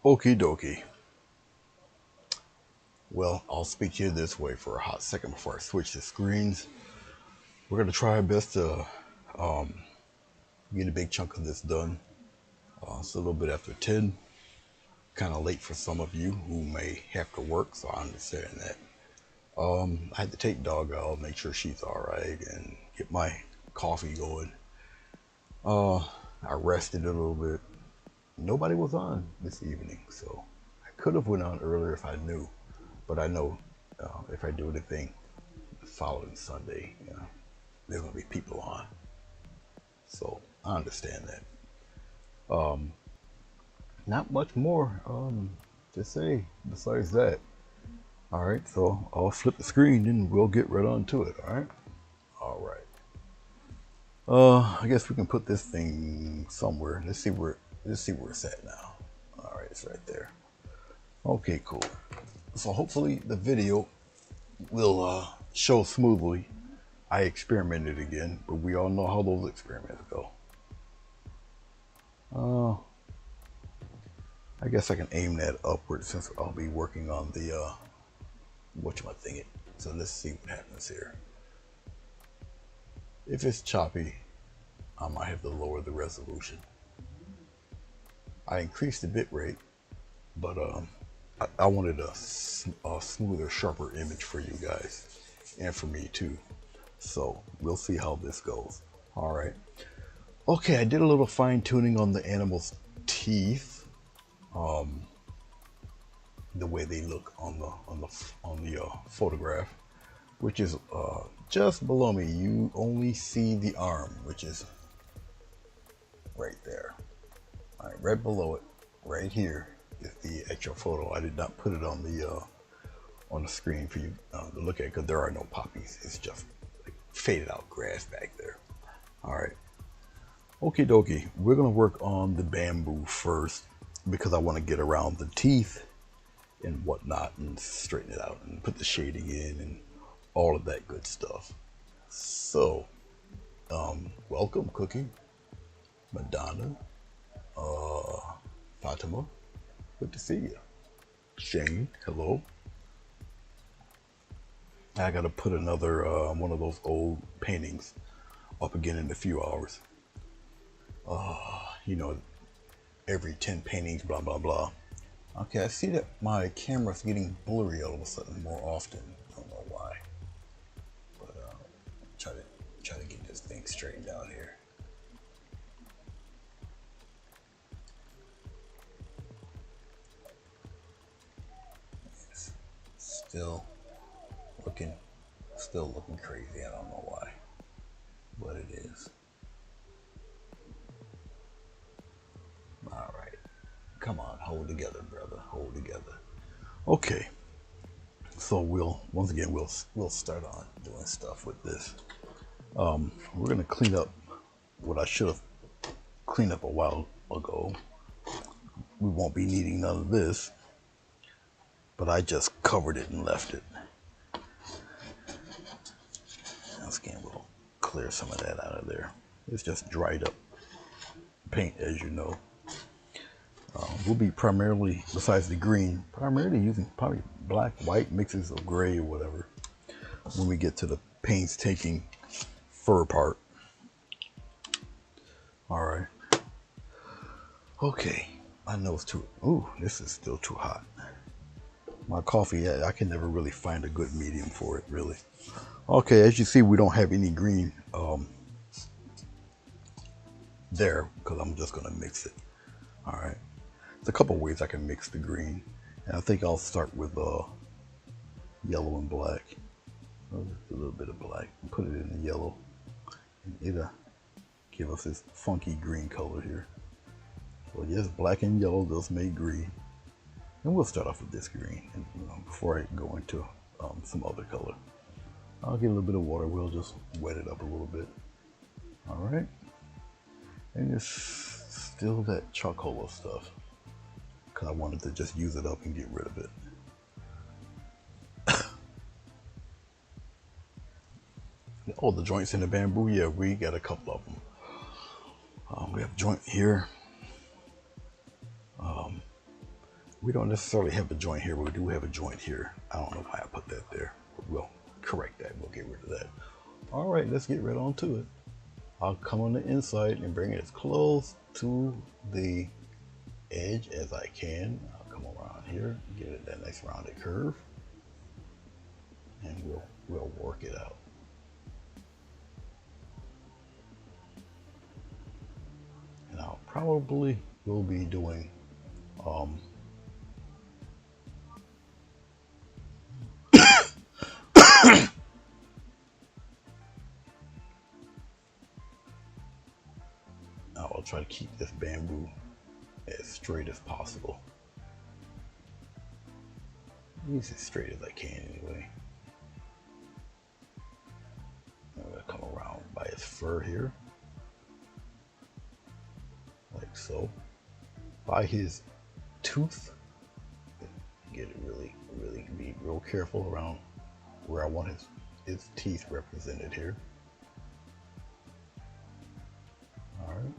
Okie dokie. Well, I'll speak to you this way for a hot second before I switch the screens. We're going to try our best to get a big chunk of this done. It's a little bit after 10. Kind of late for some of you who may have to work, so I understand that. I had to take dog out, make sure she's alright, and get my coffee going. I rested a little bit. Nobody was on this evening, so I could have went on earlier if I knew, but I know if I do anything the following Sunday, there's gonna be people on, so I understand that. Not much more to say besides that. All right, so I'll flip the screen and we'll get right on to it. All right. I guess we can put this thing somewhere. Let's see where it's at now. All right, it's right there. Okay, cool. So hopefully the video will show smoothly. I experimented again, but we all know how those experiments go. I guess I can aim that upward since I'll be working on the whatchamacallit. So let's see what happens here. If it's choppy, I might have to lower the resolution. I increased the bit rate, but I wanted a smoother, sharper image for you guys and for me too. So we'll see how this goes. All right. Okay, I did a little fine tuning on the animal's teeth. The way they look on the photograph, which is just below me. You only see the arm, which is right there. All right, right below it, right here is the actual photo. I did not put it on the screen for you to look at because there are no poppies. It's just like faded out grass back there. All right. Okie dokie. We're gonna work on the bamboo first because I want to get around the teeth and whatnot and straighten it out and put the shading in and all of that good stuff. So, welcome, Cookie, Madonna, Fatima, good to see you. Shane, hello. I gotta put another one of those old paintings up again in a few hours. You know, every 10 paintings, blah blah blah. Okay, I see that my camera's getting blurry all of a sudden more often. I don't know why, but try to get this thing straightened out here. It's still looking crazy. I don't know why, but it is. All right. Come on, hold together, brother. Hold together. Okay. So once again we'll start on doing stuff with this. We're gonna clean up what I should have cleaned up a while ago. We won't be needing none of this, but I just covered it and left it. Once again, we'll clear some of that out of there. It's just dried up paint, as you know. We'll be primarily, besides the green, primarily using probably black, white, mixes of gray or whatever when we get to the painstaking fur part. All right. Okay. I know it's too, ooh, this is still too hot. My coffee, I can never really find a good medium for it, really. Okay, as you see, we don't have any green there because I'm just gonna mix it. All right. There's a couple ways I can mix the green. And I think I'll start with yellow and black. A little bit of black and put it in the yellow. And it'll give us this funky green color here. So yes, black and yellow does make green. And we'll start off with this green and, before I go into some other color. I'll get a little bit of water. We'll just wet it up a little bit. All right. And it's still that charcoal stuff because I wanted to just use it up and get rid of it. Oh, the joints in the bamboo. Yeah, we got a couple of them. We have a joint here. We don't necessarily have a joint here, but we do have a joint here. I don't know why I put that there. But we'll correct that. We'll get rid of that. All right, let's get right on to it. I'll come on the inside and bring it as close to the edge as I can. I'll come around here, get it that nice rounded curve, and we'll work it out. And I'll probably will be doing I'll try to keep this bamboo as straight as possible. Use as straight as I can anyway. I'm gonna come around by his fur here, like so. By his tooth, get it really be real careful around where I want his teeth represented here. All right.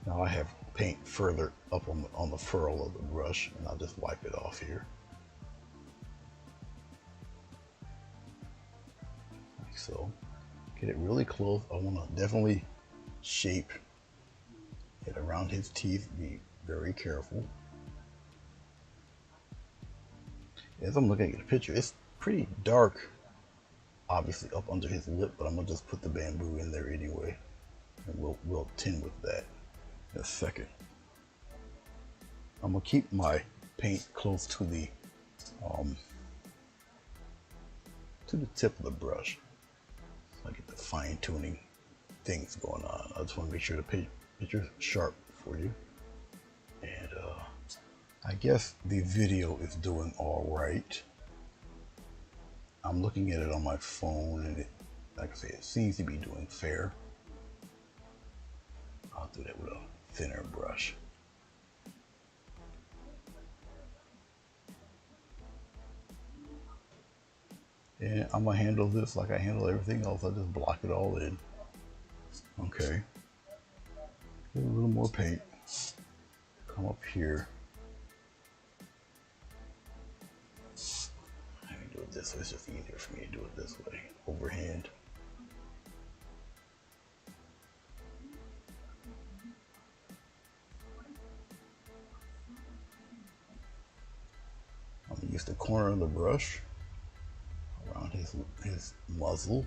Now I have paint further up on the furrow of the brush, and I'll just wipe it off here. Like so. Get it really close. I want to definitely shape it around his teeth. Be very careful. As I'm looking at the picture, it's pretty dark, obviously up under his lip, but I'm gonna just put the bamboo in there anyway, and we'll tint with that in a second. I'm gonna keep my paint close to the tip of the brush, so I get the fine tuning things going on. I just want to make sure the picture's sharp for you. And I guess the video is doing all right. I'm looking at it on my phone, and like I say, it seems to be doing fair. I'll do that with a thinner brush. And I'm gonna handle this like I handle everything else. I just block it all in. Okay. Get a little more paint. Come up here. I can do it this way. It's just easier for me to do it this way, overhand. I'm gonna use the corner of the brush around his muzzle,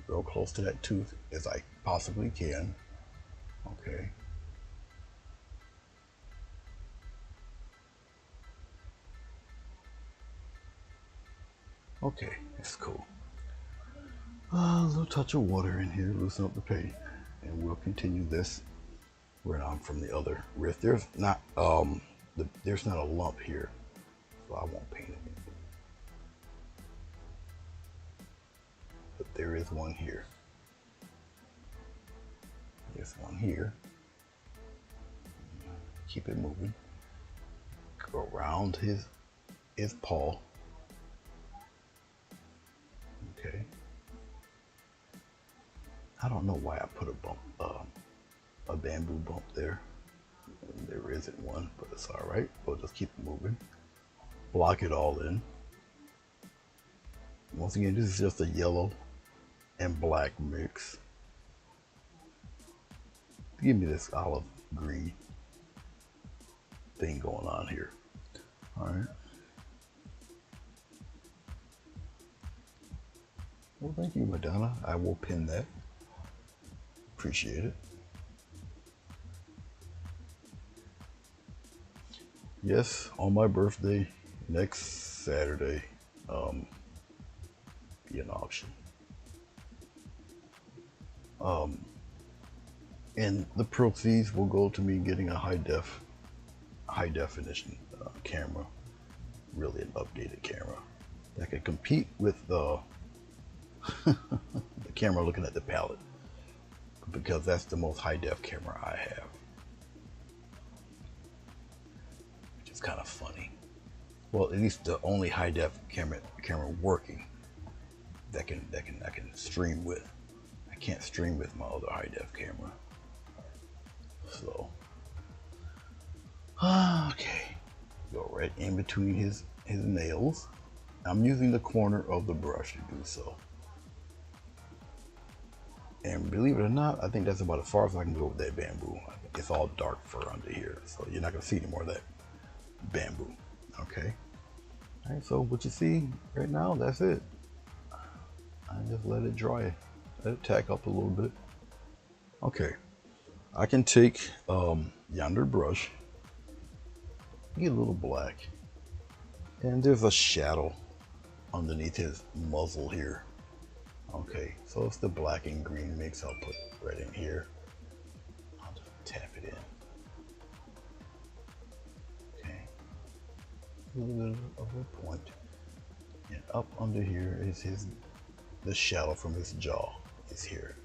real close to that tooth as I possibly can. Okay. Okay, that's cool. A little touch of water in here, loosen up the paint, and we'll continue this where I'm from the other wrist. There's not a lump here, so I won't paint it. But there is one here. There's one here. Keep it moving. Go around his paw. Okay. I don't know why I put a a bamboo bump there. And there isn't one, but it's all right. We'll just keep moving. Block it all in. Once again, this is just a yellow and black mix. Give me this olive green thing going on here. All right. Well, thank you, Madonna. I will pin that. Appreciate it. Yes, on my birthday, next Saturday, be an auction. And the proceeds will go to me getting a high definition camera, really an updated camera that can compete with the camera looking at the palette, because that's the most high def camera I have, which is kind of funny. Well, at least the only high def camera working that I can stream with. I can't stream with my other high def camera. So, okay, go right in between his nails. I'm using the corner of the brush to do so. And believe it or not, I think that's about as far as I can go with that bamboo. It's all dark fur under here, so you're not gonna see any more of that bamboo. Okay. All right, so what you see right now, that's it. I just let it dry, let it tack up a little bit. Okay. I can take yonder brush, get a little black, and there's a shadow underneath his muzzle here. Okay, so it's the black and green mix. I'll put right in here. I'll just tap it in. Okay, a little bit of a point, and up under here is the shadow from his jaw is here.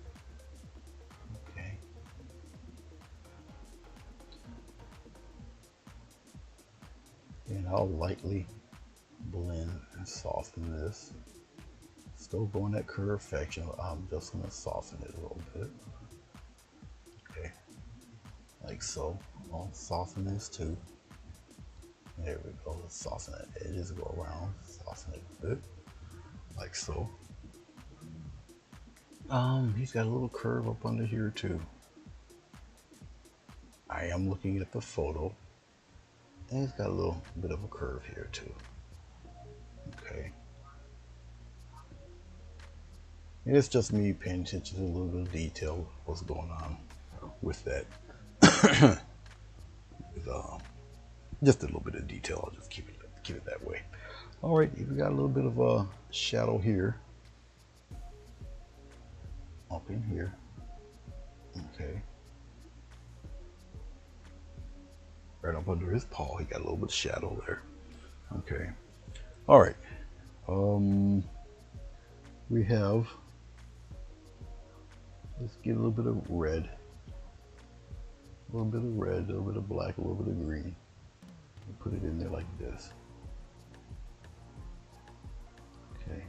And I'll lightly blend and soften this. Still going that curve section. I'm just going to soften it a little bit. Okay, like so. I'll soften this too. There we go. Let's soften that edges, go around, soften it a bit, like so. He's got a little curve up under here too. I am looking at the photo. And it's got a little bit of a curve here too. Okay. And it's just me paying attention to a little bit of detail, what's going on with that. Just a little bit of detail. I'll just keep it that way. All right, we got a little bit of a shadow here, up in here. Okay. Right up under his paw, he got a little bit of shadow there. Okay. All right. We have, let's get a little bit of red. A little bit of red, a little bit of black, a little bit of green. We'll put it in there like this. Okay.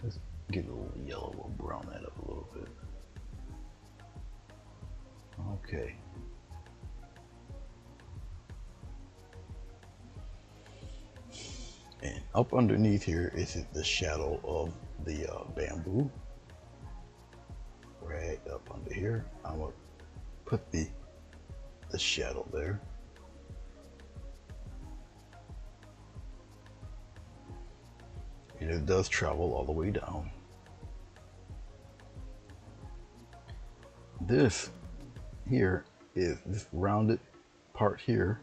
Let's get a little yellow, we'll brown that up a little bit. Okay. And up underneath here is the shadow of the bamboo. Right up under here, I'm gonna put the shadow there. And it does travel all the way down. This here is this rounded part here.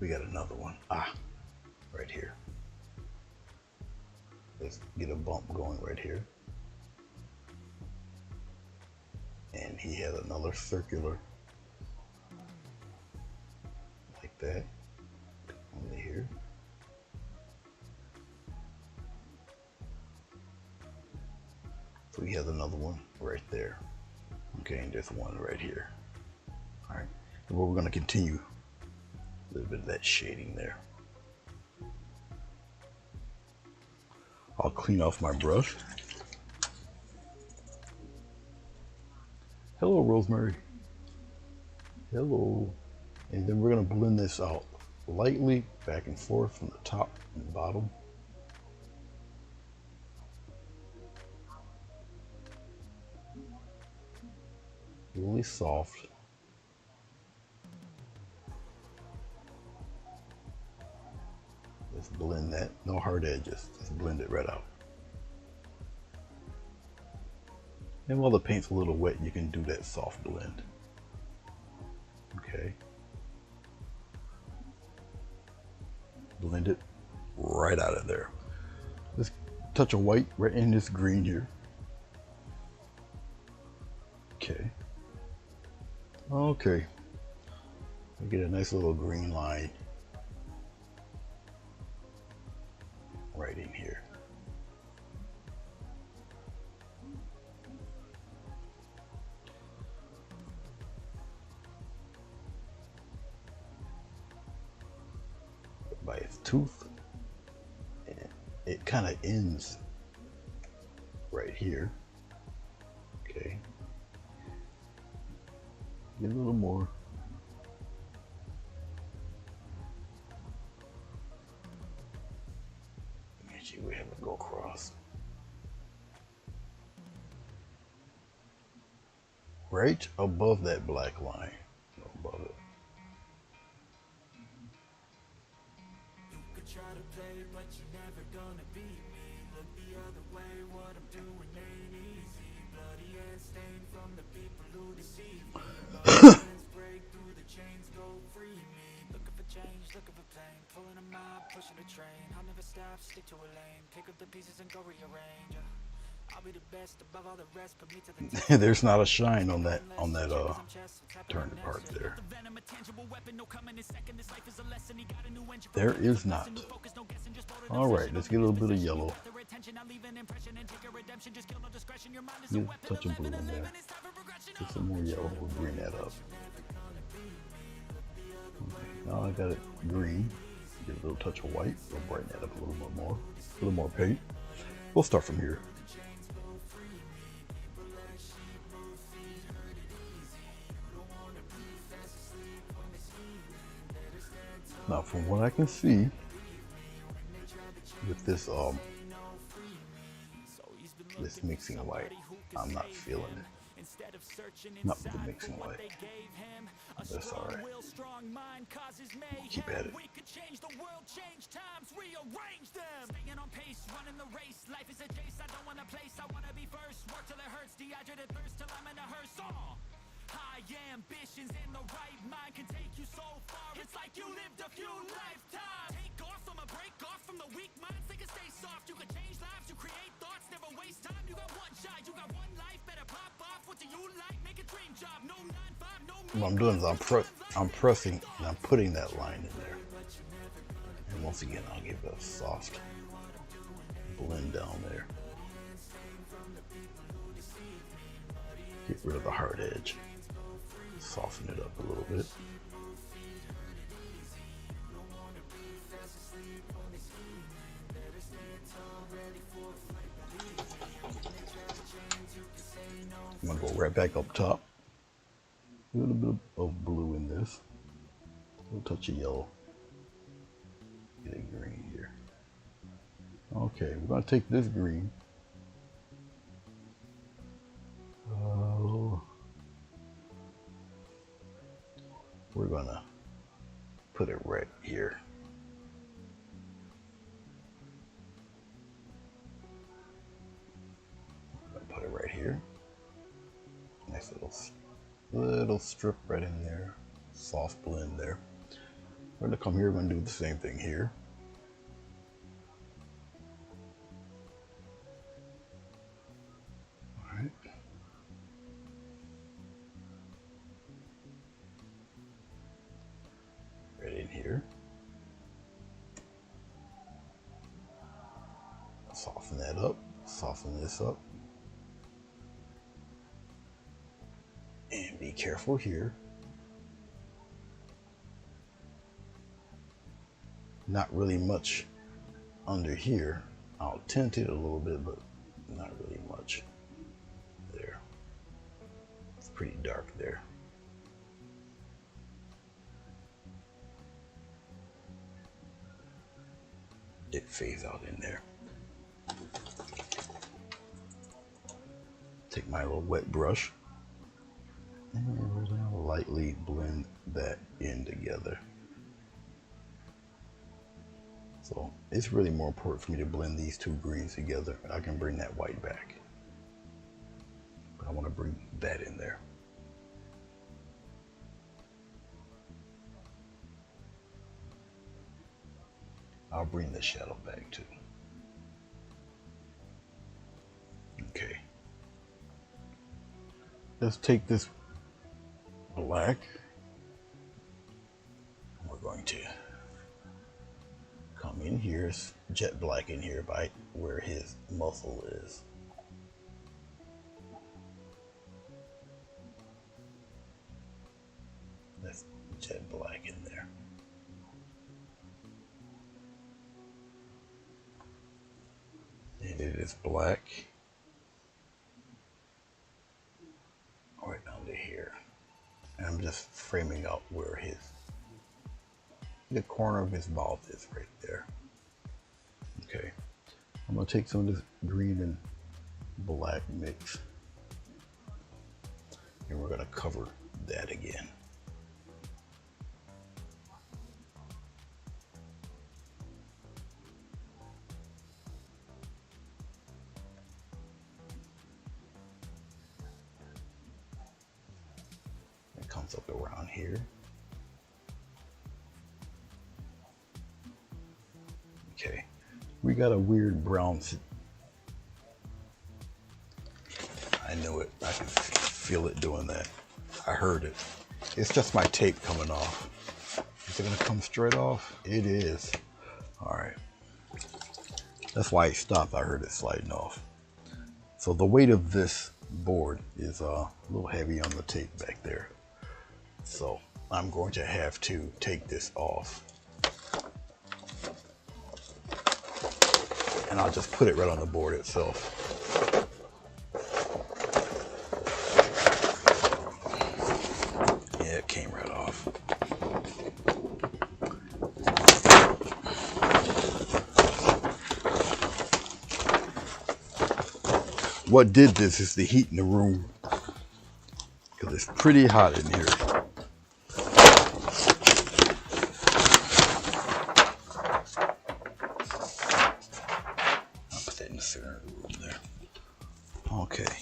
We got another one. Right here. Let's get a bump going right here. And he had another circular like that over here. So he has another one right there. Okay, and there's one right here. All right, and we're going to continue A little bit of that shading there. I'll clean off my brush. Hello, Rosemary. Hello. And then we're going to blend this out lightly back and forth from the top and bottom. Really soft. Let's blend that. No hard edges. Just blend it right out. And while the paint's a little wet, you can do that soft blend. Okay. Blend it right out of there. Let's touch of white right in this green here. Okay. Okay. We get a nice little green line right in here. By its tooth, and it kind of ends right here. Okay, get a little more. Make sure we have it go across right above that black line, above it. Try to play, but you're never gonna beat me. Look the other way, what I'm doing ain't easy. Bloody and stained from the people who deceive me. Hands break through the chains, go free me. Looking for change, looking for pain. Pulling a mob, pushing a train. I'll never stop, stick to a lane. Pick up the pieces and go rearrange. I'll be the best above all the rest, put me to the test. There's not a shine on that turned part there. There is not. All right, let's get a little bit of yellow. Get a touch of blue in there. Get some more yellow. We'll green that up. Okay, now I got it green. Get a little touch of white. We'll brighten that up a little bit more. A little more paint. We'll start from here. Now, from what I can see, with this this mixing light, I'm not feeling it. Not with the mixing light. That's all right. Keep at it. High ambitions in the right mind can take you so far. It's like you lived a few lifetimes. Take off from a break off from the weak minds. They can stay soft. You can change lives. You create thoughts. Never waste time. You got one shot. You got one life. Better pop off. What do you like? Make a dream job. No 9-5. No. What I'm doing is I'm pressing and I'm putting that line in there. And once again, I'll give it a soft blend down there. Get rid of the hard edge. Soften it up a little bit. I'm gonna go right back up top. A little bit of blue in this. A little touch of yellow. Get a green here. Okay, we're gonna take this green. We're gonna put it right here. I'm gonna put it right here. Nice little strip right in there. Soft blend there. We're gonna come here, we're gonna do the same thing here. All right. Right in here. Soften that up. Soften this up. And be careful here. not really much under here. I'll tint it a little bit, but not really much there. It's pretty dark there. It fades out in there. Take my little wet brush and we're gonna lightly blend that in together. So it's really more important for me to blend these two greens together. I can bring that white back, but I want to bring that in there. I'll bring the shadow back too. Okay. Let's take this black. We're going to come in here, jet black in here by where his muscle is. Let's jet black in there. And it is black right under here. And I'm just framing out where the corner of his mouth is right there. Okay, I'm gonna take some of this green and black mix and we're gonna cover that again. It comes up around here. Okay, we got a weird brown. I knew it. I could feel it doing that. I heard it. It's just my tape coming off. Is it gonna come straight off? It is. All right. That's why it stopped. I heard it sliding off. So the weight of this board is a little heavy on the tape back there. So I'm going to have to take this off. And I'll just put it right on the board itself. Yeah, it came right off. What did this is the heat in the room, because it's pretty hot in here. Center of the room there. Okay.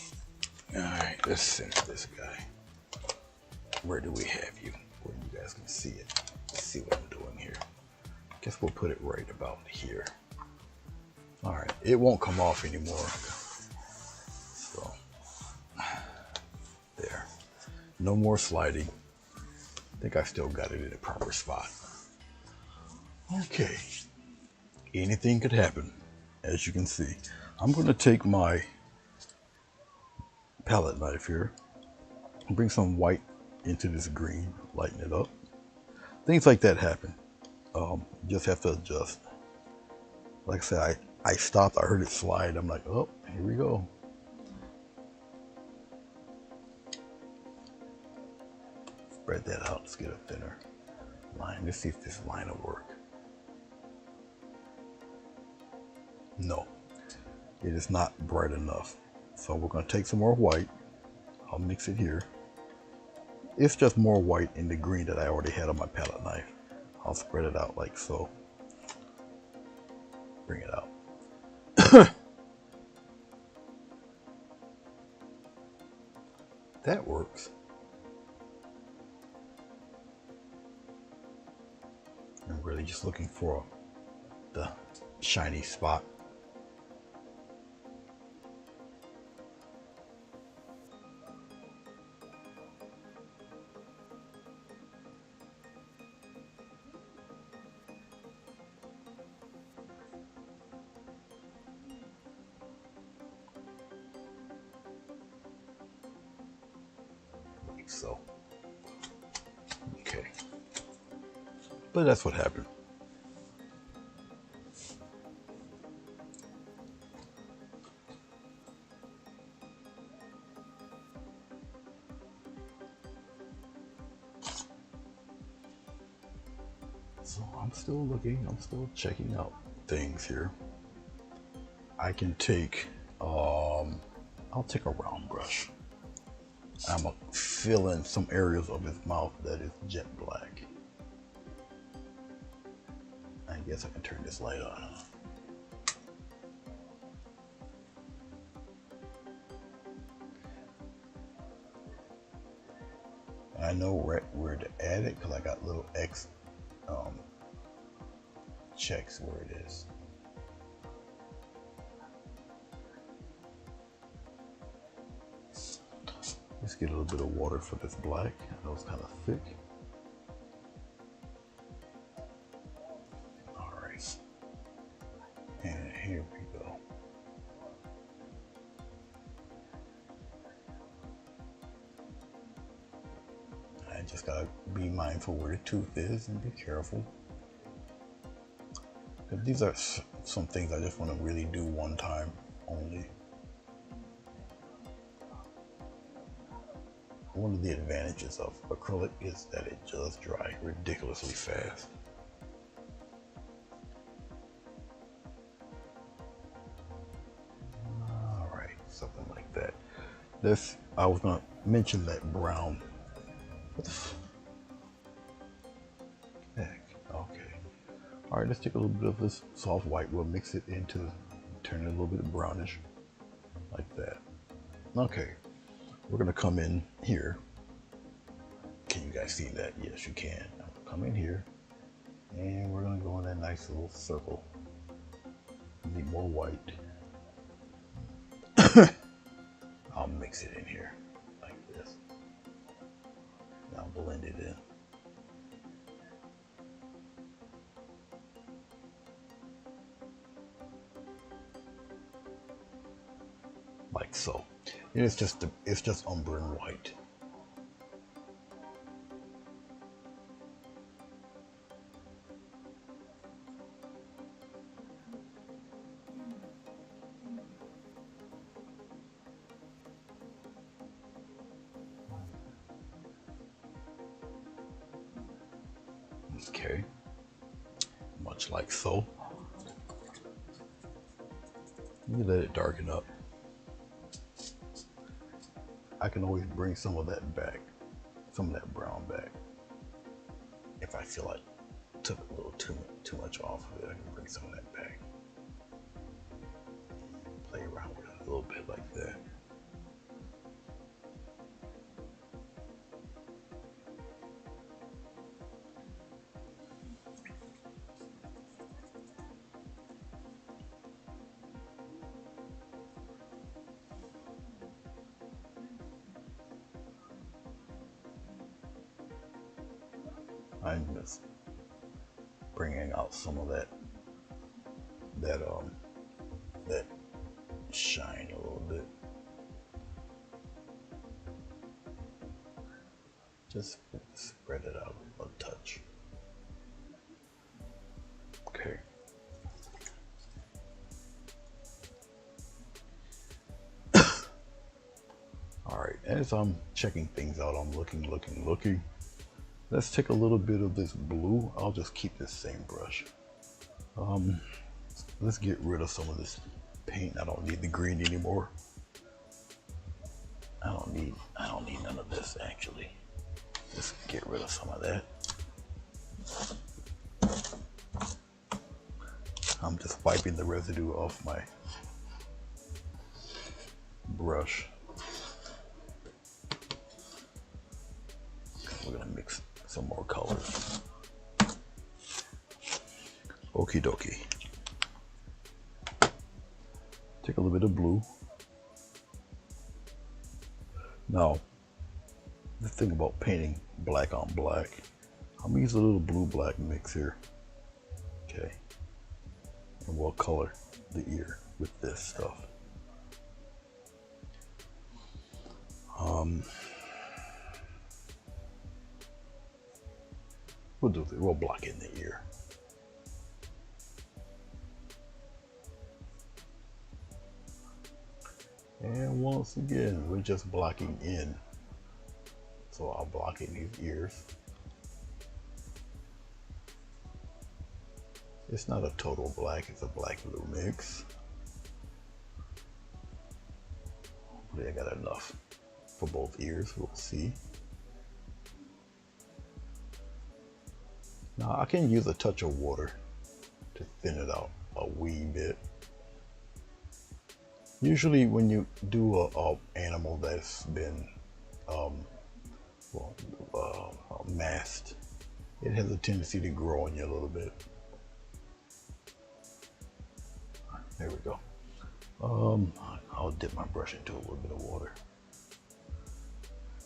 Alright, let's center this guy. Where do we have you? Where you guys can see it. Let's see what I'm doing here. Guess we'll put it right about here. Alright, it won't come off anymore. So, there. No more sliding. I think I still got it in a proper spot. Okay. Anything could happen. As you can see, I'm going to take my palette knife here and bring some white into this green, lighten it up. Things like that happen. Just have to adjust. Like I said, I stopped, I heard it slide. I'm like, oh, here we go. Spread that out, let's get a thinner line. Let's see if this line will work. No, it is not bright enough. So we're going to take some more white. I'll mix it here. It's just more white in the green that I already had on my palette knife. I'll spread it out like so. Bring it out. That works. I'm really just looking for the shiny spot. So, okay, but that's what happened. So I'm still looking, I'm still checking out things here. I can take, I'll take a round brush. I'm gonna fill in some areas of his mouth that is jet black. I guess I can turn this light on. I know where to add it because I got little X checks where it is. Let's get a little bit of water for this black. I know it's kind of thick. All right, and here we go. I just gotta be mindful where the tooth is and be careful. Because these are some things I just want to really do one time only. One of the advantages of acrylic is that it does dry ridiculously fast. All right, something like that. This, I was gonna mention that brown. What the heck? Okay. All right, let's take a little bit of this soft white. We'll mix it into, turn it a little bit brownish, like that. Okay. We're gonna come in here. Can you guys see that? Yes, you can. I'm gonna come in here, and we're gonna go in that nice little circle. Need more white. I'll mix it in here like this. Now blend it in. Like so. And it's just umber and white. Okay. Much like so. You let it darken up. I can always bring some of that back, some of that brown back. If I feel like I took a little too much off of it, I can bring some of that back. Play around with it a little bit like that. I'm just bringing out some of that shine a little bit. Just spread it out a touch. Okay. All right, as I'm checking things out, I'm looking. Let's take a little bit of this blue. I'll just keep this same brush. Let's get rid of some of this paint. I don't need the green anymore. I don't need none of this actually. Let's get rid of some of that. I'm just wiping the residue off my brush. We're gonna mix some more colors. Okie dokie. Take a little bit of blue. Now, the thing about painting black on black, I'm gonna use a little blue-black mix here. Okay. And we'll color the ear with this stuff. We'll block in the ear. And once again, we're just blocking in. So I'll block in these ears. It's not a total black, it's a black blue mix. Hopefully I got enough for both ears, we'll see. Now I can use a touch of water to thin it out a wee bit. Usually when you do a animal that's been masked, it has a tendency to grow on you a little bit. There we go. I'll dip my brush into a little bit of water.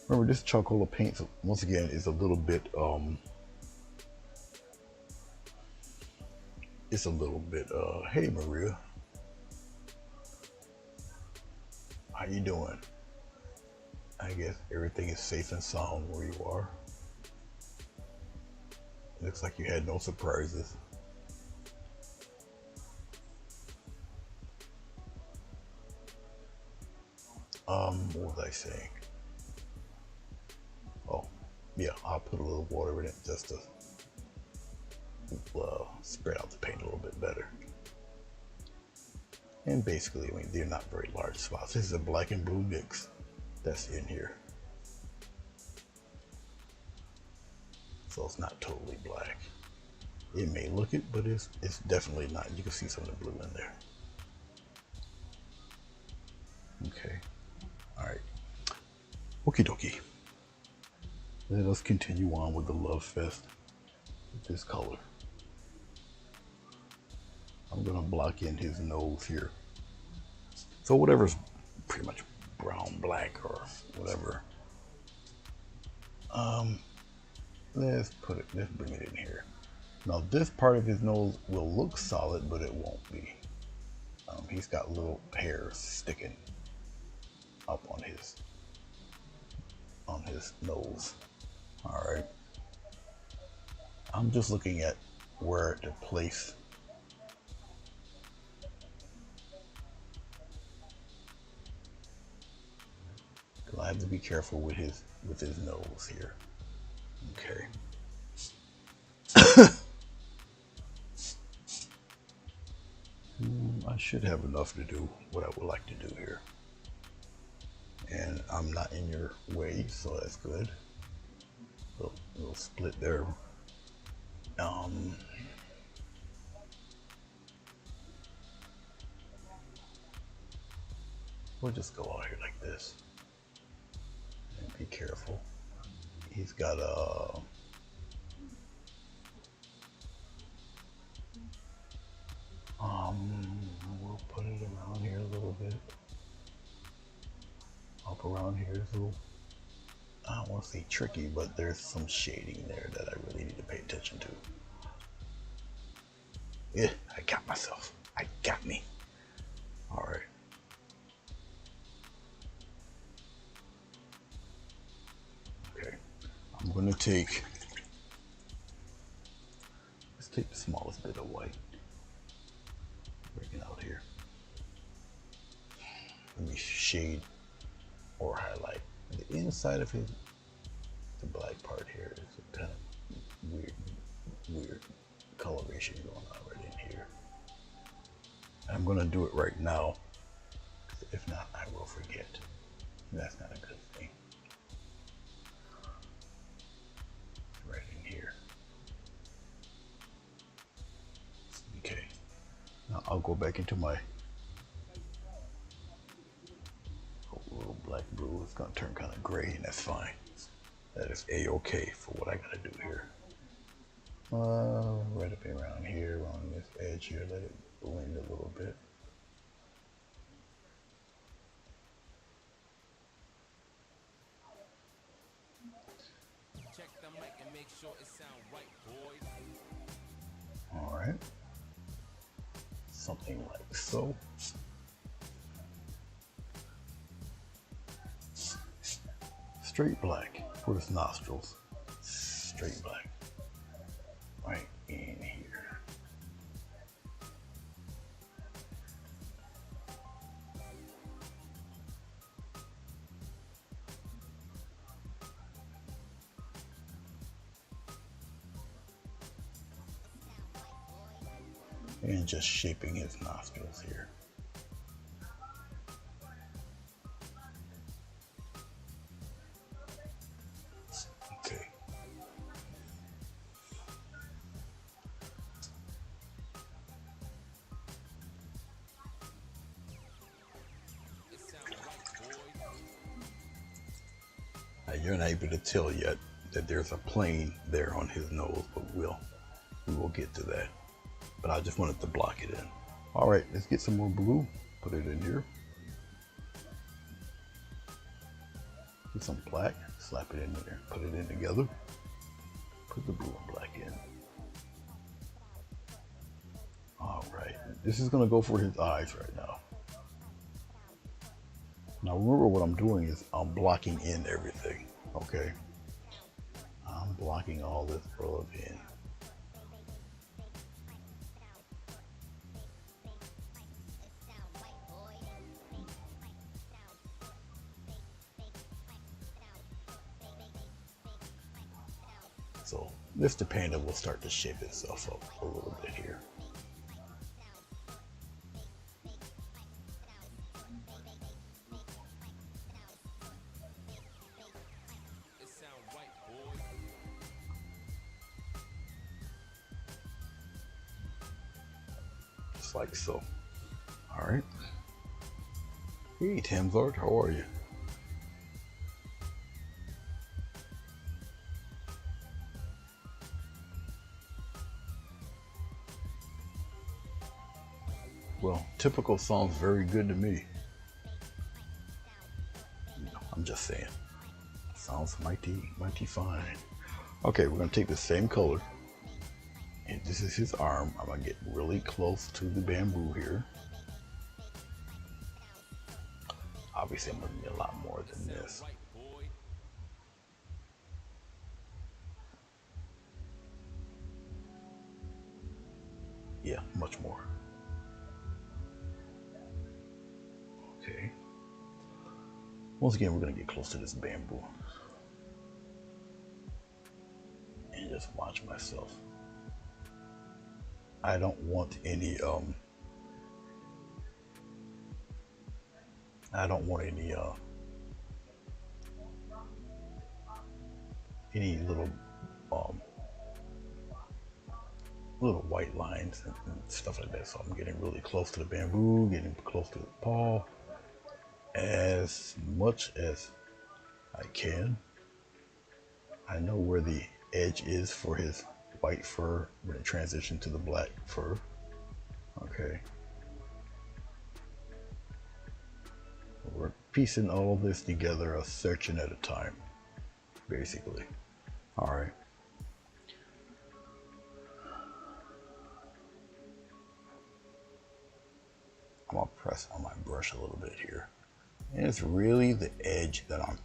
Remember, this charcoal paint, once again, is a little bit, hey Maria. How you doing? I guess everything is safe and sound where you are. Looks like you had no surprises. What was I saying? Oh, yeah, I'll put a little water in it just to spread out the paint a little bit better. And basically, I mean, they're not very large spots. This is a black and blue mix that's in here. So it's not totally black. It may look it, but it's definitely not. You can see some of the blue in there. Okay. All right. Okie dokie. Let us continue on with the love fest with this color. I'm gonna block in his nose here. So whatever's pretty much brown, black, or whatever. Let's bring it in here. Now this part of his nose will look solid, but it won't be. He's got little hairs sticking up on his nose. All right. I'm just looking at where to place I have to be careful with his nose here. Okay. I should have enough to do what I would like to do here. And I'm not in your way, so that's good. Little split there. We'll just go out here like this. And be careful. He's got a we'll put it around here a little bit. Up around here is a little, I don't want to say tricky, but there's some shading there that I really need to pay attention to. Yeah, I got myself. I got me. All right. Okay. I'm going to let's take the smallest bit of white. Bring it out here. Let me shade or highlight the inside of the black part here. Is a kind of weird coloration going on right in here. I'm going to do it right now. If not, I will forget. That's not a good thing. Right in here. Okay. Now I'll go back into my little black blue. It's gonna turn kind of gray, and that's fine. That is a-okay for what I gotta do here. Right up around here, on this edge here, let it blend a little bit. Check the mic and make sure it sound right, boys. All right. Something like so. Straight black for his nostrils. Straight black. Right in here. and just shaping his nostrils here. Okay. Now, you're not able to tell yet that there's a plane there on his nose, but we will get to that. But I just wanted to block it in. All right, let's get some more blue. Put it in here. Get some black. Slap it in there. Put it in together. Put the blue and black in. All right, this is gonna go for his eyes right now. Now remember what I'm doing is I'm blocking in everything, okay? I'm blocking all this color in. So Mr. Panda will start to shape itself up a little bit here. Just like so. All right. Hey, Tamzard, how are you? Well, typical sounds very good to me. I'm just saying. Sounds mighty, mighty fine. Okay, we're gonna take the same color. And this is his arm. I'm gonna get really close to the bamboo here. Obviously, I'm gonna need a lot more than this. Yeah, much more. Okay. Once again, we're gonna get close to this bamboo. And just watch myself. I don't want any any little white lines and stuff like that. So I'm getting really close to the bamboo, getting close to the paw as much as I can. I know where the edge is for his white fur when it transitions to the black fur. Okay. We're piecing all of this together a section at a time, basically. All right. I'm gonna press on my brush a little bit here. And it's really the edge that and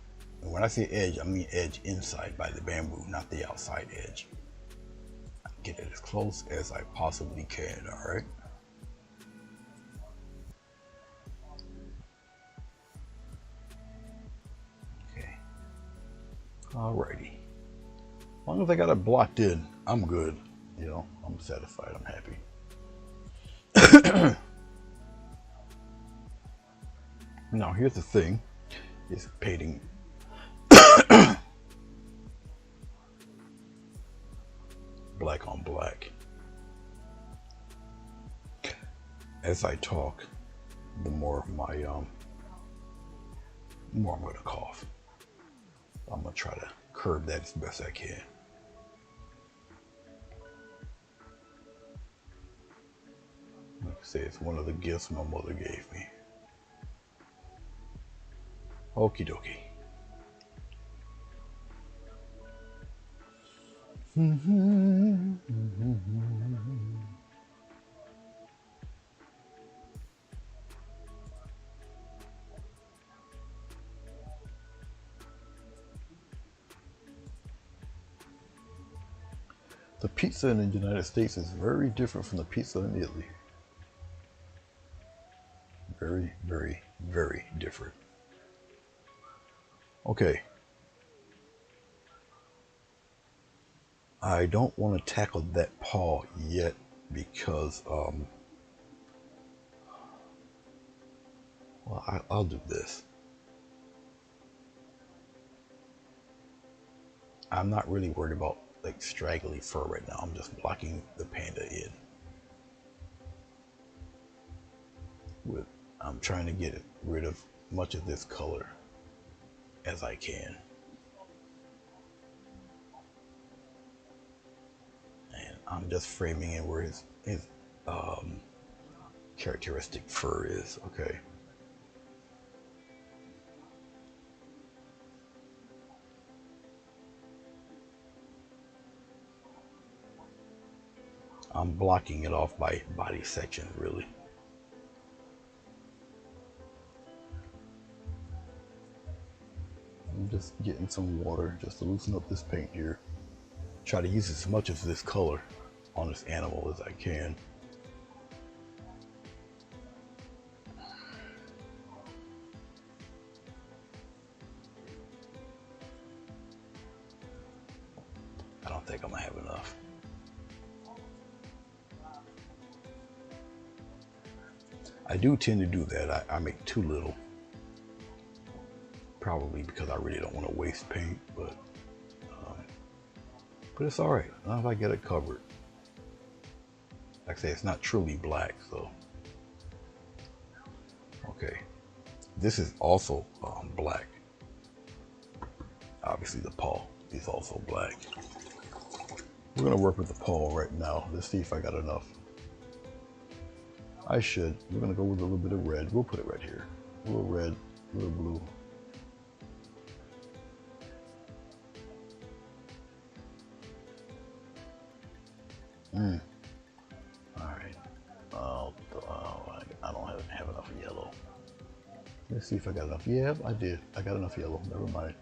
when I say edge, I mean edge inside by the bamboo, not the outside edge. Get it as close as I possibly can, all right? Okay. Alrighty. As long as I got it blocked in, I'm good. You know, I'm satisfied, I'm happy. Now here's the thing, is painting black on black. As I talk, the more I'm gonna cough. I'm gonna try to curb that as best I can. Like I say, it's one of the gifts my mother gave me. Okie dokie. The pizza in the United States is very different from the pizza in Italy. Very, very, very different. Okay. I don't want to tackle that paw yet because well, I'll do this. I'm not really worried about like straggly fur right now. I'm just blocking the panda in with, I'm trying to get rid of much of this color as I can. And I'm just framing in where his characteristic fur is. Okay. I'm blocking it off by body section, really. I'm just getting some water just to loosen up this paint here. Try to use as much of this color on this animal as I can. I don't think I'm gonna have enough. I do tend to do that. I make too little. Probably because I really don't want to waste paint, but it's all right. Not if I get it covered. Like I say, it's not truly black, so. Okay. This is also black. Obviously the paw is also black. We're gonna work with the paw right now. Let's see if I got enough. I should. We're gonna go with a little bit of red. We'll put it right here. A little red, a little blue. All right. I don't have enough yellow. Let's see if I got enough. Yeah, I did. I got enough yellow. Never mind.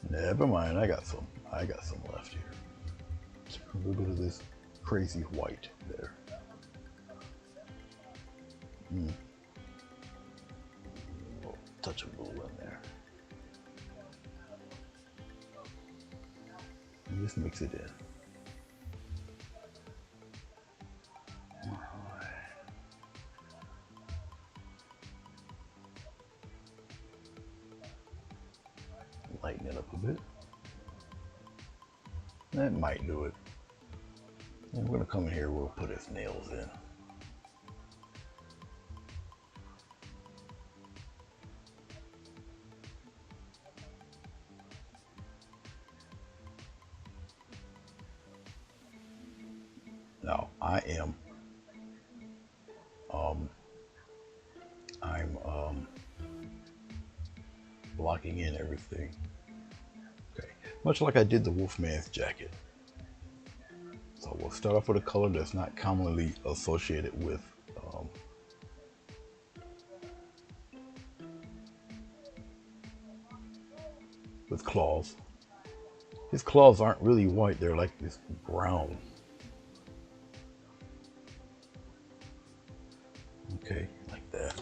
Never mind. I got some left here. A little bit of this crazy white there. Oh, touch of blue in there. And just mix it in. Lighten it up a bit. That might do it. And we're gonna come in here, we'll put his nails in. Now I'm blocking in everything. Okay, much like I did the Wolfman's jacket. So we'll start off with a color that's not commonly associated with claws. His claws aren't really white, they're like this brown. Okay, like that.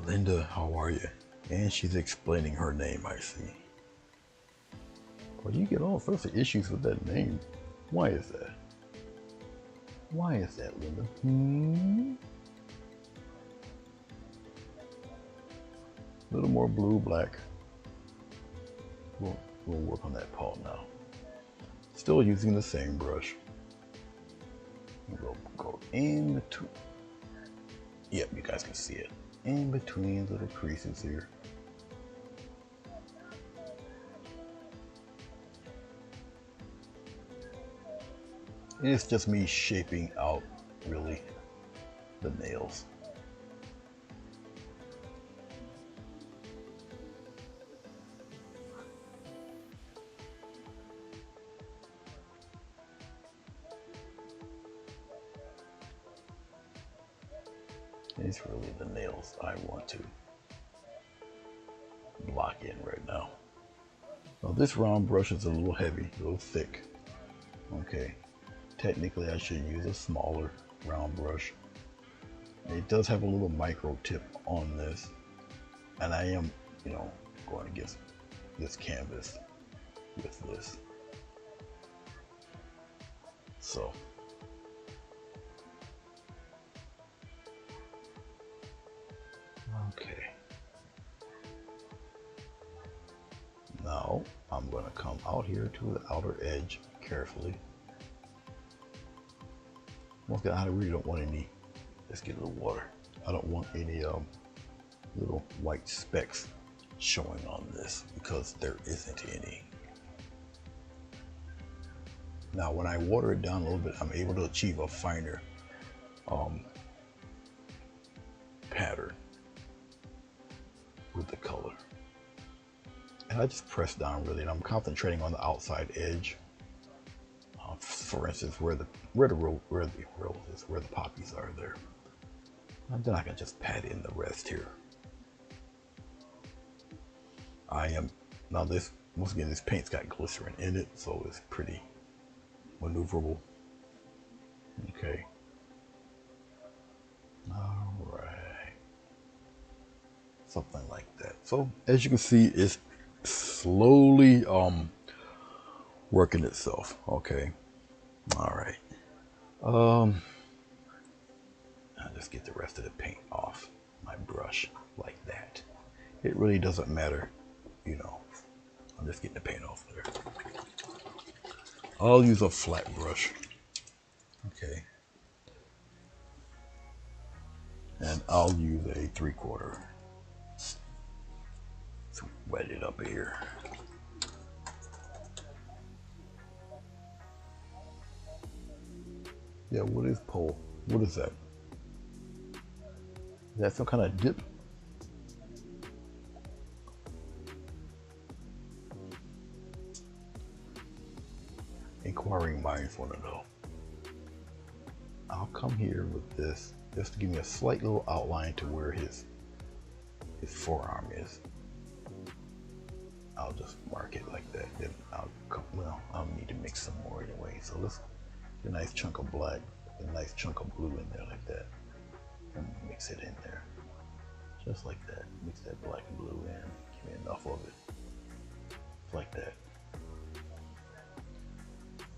Linda, how are you? And she's explaining her name, I see. Well, you get all sorts of issues with that name. Why is that? Why is that, Linda? A little more blue, black. We'll work on that paw now. Still using the same brush. We'll go in between. Yep, you guys can see it. In between little creases here. And it's just me shaping out, really, the nails. It's really the nails I want to block in right now. Now this round brush is a little heavy, a little thick. Okay, technically I should use a smaller round brush. It does have a little micro tip on this, and I am, going against this canvas with this. So okay, now I'm going to come out here to the outer edge carefully. Once again, I really don't want any, let's get a little water. I don't want any little white specks showing on this because there isn't any. Now when I water it down a little bit, I'm able to achieve a finer pattern with the color. And I just press down really, and I'm concentrating on the outside edge. For instance, where the poppies are there. And then I can just pat in the rest here. Now this, once again, this paint's got glycerin in it, so it's pretty maneuverable. Okay. All right. Something like that. So as you can see, it's slowly working itself. Okay. All right. I'll just get the rest of the paint off my brush like that. It really doesn't matter, I'm just getting the paint off there. I'll use a flat brush. Okay. And I'll use a 3/4 to wet it up here. Yeah, what is pole? What is that? Is that some kind of dip? Inquiring minds want to know. I'll come here with this just to give me a slight little outline to where his forearm is. I'll just mark it like that. Then I'll need to mix some more anyway. So let's get a nice chunk of black, a nice chunk of blue in there like that. And mix it in there. Just like that. Mix that black and blue in. Give me enough of it. Like that.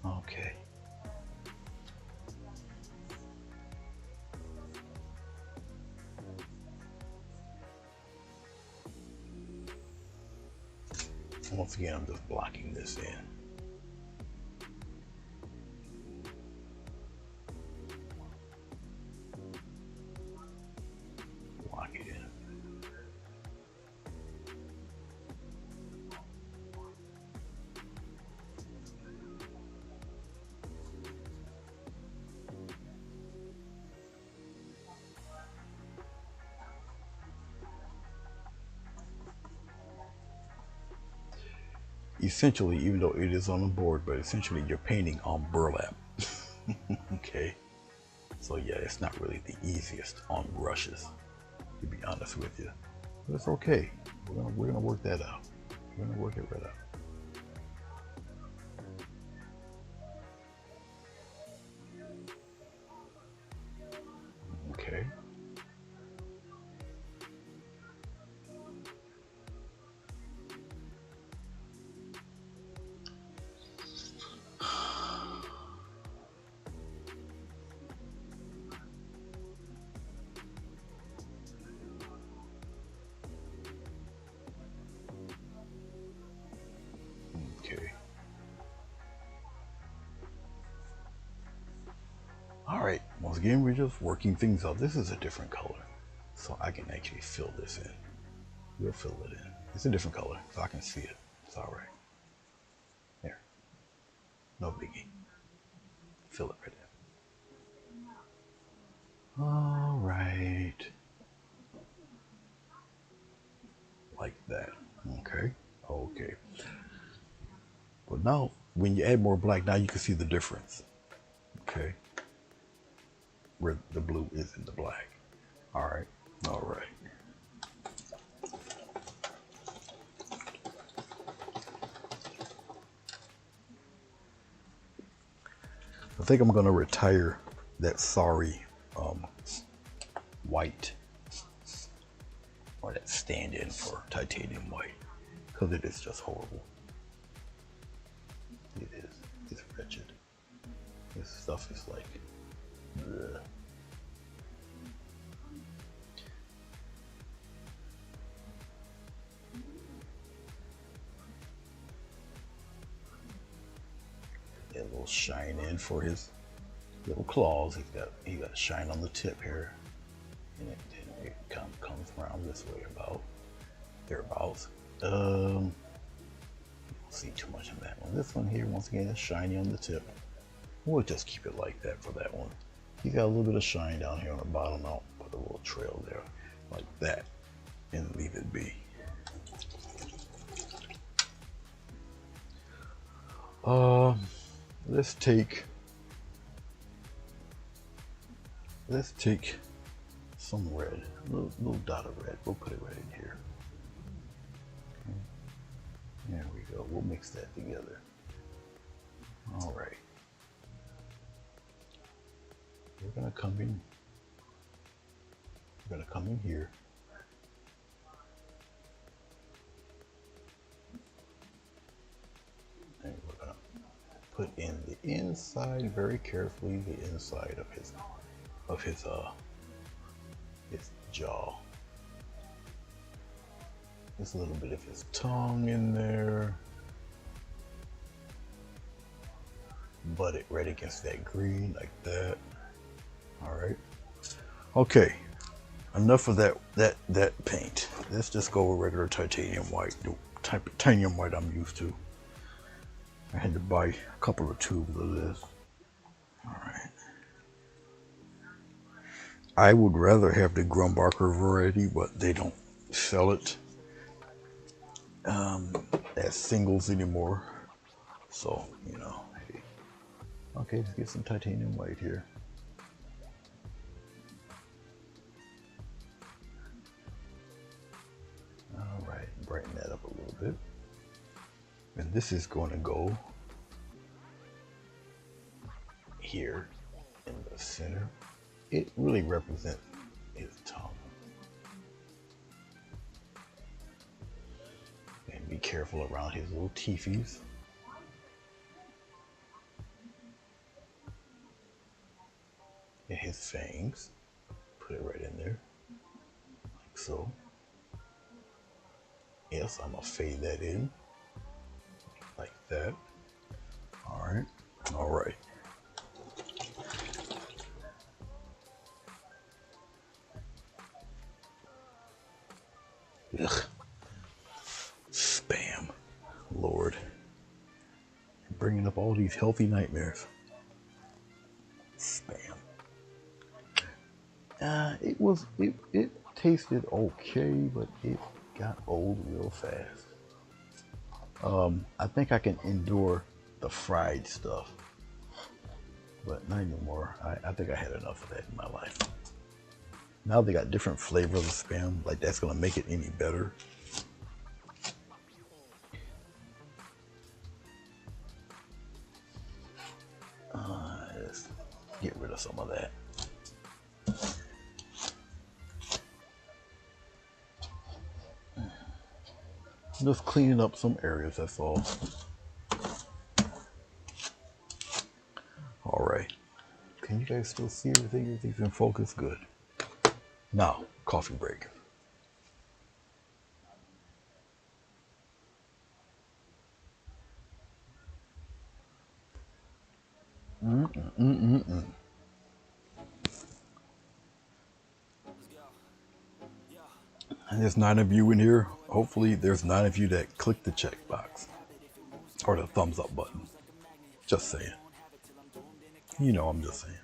Okay. Once again, I'm just blocking this in. Block it in. Essentially, even though it is on the board, but essentially you're painting on burlap. Okay, so yeah, it's not really the easiest on brushes, to be honest with you, but it's okay. We're gonna work that out. We're gonna work it right out. Okay. Okay. All right, once again, we're just working things out. This is a different color, so I can actually fill this in. We'll fill it in. It's a different color, so I can see it. It's all right. There. No biggie. Fill it right there. All right. Like that. Okay. Okay. But now, when you add more black, now you can see the difference. Okay. Where the blue is in the black. All right. All right. I think I'm going to retire that sorry white, or that stand-in for titanium white, because it is just horrible. It is. It's wretched. This stuff is like, bleh. A little shine in for his little claws. He got shine on the tip here, and it kind of comes around this way about thereabouts. Don't see too much of that one. This one here, once again, is shiny on the tip. We'll just keep it like that for that one. He's got a little bit of shine down here on the bottom. I'll put a little trail there, like that, and leave it be. Let's take some red, a little dot of red. We'll put it right in here. Okay. There we go. We'll mix that together. All right. We're gonna come in. We're gonna come in here. And we're gonna put in the inside very carefully, the inside of his jaw. Just a little bit of his tongue in there. Butt it right against that green like that. All right. Okay. Enough of that paint. Let's just go with regular titanium white, the type of titanium white I'm used to. I had to buy a couple of tubes of this. All right. I would rather have the Grumbacher variety, but they don't sell it as singles anymore. So, you know, hey. Okay, let's get some titanium white here. All right, brighten that up a little bit. And this is going to go here in the center. It really represents his tongue. And be careful around his little teethies. And his fangs. Put it right in there. Like so. Yes, I'm gonna fade that in. Like that. Alright. Alright. Ugh. Spam. Lord. You're bringing up all these healthy nightmares. Spam. It tasted okay, but it got old real fast. I think I can endure the fried stuff, but not anymore. I think I had enough of that in my life. Now they got different flavors of Spam, like that's gonna make it any better. Let's get rid of some of that. Just cleaning up some areas, that's all. All right. Can you guys still see everything? Everything's in focus? Good. Now, coffee break. And there's 9 of you in here. Hopefully there's 9 of you that click the check box or the thumbs up button. Just saying. You know, I'm just saying.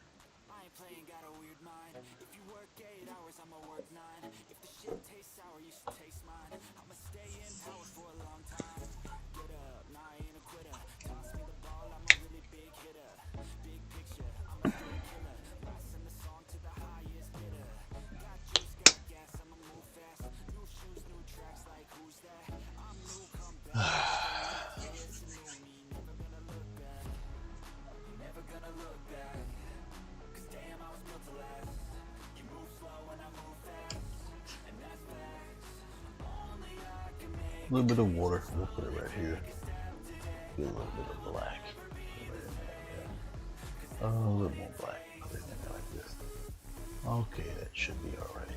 A little bit of water. We'll put it right here. Get a little bit of black. A little more black. Put it in there like this. Okay, that should be alright.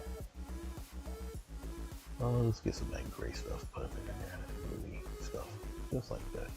Let's get some of that gray stuff. Put it in there. That really stuff. Just like that.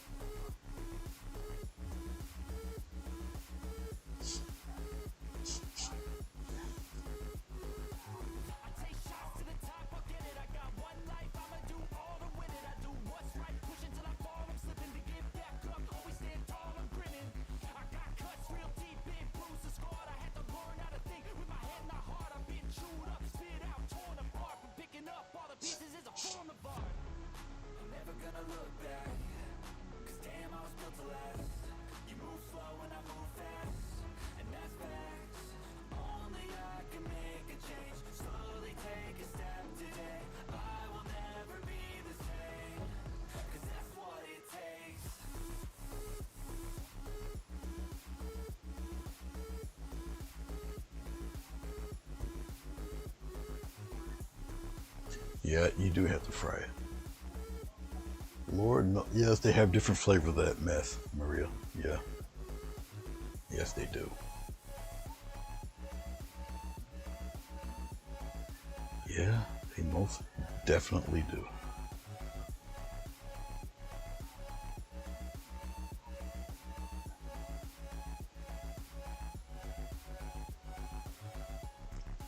Yeah, you do have to fry it. Lord, no. Yes, they have different flavor of that mess, Maria. Yeah. Yes, they do. Yeah, they most definitely do.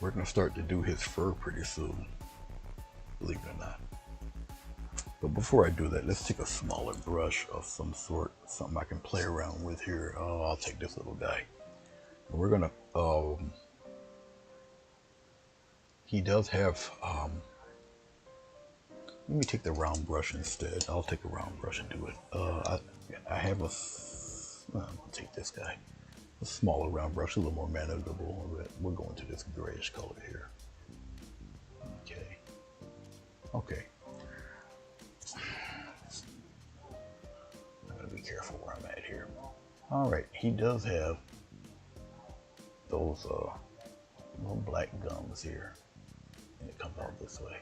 We're gonna start to do his fur pretty soon, believe it or not. But before I do that, let's take a smaller brush of some sort, something I can play around with here. Oh, I'll take this little guy. And we're gonna, he does have, let me take the round brush instead. I'll take a round brush and do it. I have a, I'll take this guy. A smaller round brush, a little more manageable. We're going to this grayish color here. Okay. Okay. I'm gonna be careful where I'm at here. All right, he does have those little black gums here, and it comes out this way.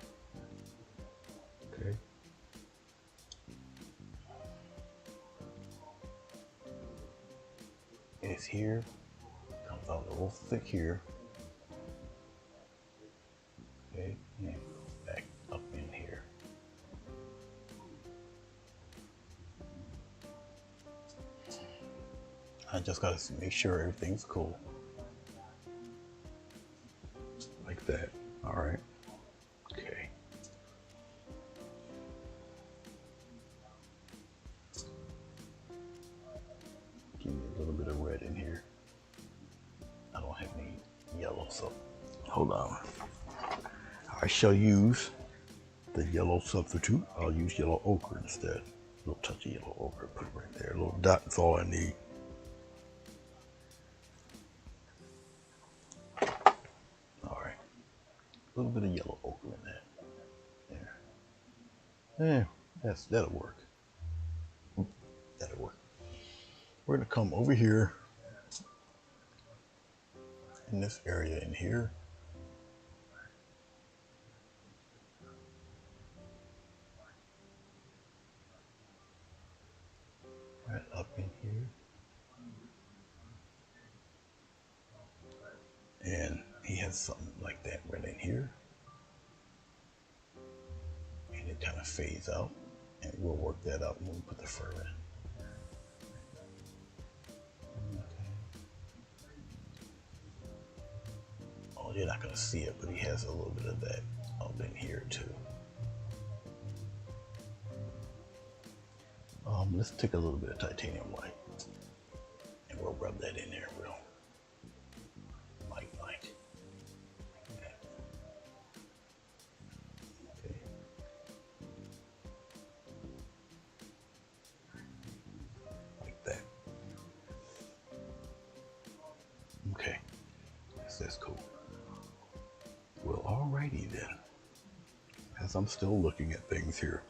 Okay. It's here, comes out a little thick here. Okay, and back up in here. I just gotta make sure everything's cool. Like that. All right. Okay. Give me a little bit of red in here. I don't have any yellow, so hold on. I shall use the yellow substitute. I'll use yellow ochre instead. A little touch of yellow ochre, put it right there. A little dot, that's all I need. All right. A little bit of yellow ochre in that. There. Yeah, that'll work. That'll work. We're gonna come over here in this area in here. Right up in here. And he has something like that right in here. And it kind of fades out. And we'll work that out when we put the fur in. You're not going to see it, but he has a little bit of that up in here too. Let's take a little bit of titanium white and we'll rub that in there real light. Okay. Like that. Okay. That's cool. Well, alrighty then. As I'm still looking at things here.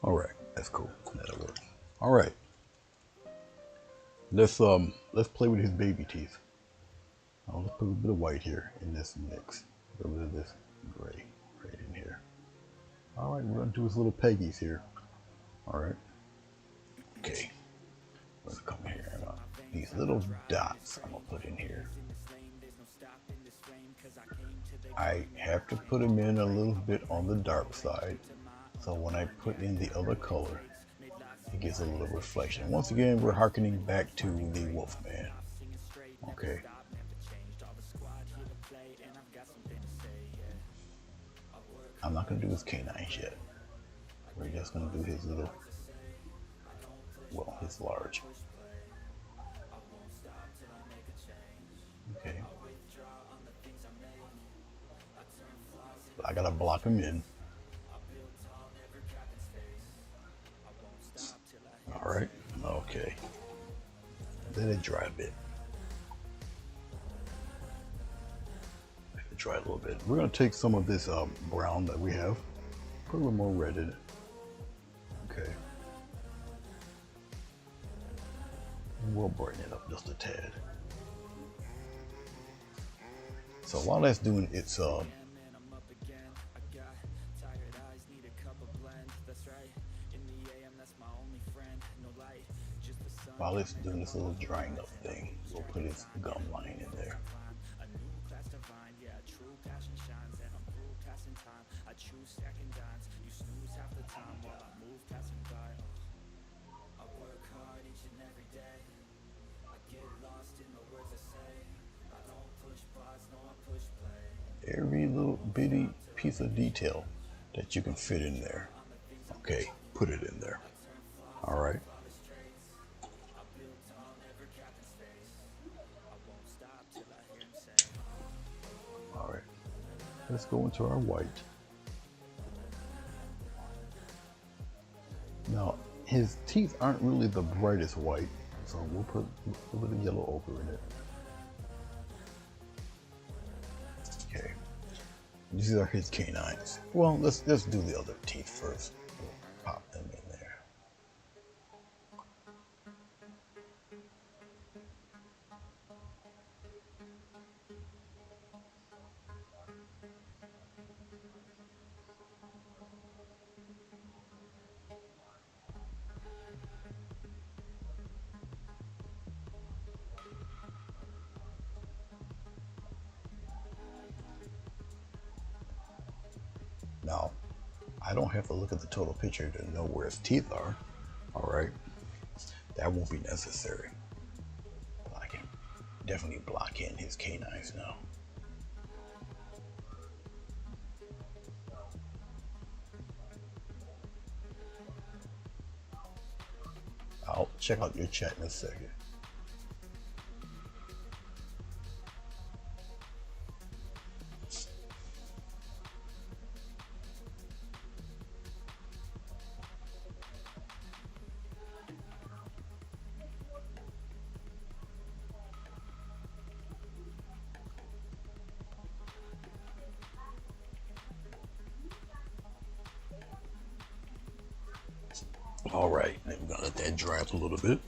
Alright, that's cool. That'll work. Alright. Let's play with his baby teeth. Let's put a little bit of white here in this mix. A little bit of this gray right in here. Alright, we're gonna do his little peggies here. All right. Okay. Let's come here. These little dots I'm gonna put in here. I have to put them in a little bit on the dark side, so when I put in the other color, it gives a little reflection. Once again, we're harkening back to the Wolfman. Okay. I'm not gonna do his canines yet. We're just gonna do his little, well, his large. Okay. I gotta block him in. All right. Okay. Let it dry a bit. Let it dry a little bit. We're gonna take some of this brown that we have, put a little more red in it. Okay. And we'll brighten it up just a tad. So while that's doing its while it's doing this little drying up thing, we'll put its gum line in there. Every little bitty piece of detail that you can fit in there. Okay, put it in there. All right. All right. Let's go into our white. Now, his teeth aren't really the brightest white, so we'll put a little bit of yellow ochre in it. Okay. These are his canines. Well, let's do the other teeth first. We'll pop them in there. Now, I don't have to look at the total picture to know where his teeth are. All right, that won't be necessary. But I can definitely block in his canines now. I'll check out your chat in a second. All right, then we're gonna let that dry up a little bit.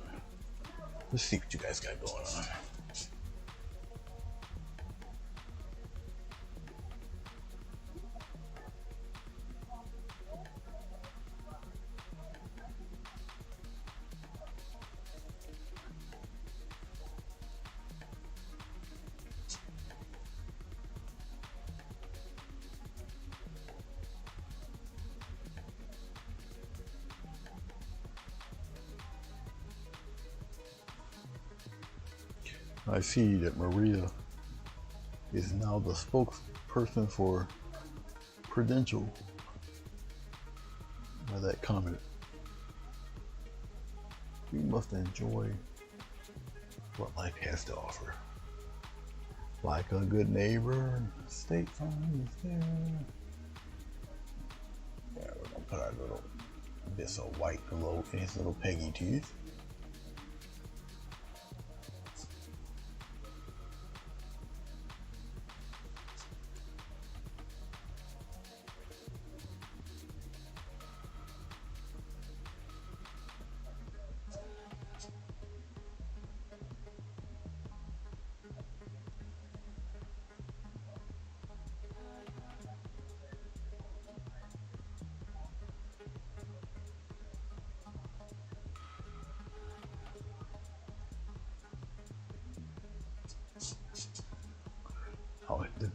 Let's see what you guys got going on. I see that Maria is now the spokesperson for Prudential by that comment. We must enjoy what life has to offer. Like a good neighbor, State Farm is there. Yeah, we're gonna put our little bits of white below in his little peggy teeth.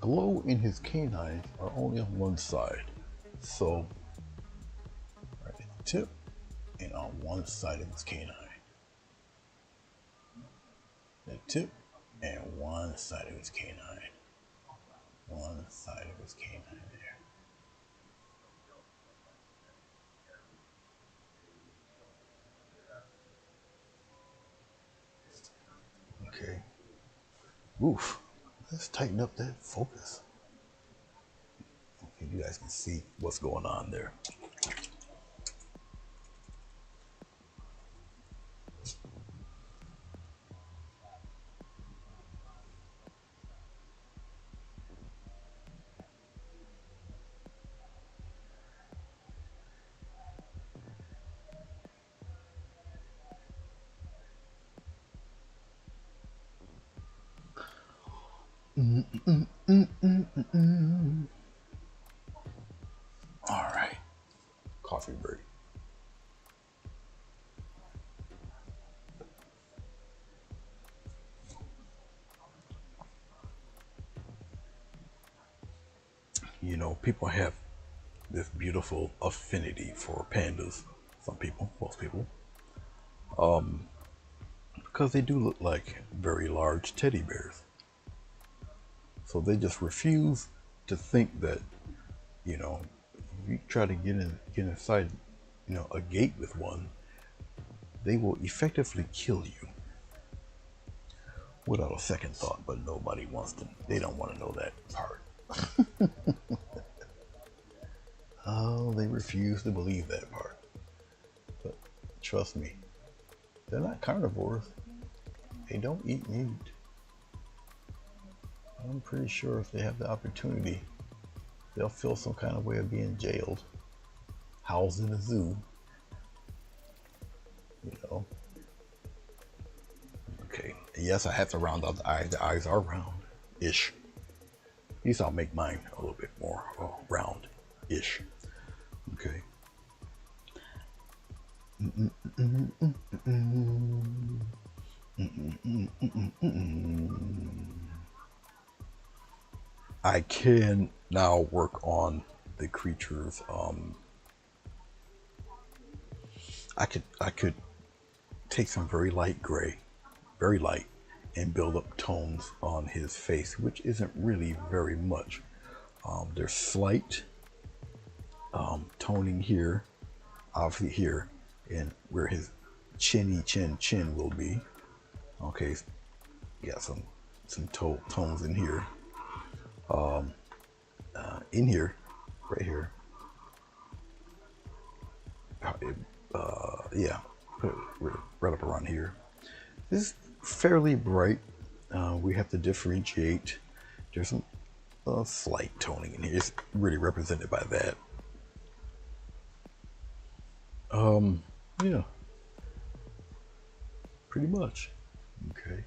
glow in his canines are only on one side. So, right at the tip and on one side of his canine. The tip and one side of his canine. One side of his canine there. Okay. Oof. Let's tighten up that focus. Okay, you guys can see what's going on there. All right. Coffee break. You know, people have this beautiful affinity for pandas. Some people, most people. Because they do look like very large teddy bears. So they just refuse to think that, you know, if you try to get inside, you know, a gate with one, they will effectively kill you without a second thought. But nobody wants to. They don't want to know that part. Oh, they refuse to believe that part. But trust me, they're not carnivores. They don't eat meat. I'm pretty sure if they have the opportunity, they'll feel some kind of way of being jailed, housed in a zoo. You know. Okay. Yes, I have to round out the eyes. The eyes are round-ish. At least I'll make mine a little bit more round-ish. Okay. I can now work on the creatures. I could take some very light gray, very light, and build up tones on his face, which isn't really very much. There's slight toning here, obviously here, and where his chin will be. Okay, got some tones in here. In here, right here. Yeah, put it right up around here. This is fairly bright. We have to differentiate. There's some slight toning in here. It's really represented by that. Yeah, pretty much. Okay.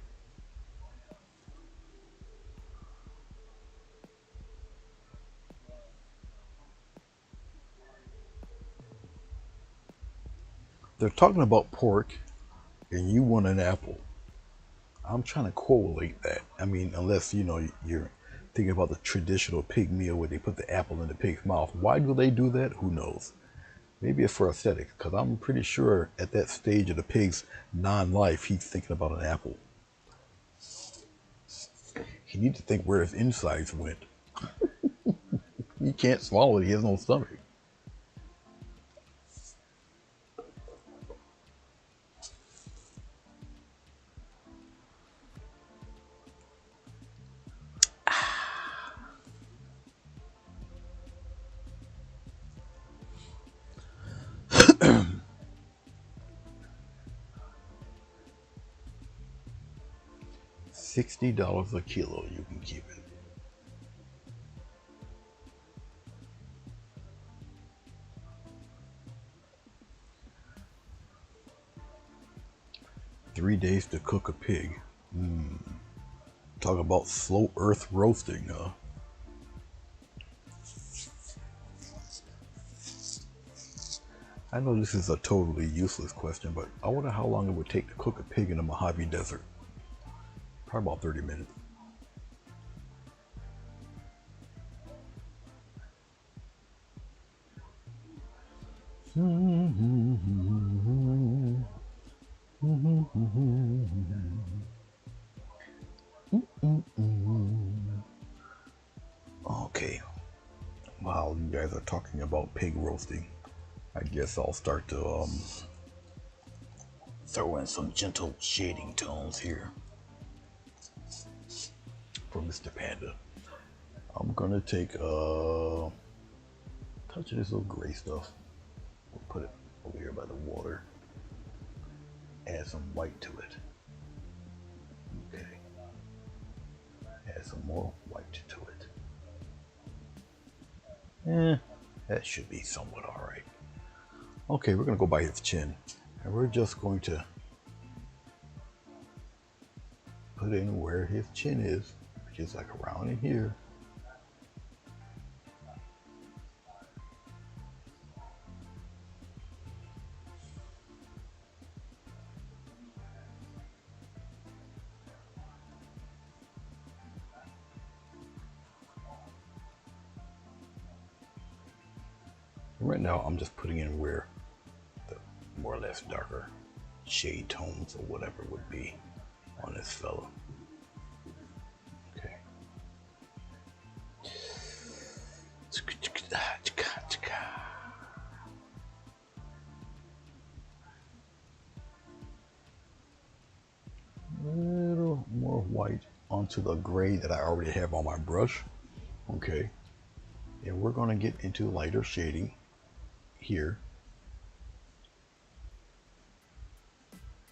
They're talking about pork, and you want an apple. I'm trying to correlate that. I mean, unless, you know, you're thinking about the traditional pig meal where they put the apple in the pig's mouth. Why do they do that? Who knows? Maybe it's for aesthetics, because I'm pretty sure at that stage of the pig's non-life, he's thinking about an apple. He needs to think where his insides went. He can't swallow it. He has no stomach. $60 a kilo, you can keep it. "3 days to cook a pig." Talk about slow earth roasting, huh? I know this is a totally useless question, but I wonder how long it would take to cook a pig in the Mojave Desert. Probably about 30 minutes. Okay, while you guys are talking about pig roasting, I guess I'll start to throw in some gentle shading tones here for Mr. Panda. I'm gonna take a touch of this little gray stuff. We'll put it over here by the water. Add some white to it. Okay. Add some more white to it. That should be somewhat alright. Okay, we're gonna go by his chin. And we're just going to put in where his chin is, which is like around in here. Right now, I'm just putting in where the more or less darker shade tones or whatever would be on this fella. Okay. A little more white onto the gray that I already have on my brush. Okay. And we're going to get into lighter shading here.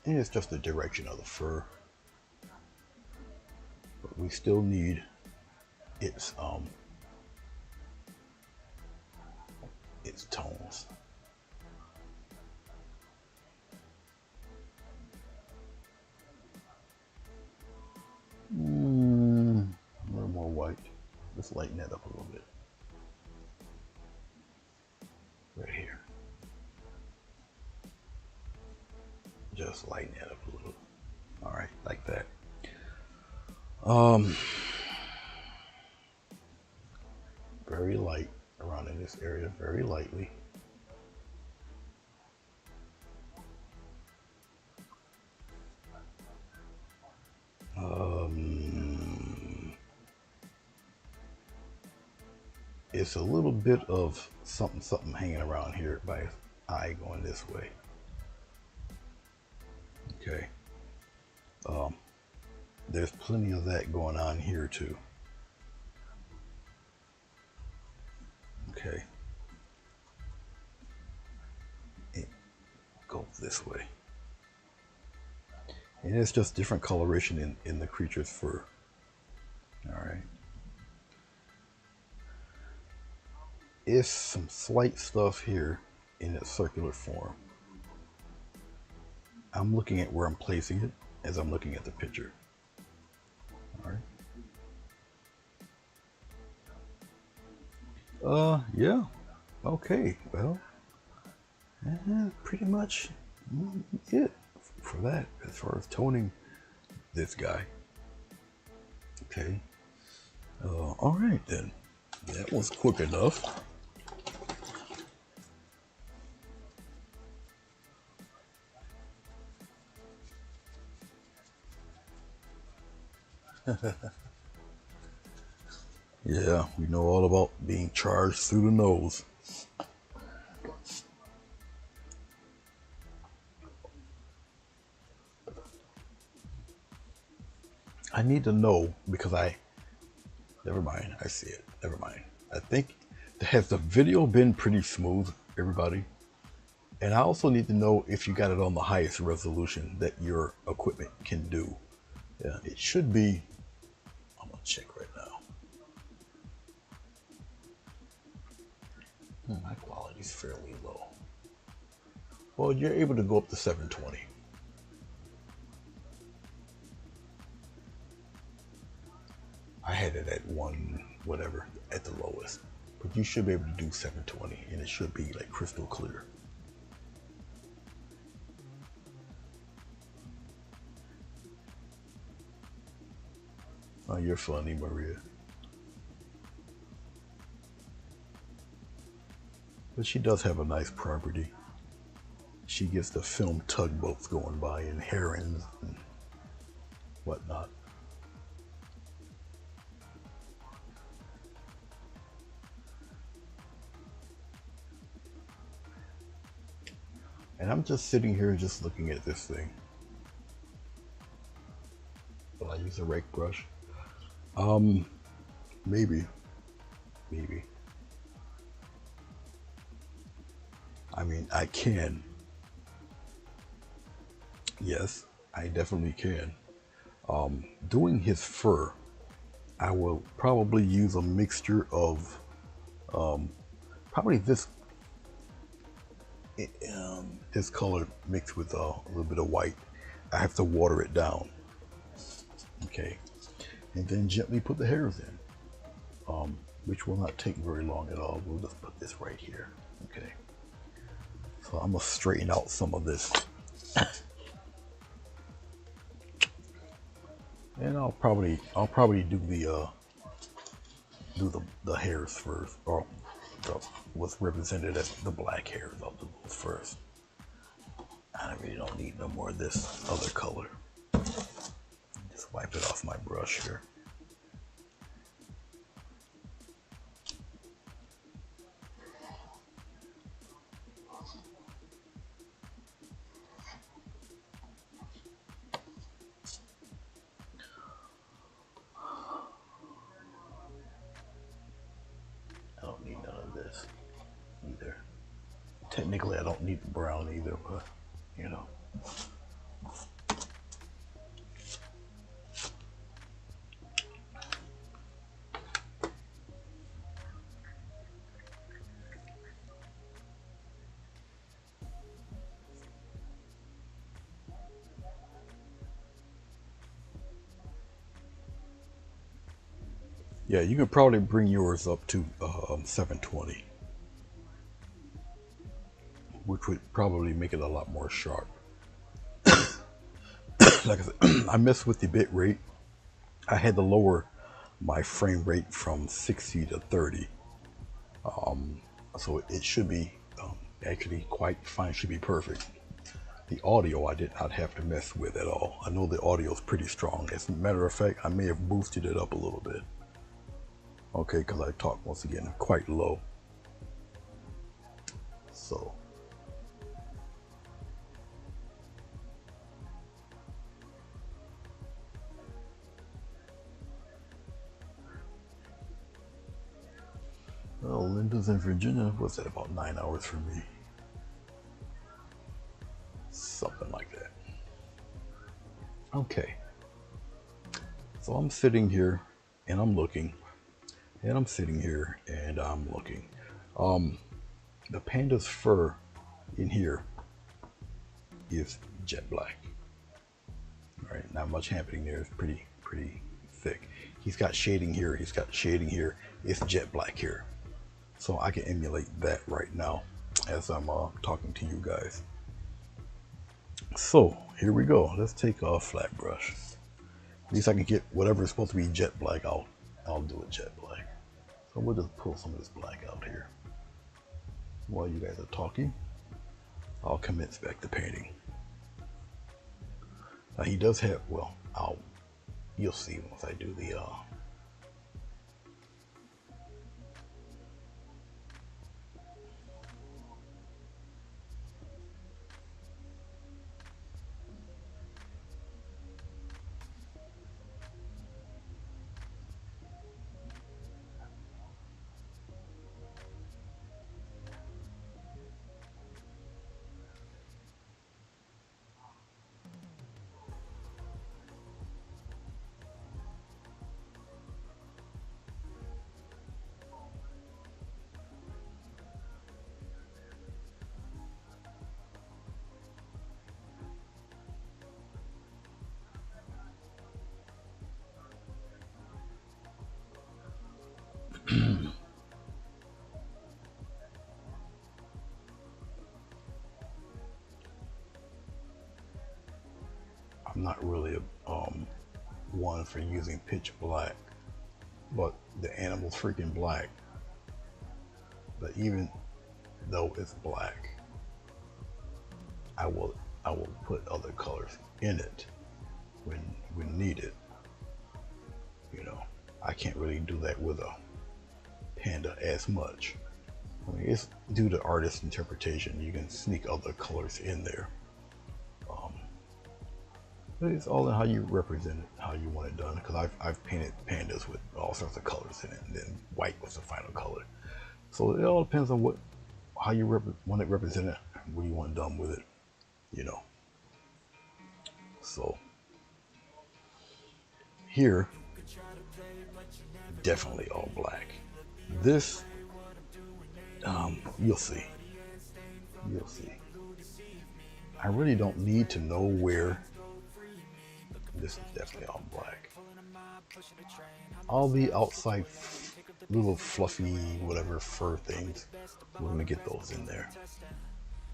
And it's just the direction of the fur. But we still need its tones. A little more white. Let's lighten that up a little bit. Right here. Just lighten it up a little. All right, like that. Very light around in this area, very lightly. It's a little bit of something hanging around here by his eye going this way. Okay. There's plenty of that going on here too. Okay. It goes this way. And it's just different coloration in the creature's fur. All right. It's some slight stuff here in its circular form. I'm looking at where I'm placing it as I'm looking at the picture. All right. Yeah. Okay. Well, pretty much it for that as far as toning this guy. Okay. All right then. That was quick enough. Yeah, we know all about being charged through the nose. I need to know because never mind, I see it. Never mind. I think, has the video been pretty smooth, everybody? And I also need to know if you got it on the highest resolution that your equipment can do. Yeah, it should be. I'm gonna check right now. My quality is fairly low. Well, you're able to go up to 720. I had it at whatever, at the lowest. But you should be able to do 720 and it should be like crystal clear. Oh, you're funny, Maria. But she does have a nice property. She gets to film tugboats going by and herons and whatnot. And I'm just sitting here just looking at this thing. Will I use a rake brush? Maybe. Maybe. I mean, I can. Yes, I definitely can. Doing his fur, I will probably use a mixture of probably this color mixed with a little bit of white. I have to water it down. Okay, and then gently put the hairs in, which will not take very long at all. We'll just put this right here. Okay, so I'm gonna straighten out some of this, and I'll probably do the hairs first, or what's represented as the black hairs. I'll do those first. I really don't need no more of this other color. Just wipe it off my brush here. I don't need none of this either. Technically, I don't need the brown either, but you know. Yeah, you can probably bring yours up to 720, which would probably make it a lot more sharp. Like I said, I messed with the bit rate. I had to lower my frame rate from 60 to 30. So it should be actually quite fine, should be perfect. The audio I did not have to mess with at all. I know the audio is pretty strong. As a matter of fact, I may have boosted it up a little bit. Okay, because I talk once again quite low. So well, Linda's in Virginia. What's that, about 9 hours for me? Something like that. Okay. So I'm sitting here and I'm looking. And I'm sitting here and I'm looking. The panda's fur in here is jet black. All right, not much happening there. It's pretty thick. He's got shading here. He's got shading here. It's jet black here. So I can emulate that right now as I'm talking to you guys. So here we go. Let's take a flat brush. At least I can get whatever is supposed to be jet black out. I'll do it jet black. So we'll just pull some of this black out here. While you guys are talking, I'll commence back to painting. Now he does have, well, you'll see once I do the I'm not really one for using pitch black, but the animal's freaking black. But even though it's black, I will put other colors in it when needed. You know, I can't really do that with a Panda as much. I mean, it's due to artist interpretation. You can sneak other colors in there. But it's all in how you represent it, how you want it done. Because I've painted pandas with all sorts of colors in it, and then white was the final color. So it all depends on how you want it represented, what you want done with it, you know. So here, definitely all black. This, you'll see. You'll see. I really don't need to know where. This is definitely all black. All the outside little fluffy whatever fur things, we're gonna get those in there.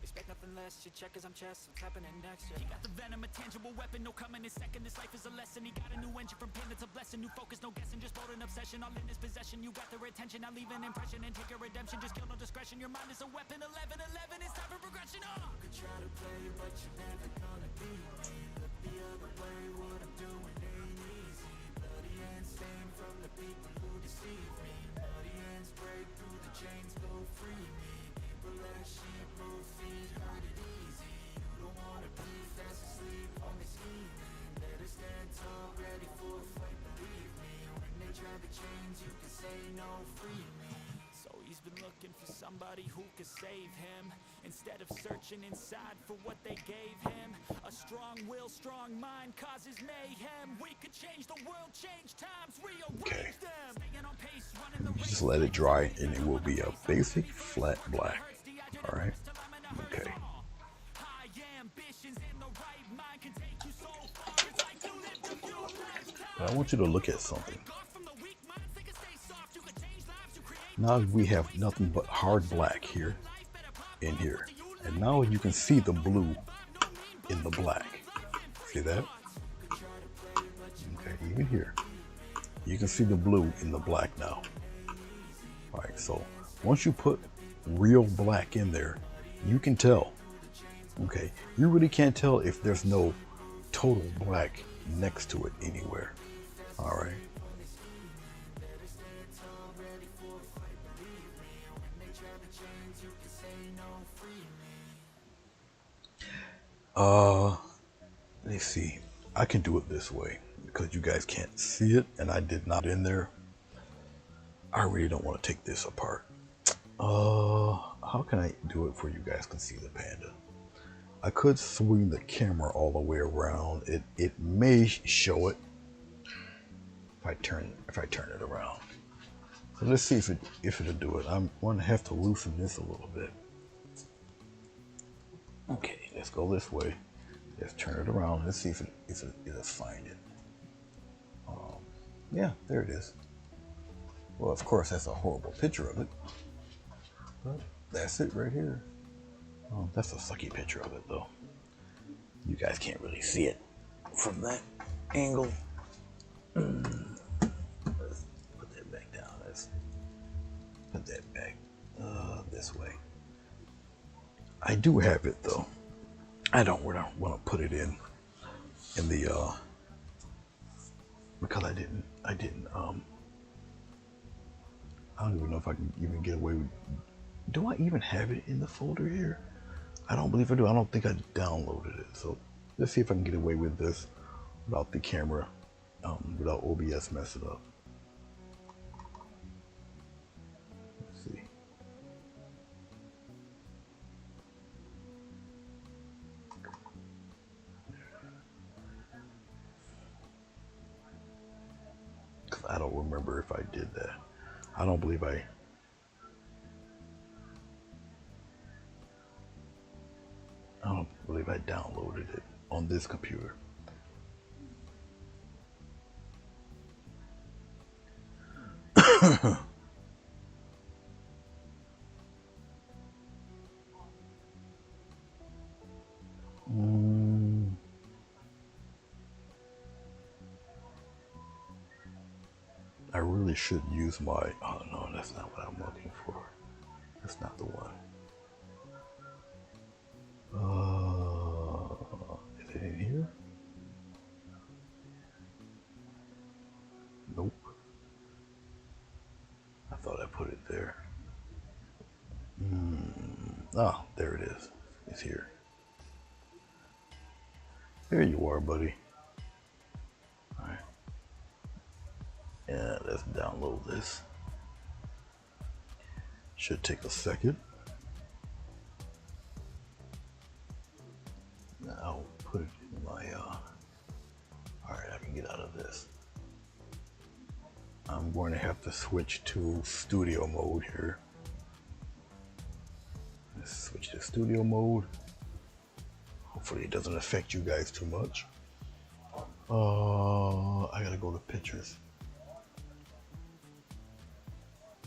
Expect nothing less, you check as I'm chess, what's happening next? He got the venom, a tangible weapon, no coming in second. This life is a lesson, he got a new engine from pain, it's a blessing. New focus, no guessing, just bold an obsession. All in his possession, you got their attention. I'll leave an impression and take your redemption. Just kill no discretion, your mind is a weapon. 11-11, it's time for progression. You could try to play, but you're never gonna beat me. Look the other way, what I'm doing ain't easy. Bloody hands stained from the people who deceive me. Bloody hands break through the chains, go free me. People as sheep, move feet, hurt it easy. You don't wanna be fast asleep, only scheming. Better stand tall, ready for a fight, believe me. When they try to change, you can say no, free me. So he's been looking for somebody who could save him, instead of searching inside for what they gave him. A strong will, strong mind causes mayhem. We could change the world, change times, rearrange them. Staying on pace, running the race. Just let it dry and it will be a basic flat black. All right. Okay. But I want you to look at something. Now we have nothing but hard black here, in here. And now you can see the blue in the black. See that? Okay, even here. You can see the blue in the black now. All right, so once you put real black in there, you can tell. Okay, you really can't tell if there's no total black next to it anywhere. All right. Let's see. I can do it this way because you guys can't see it, and I did not in there. I really don't want to take this apart. How can I do it where you guys can see the panda? I could swing the camera all the way around. It may show it if I turn it around. So let's see if it'll do it. I'm going to have to loosen this a little bit. Okay, let's go this way. Let's turn it around. Let's see if it'll find it. Yeah, there it is. Well, of course, that's a horrible picture of it. But that's it right here. Oh, that's a sucky picture of it, though. You guys can't really see it from that angle. Let's put that back down. Let's put that back this way. I do have it, though. I don't want to put it in the because I didn't I don't even know if I can even get away with. Do I even have it in the folder here? I don't believe I do. I don't think I downloaded it. So let's see if I can get away with this without the camera, without OBS messing up. Let's see. Because I don't remember if I did that. I don't believe I downloaded it on this computer. I really should use my, oh no, that's not what I'm looking for. That's not the one. put it there. Ah, there it is. It's here. There you are, buddy. All right. Yeah, let's download this. Should take a second. Now I'll put it in my, all right, I can get out of this. I'm going to have to switch to studio mode here. Let's switch to studio mode. Hopefully it doesn't affect you guys too much. I gotta go to pictures.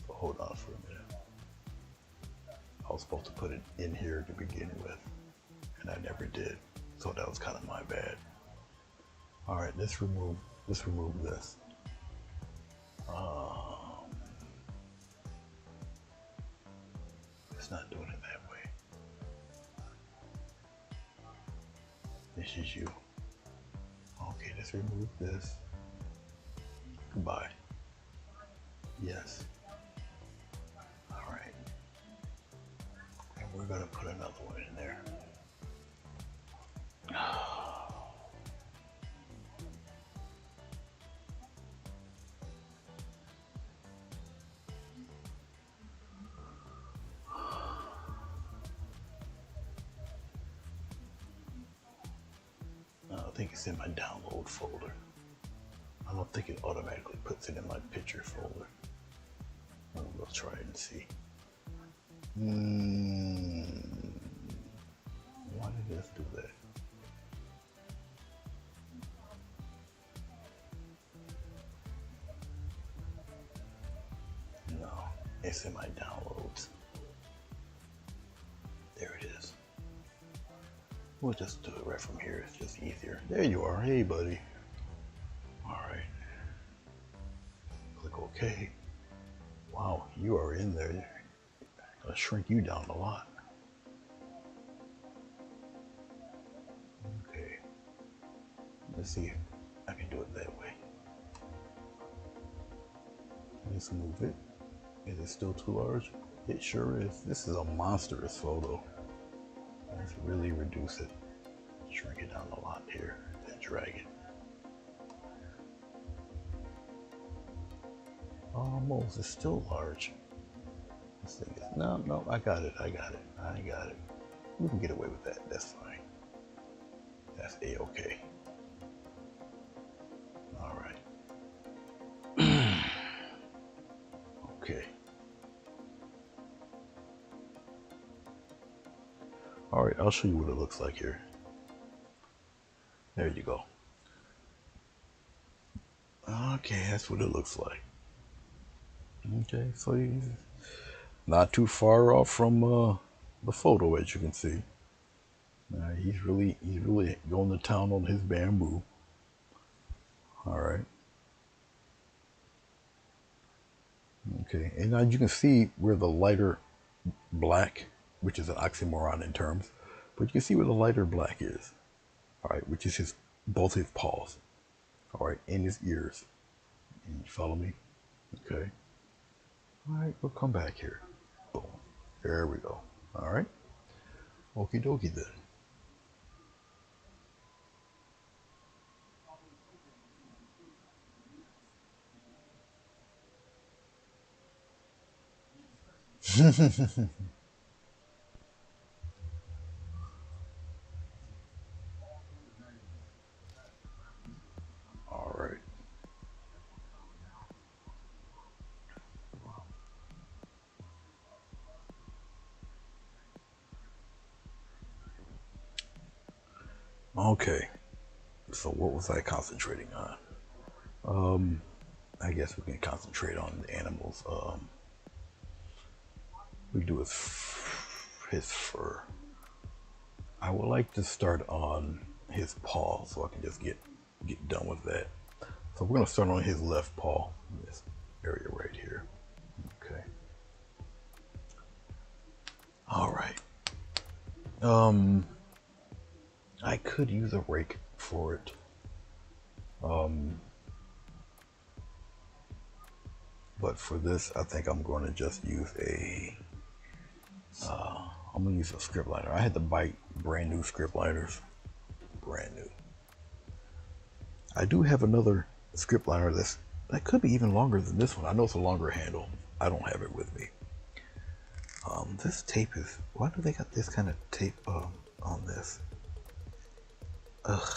So hold on for a minute. I was supposed to put it in here to begin with, and I never did. So that was kind of my bad. All right, let's remove this. It's not doing it that way. This is you. Okay, let's remove this. Goodbye. Yes. All right. And we're gonna put another one in there. I think it's in my download folder. I don't think it automatically puts it in my picture folder. We'll try it and see. Why did this do that? No, it's in my downloads. There it is. We'll just do it right from here. It's just easier. There you are. Hey, buddy. All right. Click OK. Wow, you are in there. I'll shrink you down a lot. Okay. Let's see if I can do it that way. Let's move it. Is it still too large? It sure is. This is a monstrous photo. Let's really reduce it. Shrink it down a lot here. Then drag it. Almost. It's still large. This thing is, no, I got it. We can get away with that. That's fine. That's A-okay. All right. Okay. All right, I'll show you what it looks like here. There you go. Okay, that's what it looks like. Okay, so he's not too far off from the photo, as you can see. He's really going to town on his bamboo. All right. Okay, and now you can see where the lighter black, which is an oxymoron in terms, but you can see where the lighter black is. All right, which is both his paws. All right, and his ears. And you follow me? Okay. All right, we'll come back here. Boom. There we go. All right. Okie dokie then. All right. Okay. So what was I concentrating on? I guess we can concentrate on the animals. We do his fur. I would like to start on his paw so I can just get done with that. So we're gonna start on his left paw, this area right here. Okay. All right. I could use a rake for it. But for this, I think I'm going to just use I'm going to use a script liner. I had to buy brand new script liners. Brand new. I do have another script liner that could be even longer than this one. I know it's a longer handle. I don't have it with me. This tape is, why do they got this kind of tape on this? Ugh.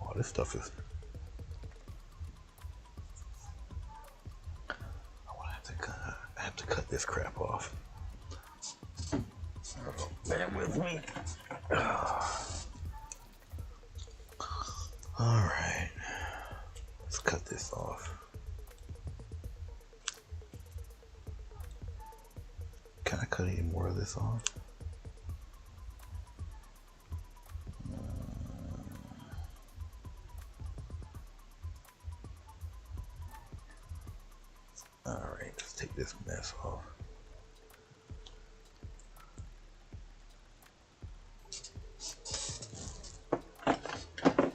Oh, this stuff is, I have to cut this crap off. Bear with me. All right, let's cut this off. Can I cut any more of this off? All right, let's take this mess off.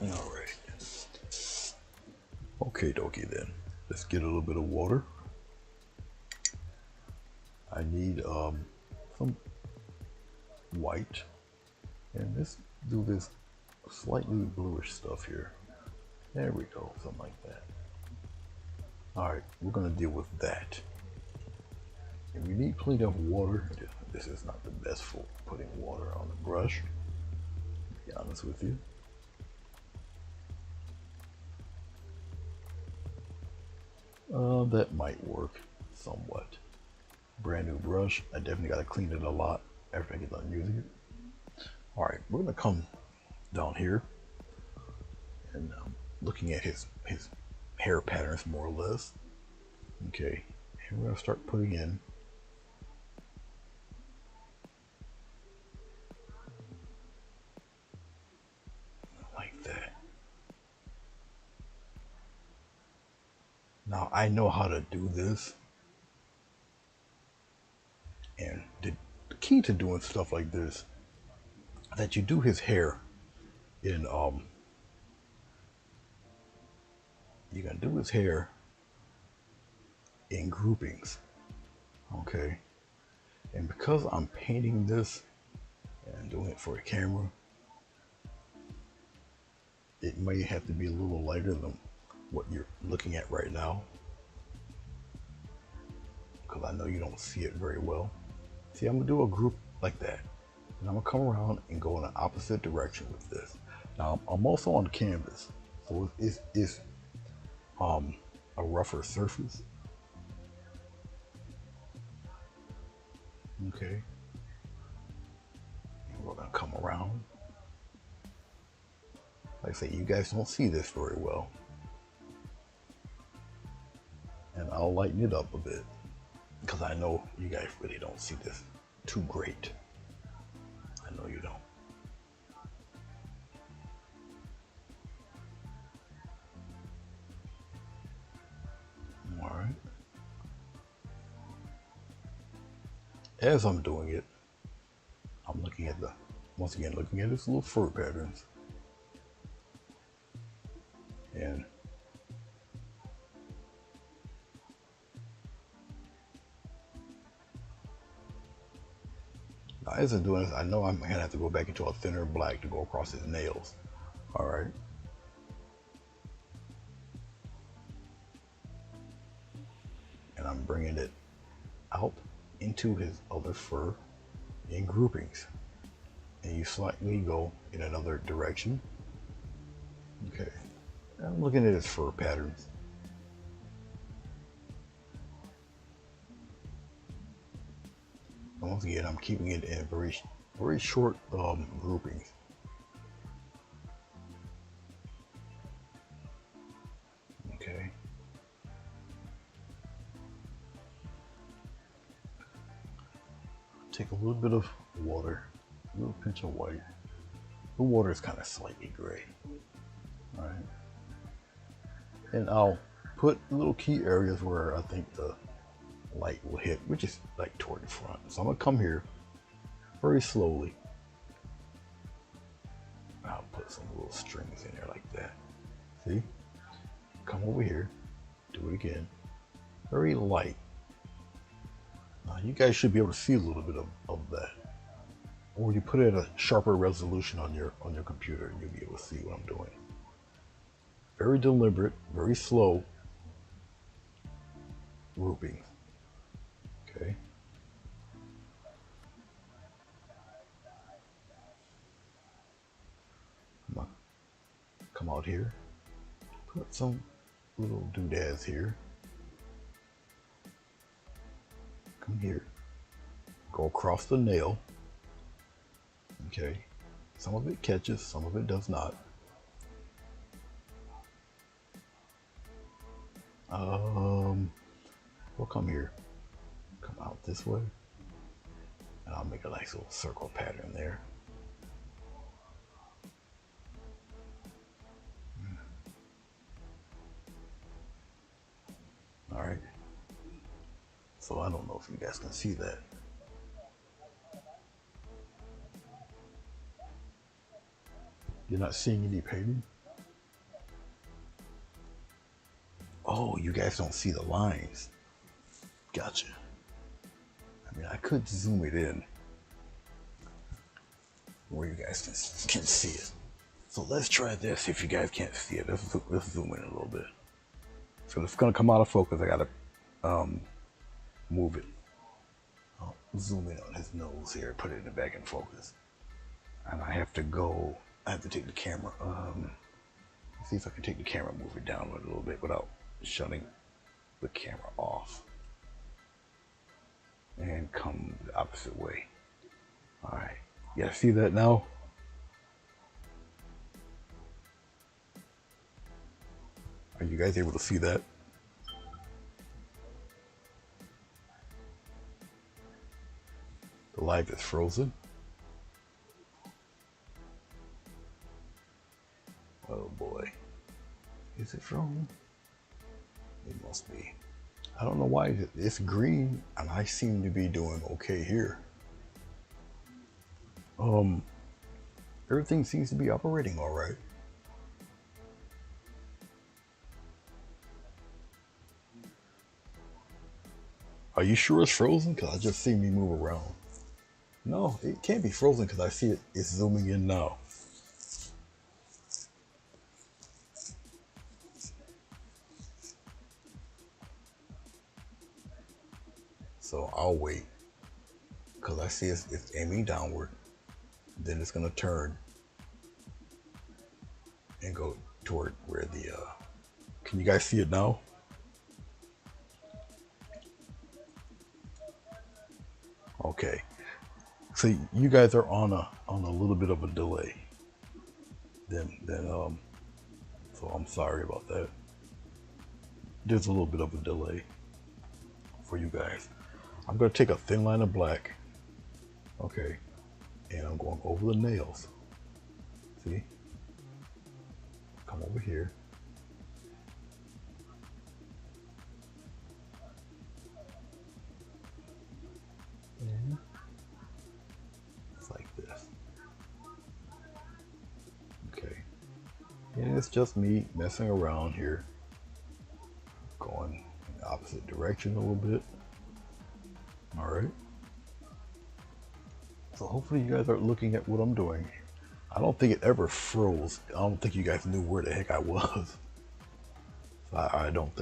All right. Okay, dokie then. Let's get a little bit of water. I need some white, and let's do this slightly bluish stuff here. There we go, something like that. All right, we're gonna deal with that. And we need plenty of water. This is not the best for putting water on the brush, to be honest with you. That might work somewhat. Brand new brush. I definitely got to clean it a lot after I get done using it. All right, we're gonna come down here and looking at his hair patterns more or less. Okay, and we're gonna start putting in like that. Now I know how to do this, and the key to doing stuff like this, that you do his hair in you're gonna do his hair in groupings, okay? And because I'm painting this and doing it for a camera, it may have to be a little lighter than what you're looking at right now, because I know you don't see it very well. See, I'm gonna do a group like that, and I'm gonna come around and go in the opposite direction with this. Now I'm also on canvas, so it's a rougher surface. Okay, and we're gonna come around. Like I say, you guys don't see this very well, and I'll lighten it up a bit because I know you guys really don't see this too great. I know you don't. All right. As I'm doing it, I'm looking at once again, looking at his little fur patterns. And now as I'm doing this, I know I'm gonna have to go back into a thinner black to go across his nails. All right. And I'm bringing it out into his other fur in groupings. And you slightly go in another direction. Okay. I'm looking at his fur patterns. And once again, I'm keeping it in very short groupings. Okay. Take a little bit of water, a little pinch of white. The water is kind of slightly gray. All right. And I'll put little key areas where I think the light will hit, which is like toward the front. So I'm gonna come here very slowly. I'll put some little strings in there like that. See? Come over here. Do it again. Very light. Now you guys should be able to see a little bit of that. Or you put it at a sharper resolution on your computer and you'll be able to see what I'm doing. Very deliberate, very slow grouping. Okay. Come out here. Put some little doodads here. Come here. Go across the nail. Okay. Some of it catches, some of it does not. We'll come here. Come out this way. And I'll make a nice little circle pattern there. Alright. So I don't know if you guys can see that. You're not seeing any painting? Oh, you guys don't see the lines. Gotcha. I mean, I could zoom it in where you guys can see it. So let's try this if you guys can't see it. Let's zoom in a little bit. So it's gonna come out of focus. I gotta move it. I'll zoom in on his nose here, put it in the back in focus. And I have to take the camera. See if I can take the camera, move it down a little bit without shutting the camera off. And come the opposite way. All right, you guys see that now? Are you guys able to see that? The live is frozen. Oh boy. Is it frozen? It must be. I don't know why it's green and I seem to be doing okay here. Everything seems to be operating all right. Are you sure it's frozen? Because I just see me move around. No, it can't be frozen because I see it's zooming in now. So I'll wait because I see it's aiming downward. Then it's going to turn and go toward where the, can you guys see it now? Okay. So you guys are on a little bit of a delay. So I'm sorry about that. There's a little bit of a delay for you guys. I'm going to take a thin line of black. Okay. And I'm going over the nails. See? Come over here. And it's like this. Okay. And it's just me messing around here. Going in the opposite direction a little bit. All right. So hopefully you guys are looking at what I'm doing. I don't think it ever froze. I don't think you guys knew where the heck I was. So I don't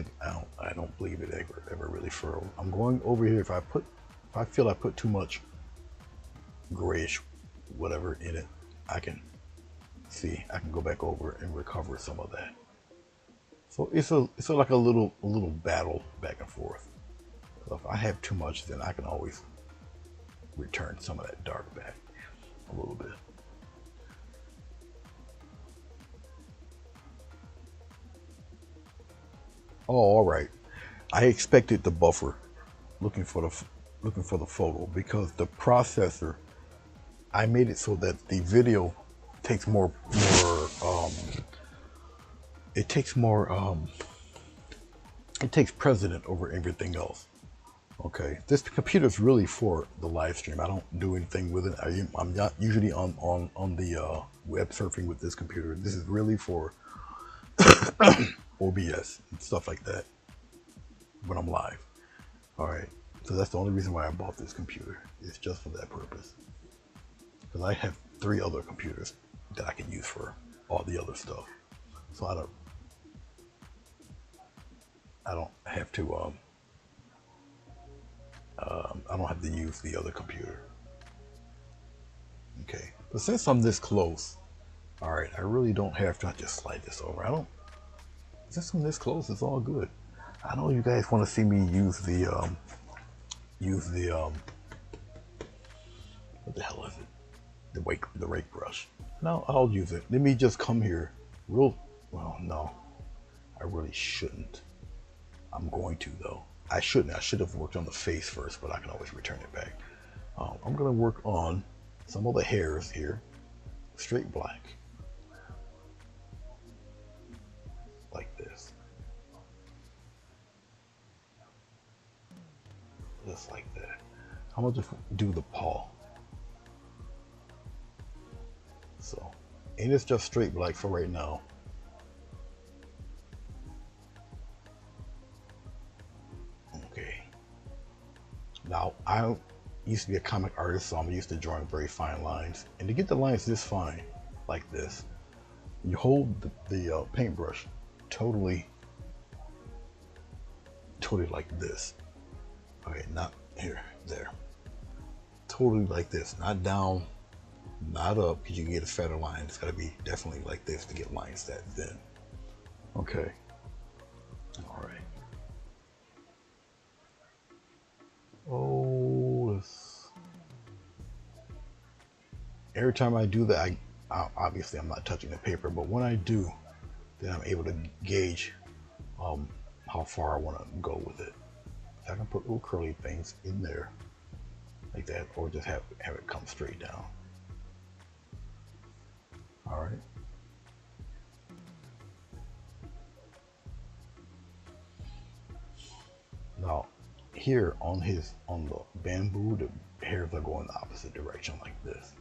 believe it ever really froze. I'm going over here. If I feel I put too much grayish whatever in it, I can go back over and recover some of that. So it's like a little battle back and forth. So if I have too much, then I can always return some of that dark back a little bit. Oh, all right. I expected the buffer looking for the photo because the processor, I made it so that the video takes it takes precedent over everything else. Okay, this computer is really for the live stream. I don't do anything with it. I'm not usually on the web surfing with this computer. This is really for OBS and stuff like that when I'm live. All right, so that's the only reason why I bought this computer. It's just for that purpose. Because I have 3 other computers that I can use for all the other stuff. So I don't have to I don't have to use the other computer. Okay, but since I'm this close, all right, I really don't have to. I just slide this over. Since I'm this close, it's all good. I know you guys want to see me use the what the hell is it? The rake brush. No, I'll use it. Let me just come here well, no, I really shouldn't. I'm going to though. I shouldn't. I should have worked on the face first, but I can always return it back. I'm going to work on some of the hairs here. Straight black. Like this. Just like that. I'm going to just do the paw. So, and it's just straight black for right now. Okay. Now, I used to be a comic artist, so I'm used to drawing very fine lines. And to get the lines this fine, like this, you hold the paintbrush totally like this. Okay, not here, there. Totally like this, not down, not up, because you can get a fatter line. It's got to be definitely like this to get lines that thin. Okay. All right. Oh, every time I do that, obviously I'm not touching the paper, but when I do, then I'm able to gauge how far I want to go with it. So I can put little curly things in there like that, or just have it come straight down. All right. Now, here on the bamboo, the hairs are going the opposite direction like this.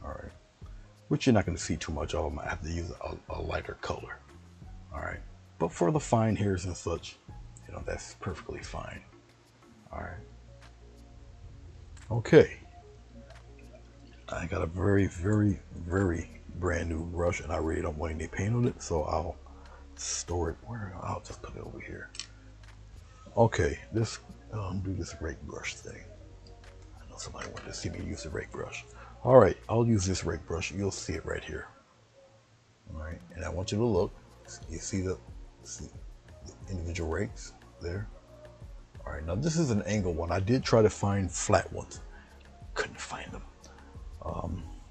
All right, which you're not going to see too much of. I have to use a lighter color. All right, but for the fine hairs and such, you know, that's perfectly fine. All right. Okay. I got a very, very, very brand new brush, and I really don't want any paint on it, so I'll store it where I'll just put it over here. Okay, this do this rake brush thing. I know somebody wanted to see me use the rake brush. All right, I'll use this rake brush. You'll see it right here. All right, and I want you to look. You see the individual rakes there. All right, now this is an angle one. I did try to find flat ones. Couldn't find them.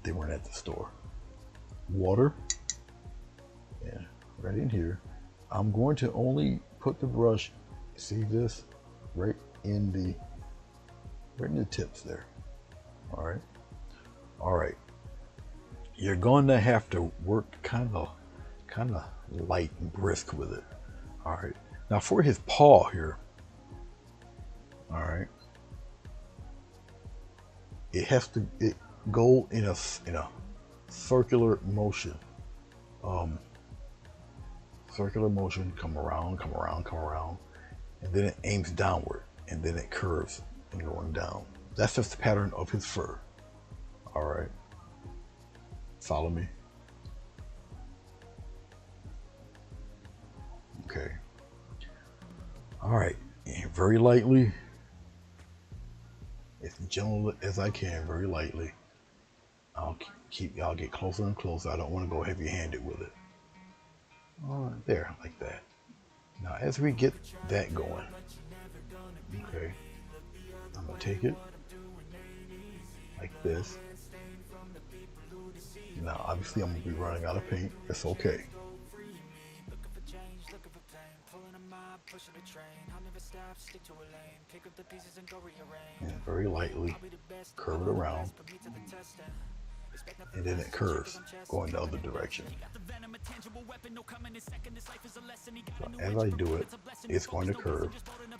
They weren't at the store. Water. Yeah, right in here. I'm going to only put the brush, see this, right in the tips there. All right. All right. You're going to have to work kind of light and brisk with it. All right. Now for his paw here. All right. It has to go in a circular motion. Circular motion, come around, and then it aims downward, and then it curves and going down. That's just the pattern of his fur. All right. Follow me. Okay. All right. And very lightly, as gentle as I can, very lightly. I'll get closer and closer. I don't want to go heavy-handed with it. All right, there, like that. Now, as we get that going, okay, I'm gonna take it like this. Now, obviously, I'm gonna be running out of paint. It's okay. And very lightly curve it around. and then it curves going the other direction. So as I do it, it's going to curve and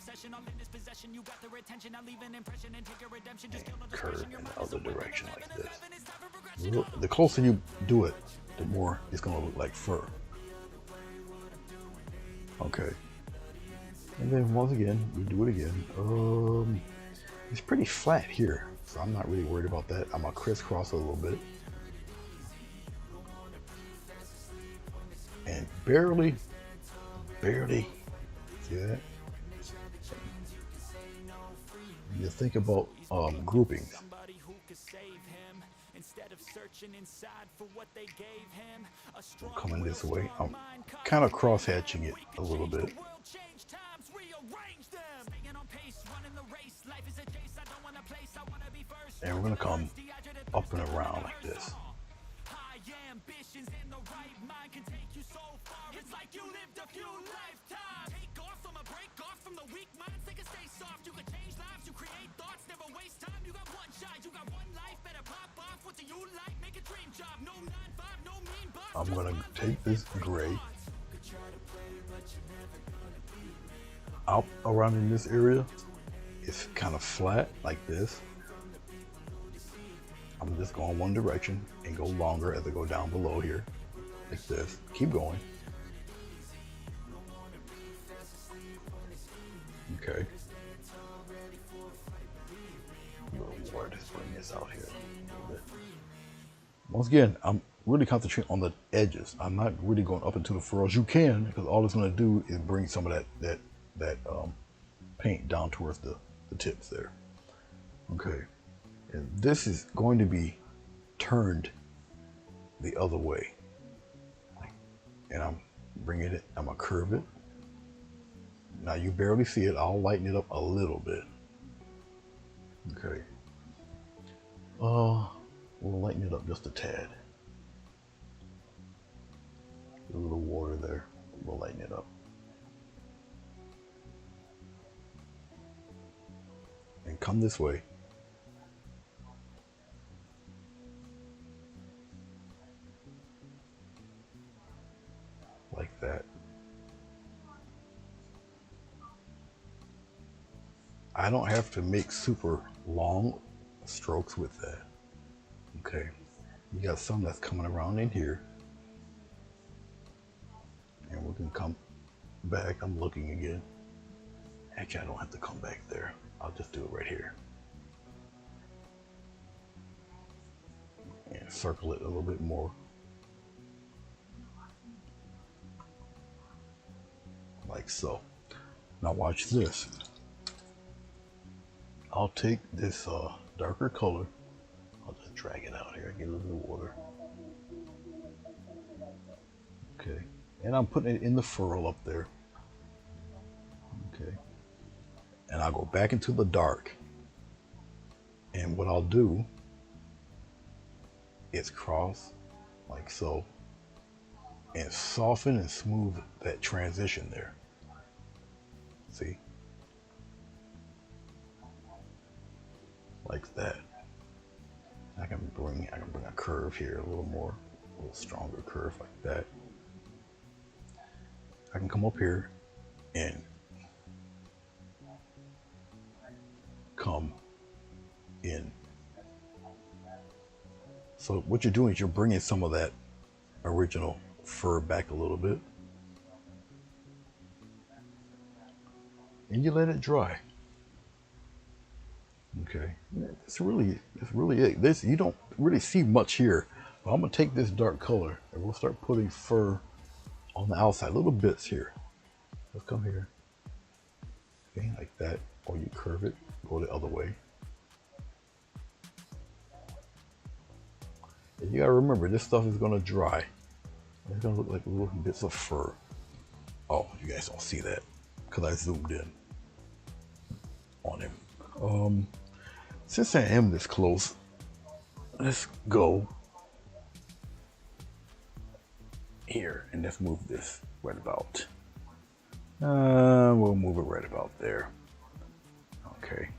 curve in the other direction like this. The closer you do it, the more it's going to look like fur. Okay. And then once again, we do it again. It's pretty flat here, so I'm not really worried about that. I'm gonna crisscross a little bit. And barely, see that? You think about groupings. I'm coming this way. I'm kind of cross-hatching it a little bit. And we're going to come up and around like this. I'm going to take this gray out around in this area. It's kind of flat like this. I'm just going one direction and go longer as I go down below here, like this. Keep going. Okay. A little more, just bring this out here a little bit. Once again, I'm really concentrating on the edges. I'm not really going up into the furrows. You can, because all it's going to do is bring some of that paint down towards the tips there. Okay. And this is going to be turned the other way. And I'm bringing it, I'm gonna curve it. Now you barely see it, I'll lighten it up a little bit. Okay. We'll lighten it up just a tad. A little water there, we'll lighten it up. And come this way. Like that. I don't have to make super long strokes with that. Okay, you got some that's coming around in here, and we can come back. I'm looking again. Actually, I don't have to come back there. I'll just do it right here. And circle it a little bit more. Like so. Now watch this. I'll take this darker color. I'll just drag it out here. Get a little bit of water. Okay. And I'm putting it in the furrow up there. Okay. And I'll go back into the dark. And what I'll do is cross like so. And soften and smooth that transition there. See? Like that. I can bring a curve here a little more, a little stronger curve like that. I can come up here and come in. So what you're doing is you're bringing some of that original fur back a little bit, and you let it dry. Okay, it's really it. This, you don't really see much here, but I'm gonna take this dark color and we'll start putting fur on the outside, little bits here. Let's come here, okay, like that, or you curve it, go the other way. And you gotta remember, this stuff is gonna dry. It's gonna look like little bits of fur. Oh, you guys don't see that because I zoomed in on him. Since I am this close, let's go here and let's move this right about. We'll move it right about there. Okay.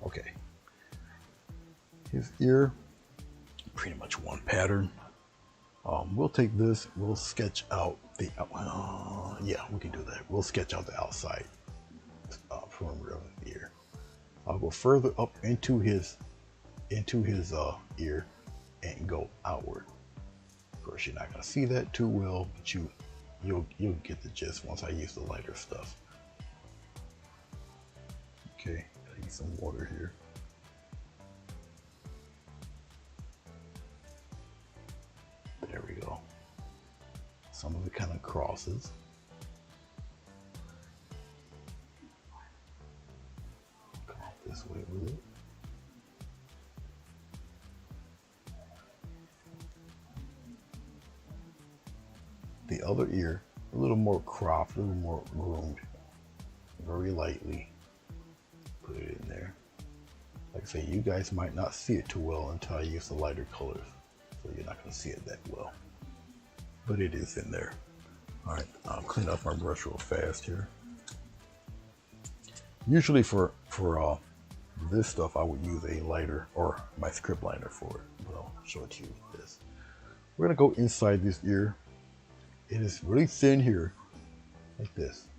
Okay. his ear, pretty much one pattern. We'll take this, we'll sketch out the, yeah, we can do that. We'll sketch out the outside perimeter of the ear. I'll go further up into his ear and go outward. Of course, you're not gonna see that too well, but you'll get the gist once I use the lighter stuff. Okay, I need some water here. There we go. Some of it kind of crosses. Come out this way with it. The other ear, a little more cropped, a little more groomed. Very lightly put it in there. Like I say, you guys might not see it too well until I use the lighter colors. So you're not going to see it that well. But it is in there. Alright, I'll clean up my brush real fast here. Usually for this stuff I would use a lighter or my script liner for it. But I'll show it to you with this. We're going to go inside this ear. It is really thin here, like this.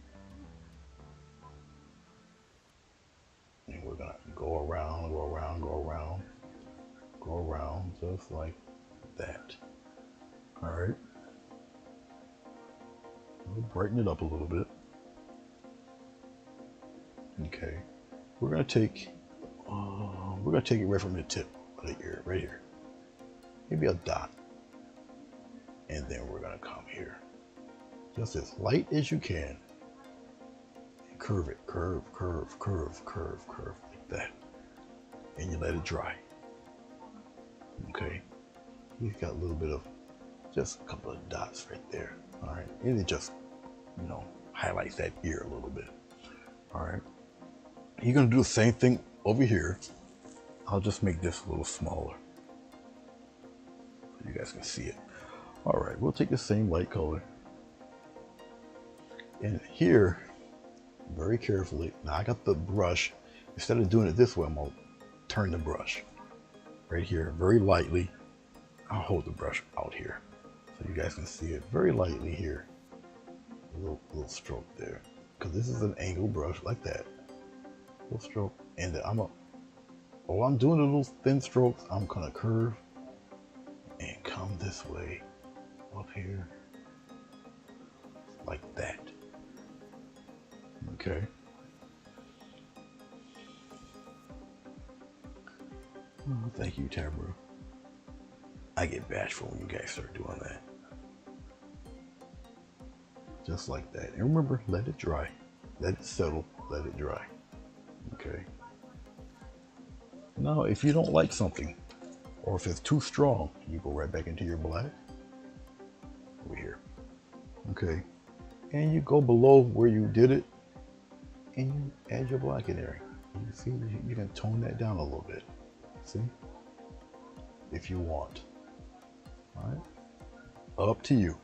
And we're going to go around, go around, go around, go around, just like that. All right. We'll brighten it up a little bit. Okay. We're going to take it right from the tip of the ear, right here. Maybe a dot. And then we're going to come here. Just as light as you can. And curve it. Curve, curve, curve, curve, curve. Like that. And you let it dry. Okay. He's got a little bit of, just a couple of dots right there. All right. And it just, you know, highlights that ear a little bit. All right. You're going to do the same thing over here. I'll just make this a little smaller. So you guys can see it. All right. We'll take the same light color. And here, very carefully, now I got the brush. Instead of doing it this way, I'm going to turn the brush right here very lightly. I'll hold the brush out here so you guys can see it very lightly here. A little stroke there, because this is an angled brush like that. Little stroke, and then while I'm doing the little thin strokes, I'm gonna curve and come this way up here like that. Okay. Oh, thank you, Tabra. I get bashful when you guys start doing that. Just like that. And remember, let it dry. Let it settle. Let it dry. Okay. Now, if you don't like something, or if it's too strong, you go right back into your black. Over here. Okay. And you go below where you did it, and you add your black in there. You see, you can tone that down a little bit. See? If you want. Alright? Up to you.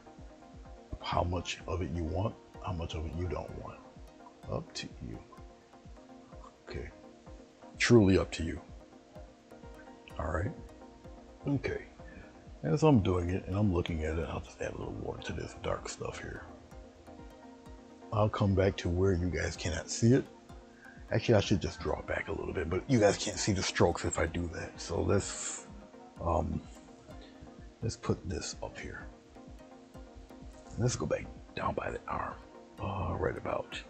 How much of it you want, how much of it you don't want. Up to you. Okay. Truly up to you. Alright? Okay. As I'm doing it and I'm looking at it, I'll just add a little water to this dark stuff here. I'll come back to where you guys cannot see it. Actually, I should just draw back a little bit, but you guys can't see the strokes if I do that. So let's put this up here. Let's go back down by the arm, right about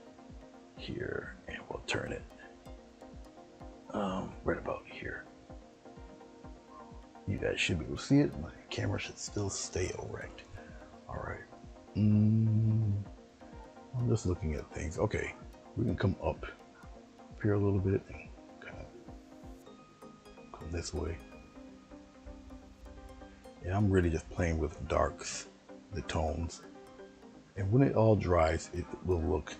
here, and we'll turn it right about here. You guys should be able to see it. My camera should still stay erect. All right. I'm just looking at things. Okay, we can come up here a little bit and kind of come this way. And I'm really just playing with darks, the tones. And when it all dries, it will look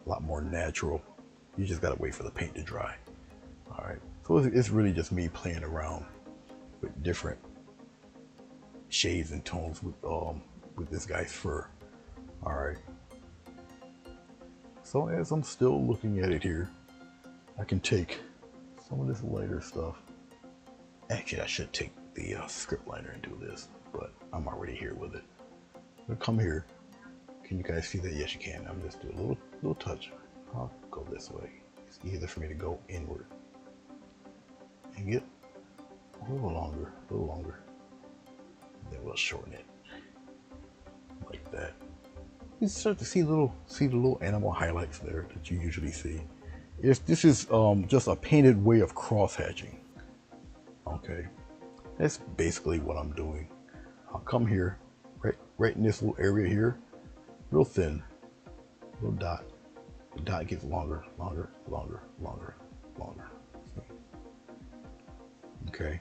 a lot more natural. You just gotta wait for the paint to dry. All right, so it's really just me playing around with different shades and tones with this guy's fur. All right. So as I'm still looking at it here, I can take some of this lighter stuff Actually, I should take the script liner and do this, but I'm already here with it. I'm gonna come here. Can you guys see that? Yes, you can. I'm just do a little touch. I'll go this way. It's easier for me to go inward and get a little longer, Then we'll shorten it like that. You start to see the little animal highlights there that you usually see. This is just a painted way of cross hatching. Okay, that's basically what I'm doing. I'll come here, right in this little area here, real thin, little dot. The dot gets longer. Okay,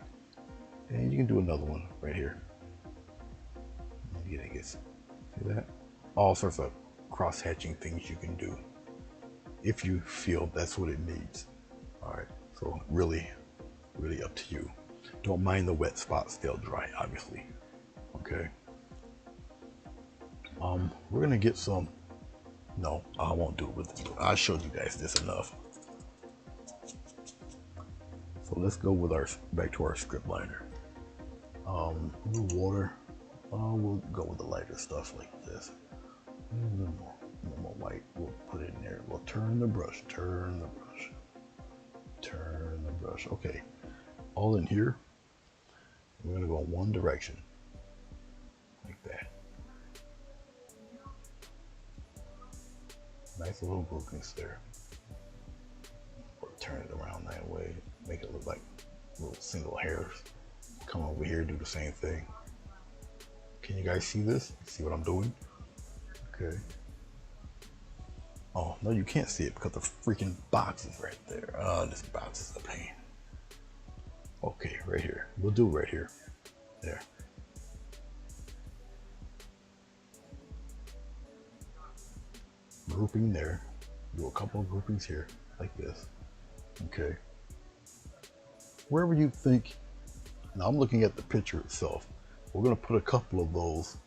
and you can do another one right here. Again, it gets, see that? All sorts of cross hatching things you can do if you feel that's what it needs. All right, so really up to you. Don't mind the wet spots, they'll dry, obviously. Okay. We're gonna get some. No, I won't do it with this. I showed you guys this enough. So let's go with back to our script liner. A little water. We'll go with the lighter stuff like this. A little more white. We'll put it in there. We'll turn the brush. Okay. All in here. We're gonna go in one direction. Like that. Nice little groupings there. Or turn it around that way. Make it look like little single hairs. Come over here, do the same thing. Can you guys see this? See what I'm doing? Okay. Oh, no, you can't see it because the freaking box is right there. Oh, this box is a pain. Okay, right here. We'll do right here. There. Grouping there. Do a couple of groupings here, like this. Okay. Wherever you think. Now I'm looking at the picture itself. We're gonna put a couple of those.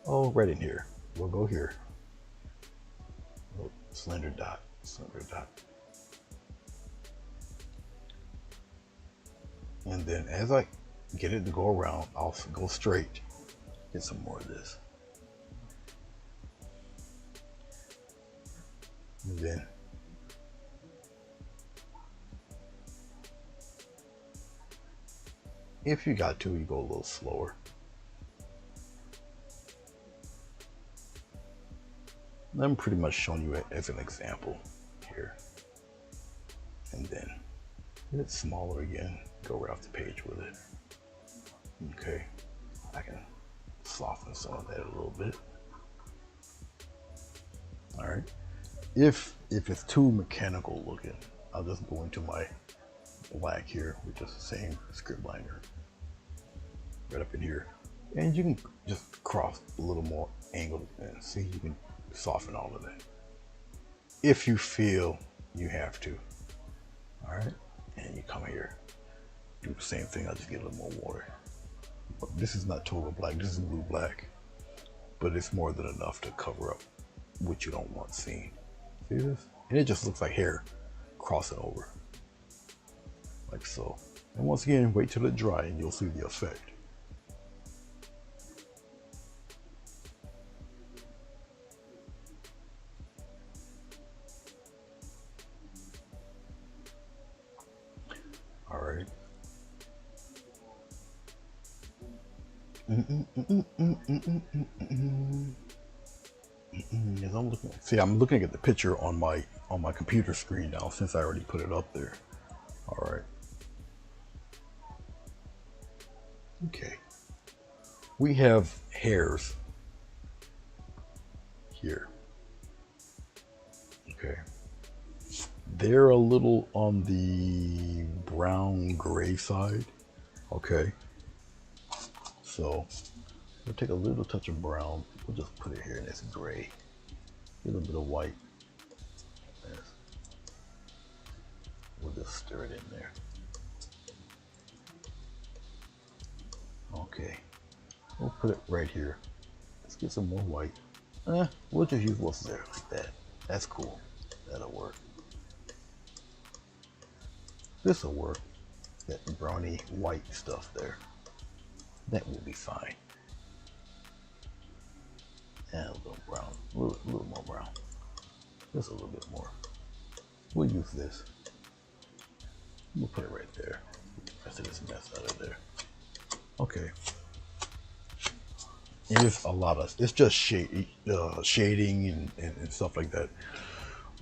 Oh, right in here. We'll go here. Oh, slender dot. And then as I get it to go around, I'll go straight. Get some more of this. And then if you got to, you go a little slower. I'm pretty much showing you it as an example here. And then get it smaller again, go right off the page with it. Okay, I can soften some of that a little bit. All right, if it's too mechanical looking, I'll just go into my black here, which is the same script liner, right up in here. And you can just cross a little more angled and see, you can soften all of that if you feel you have to. All right, and you come here, do the same thing. I'll just get a little more water. This is not total black, this is blue black, but it's more than enough to cover up what you don't want seen. See this? And it just looks like hair crossing over, like so. And once again, wait till it dry and you'll see the effect. All right. As I'm looking, see, I'm looking at the picture on my computer screen now since I already put it up there. All right. Okay. We have hairs here. Okay. They're a little on the brown gray side. Okay. So we'll take a little touch of brown. We'll just put it here in this gray. A little bit of white. Yes. We'll just stir it in there. Okay. We'll put it right here. Let's get some more white. We'll just use what's there like that. That's cool. That'll work. This'll work. That browny white stuff there. That will be fine. And a little brown, a little more brown. Just a little bit more. We'll use this. We'll put it right there. Get the rest of this mess out of there. Okay. It's a lot of, it's just shading and stuff like that.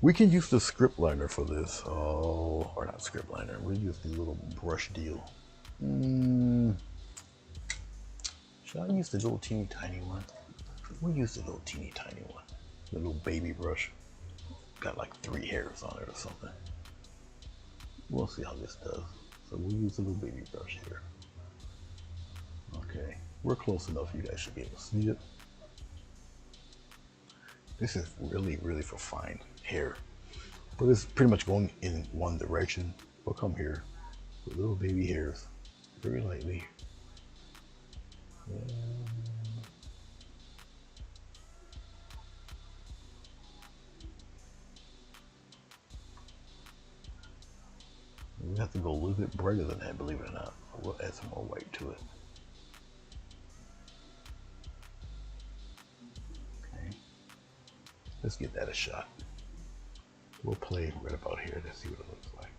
We can use the script liner for this. Oh, or not script liner. We'll use the little brush deal. Should I use the little teeny tiny one? We'll use the little teeny tiny one. The little baby brush. Got like 3 hairs on it or something. We'll see how this does. So we'll use a little baby brush here. Okay, we're close enough. You guys should be able to see it. This is really, really for fine hair, but it's pretty much going in one direction. We'll come here with little baby hairs, very lightly. We have to go a little bit brighter than that, believe it or not. We'll add some more white to it. Okay, let's give that a shot. We'll play right about here. Let's see what it looks like.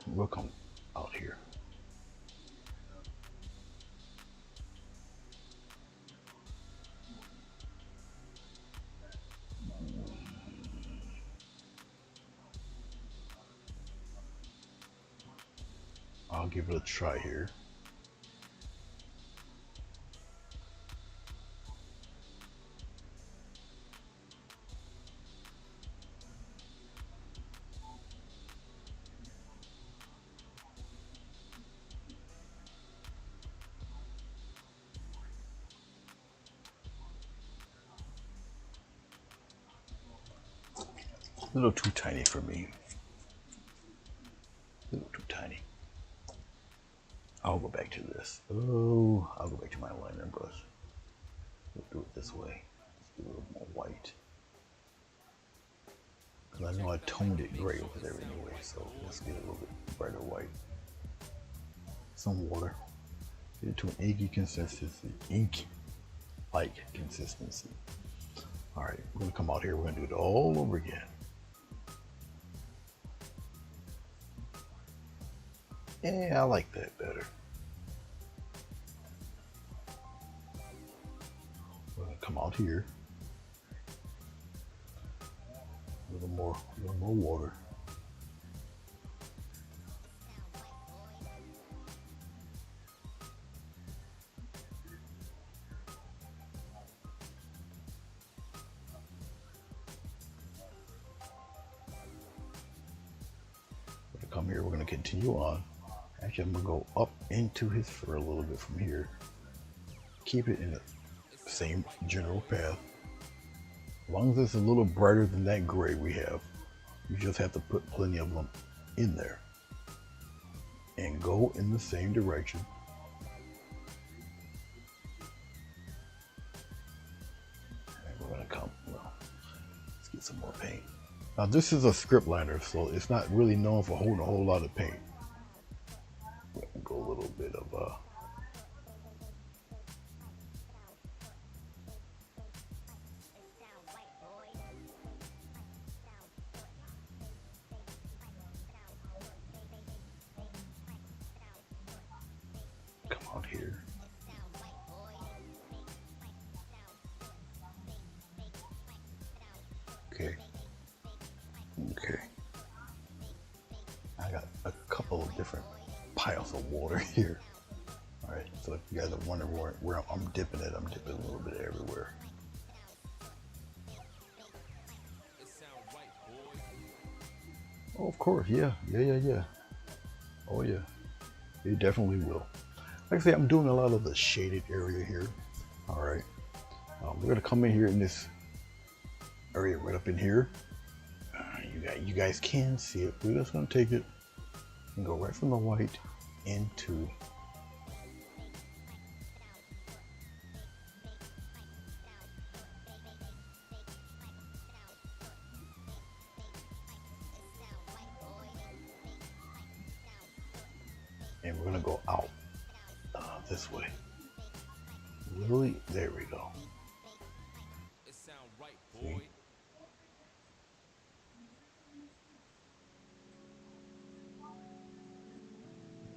We'll come out here. I'll give it a try here. A little too tiny for me. A little too tiny. I'll go back to this. Oh, I'll go back to my liner brush. We'll do it this way. Let's do a little more white. Because I know I toned it gray over there anyway, so let's get a little bit brighter white. Some water. Get it to an inky consistency. Ink-like consistency. Alright, we're going to come out here. We're going to do it all over again. Yeah, I like that better. We're gonna come out here. A little more water. We're gonna come here. We're gonna continue on. Actually, I'm gonna go up into his fur a little bit from here. Keep it in the same general path. As long as it's a little brighter than that gray we have, you just have to put plenty of them in there. And go in the same direction. And we're gonna come, well, let's get some more paint. Now this is a script liner, so it's not really known for holding a whole lot of paint. Go a little bit of come out here. Okay. Okay. I got a couple of different piles of water here. All right, so if you guys are wondering where I'm dipping it, I'm dipping a little bit everywhere. Oh, of course, yeah. Oh yeah, it definitely will. Like I say, I'm doing a lot of the shaded area here. All right, we're gonna come in here in this area right up in here. You guys can see it. We're just gonna take it and go right from the white into And we're gonna go out this way. Really? There we go. See?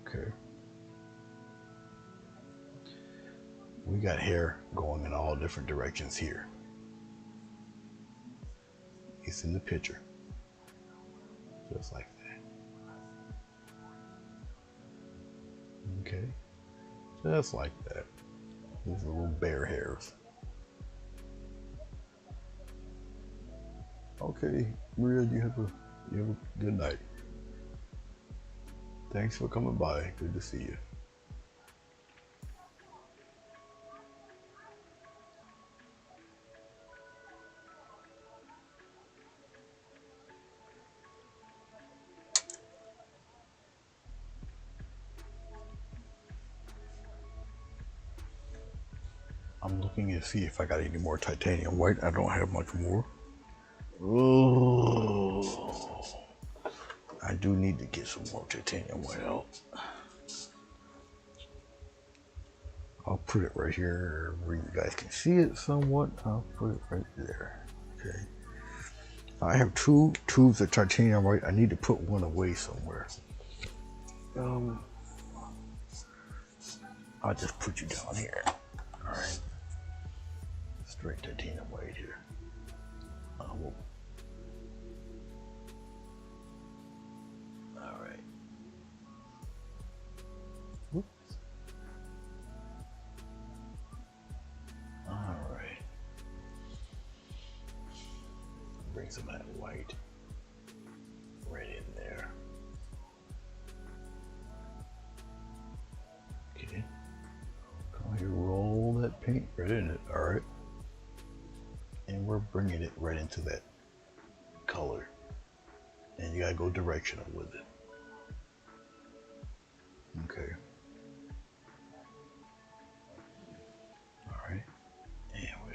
Okay. We got hair going in all different directions here. It's in the picture. Just like that. Okay. Just like that. These are little bear hairs. Okay, Maria, you have a good night. Thanks for coming by. Good to see you. I'm looking to see if I got any more titanium white. I don't have much more. Oh, I do need to get some more titanium white out. I'll put it right here where you guys can see it somewhat. I'll put it right there. Okay. I have 2 tubes of titanium white. I need to put one away somewhere. I'll just put you down here. All right. Straight titanium white here. All right. Whoops. All right. Bring some of that white right in there. Okay. Come here, roll that paint right in it. All right. And we're bringing it right into that color. And you gotta go directional with it. Okay. All right. And we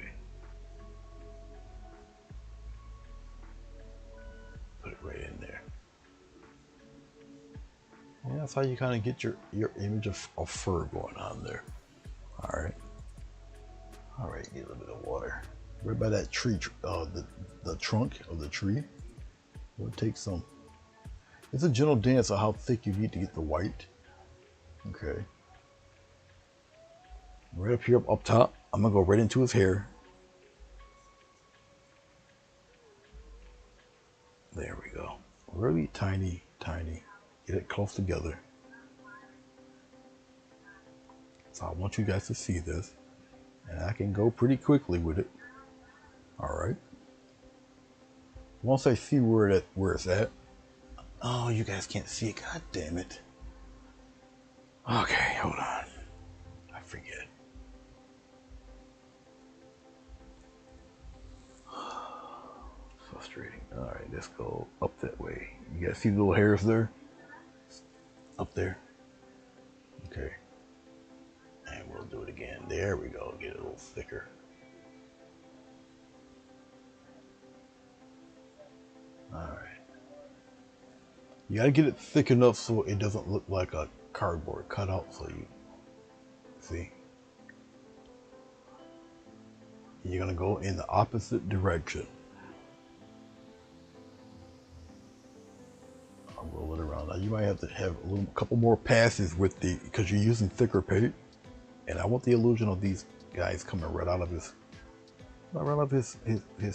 put it right in there. And that's how you kind of get your image of fur going on there. All right. All right. Get a little bit of water. Right by that tree, the trunk of the tree. We'll take some. It's a gentle dance of how thick you need to get the white. Okay. Right up here, up top. I'm gonna go right into his hair. There we go. Really tiny, tiny. Get it close together. So I want you guys to see this. And I can go pretty quickly with it. All right. Once I see where it's at. Oh, you guys can't see it. God damn it. Okay, hold on. I forget. Frustrating. All right, let's go up that way. You guys see the little hairs there? Up there. Okay. And we'll do it again. There we go. Get it a little thicker. All right. You gotta get it thick enough so it doesn't look like a cardboard cutout. So you see, you're gonna go in the opposite direction. I'll roll it around. Now you might have to have a couple more passes with because you're using thicker paint, and I want the illusion of these guys coming right out of his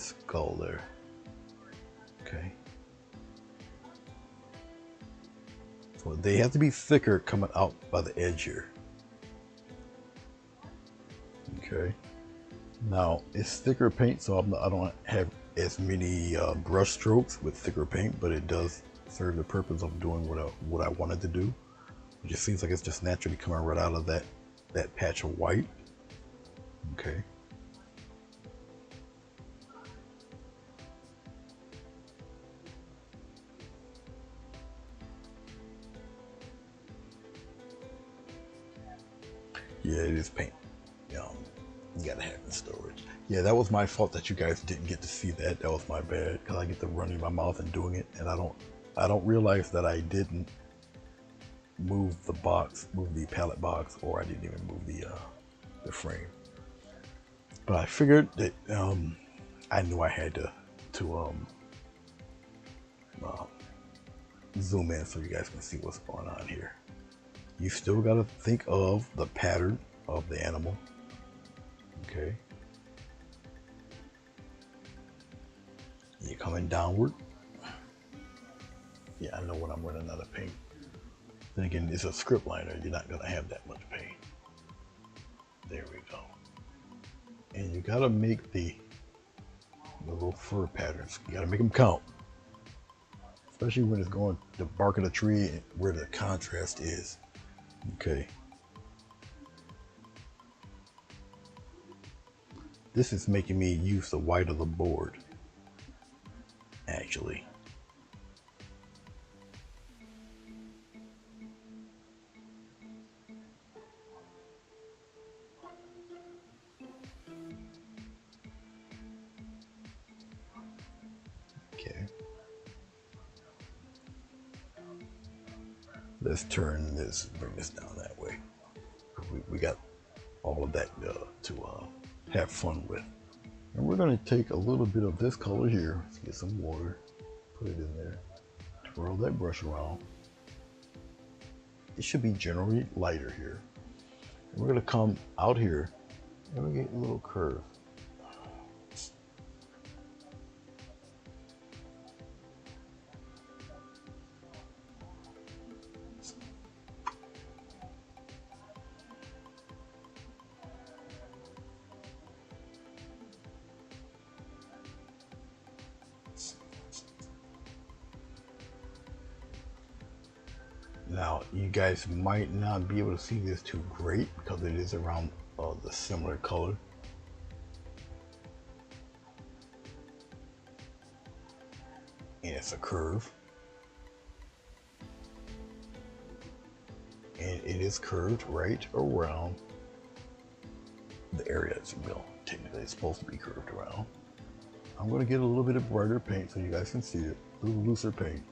skull there. Okay. So they have to be thicker coming out by the edge here. Okay. Now it's thicker paint, so I don't have as many brush strokes with thicker paint, but it does serve the purpose of doing what I wanted to do. It just seems like it's just naturally coming right out of that patch of white. Okay. Yeah, it is paint. You gotta have it in storage. Yeah, that was my fault that you guys didn't get to see that. That was my bad, because I get to running my mouth and doing it, and I don't realize that I didn't move the pallet box, or I didn't even move the frame. But I figured that I knew I had to uh, zoom in so you guys can see what's going on here. You still got to think of the pattern of the animal. Okay. You're coming downward. Yeah, I know when I'm running out of paint. Then again, it's a script liner. You're not going to have that much paint. There we go. And you got to make the little fur patterns. You got to make them count. Especially when it's going the bark of the tree where the contrast is. Okay. This is making me use the white of the board, actually. Okay. Let's turn this, bring this down that way. We got all of that to have fun with. And we're going to take a little bit of this color here. Let's get some water, put it in there, twirl that brush around. It should be generally lighter here. And we're going to come out here and we get a little curve. Now, you guys might not be able to see this too great because it is around the similar color. And it's a curve. And it is curved right around the area it's technically it's supposed to be curved around. I'm going to get a little bit of brighter paint so you guys can see it. A little looser paint.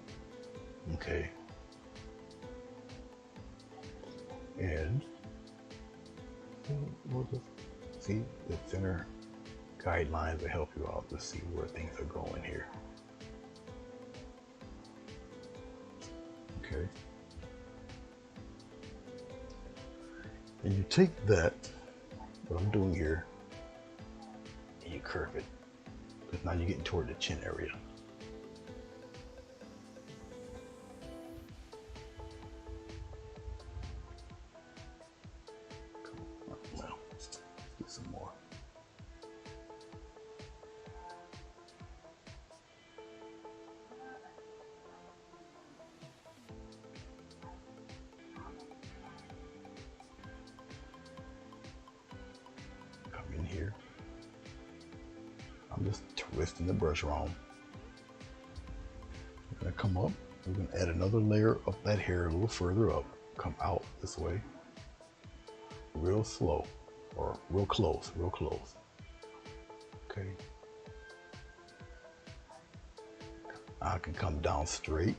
Okay. And we'll just see the center guidelines will help you out to see where things are going here. Okay. And you take that, what I'm doing here, and you curve it. Because now you're getting toward the chin area. Well, let's get some more. Come in here. I'm just twisting the brush around. We're going to come up. We're going to add another layer of that hair a little further up. Come out this way. Real slow. Or real close. Real close. Okay. I can come down straight.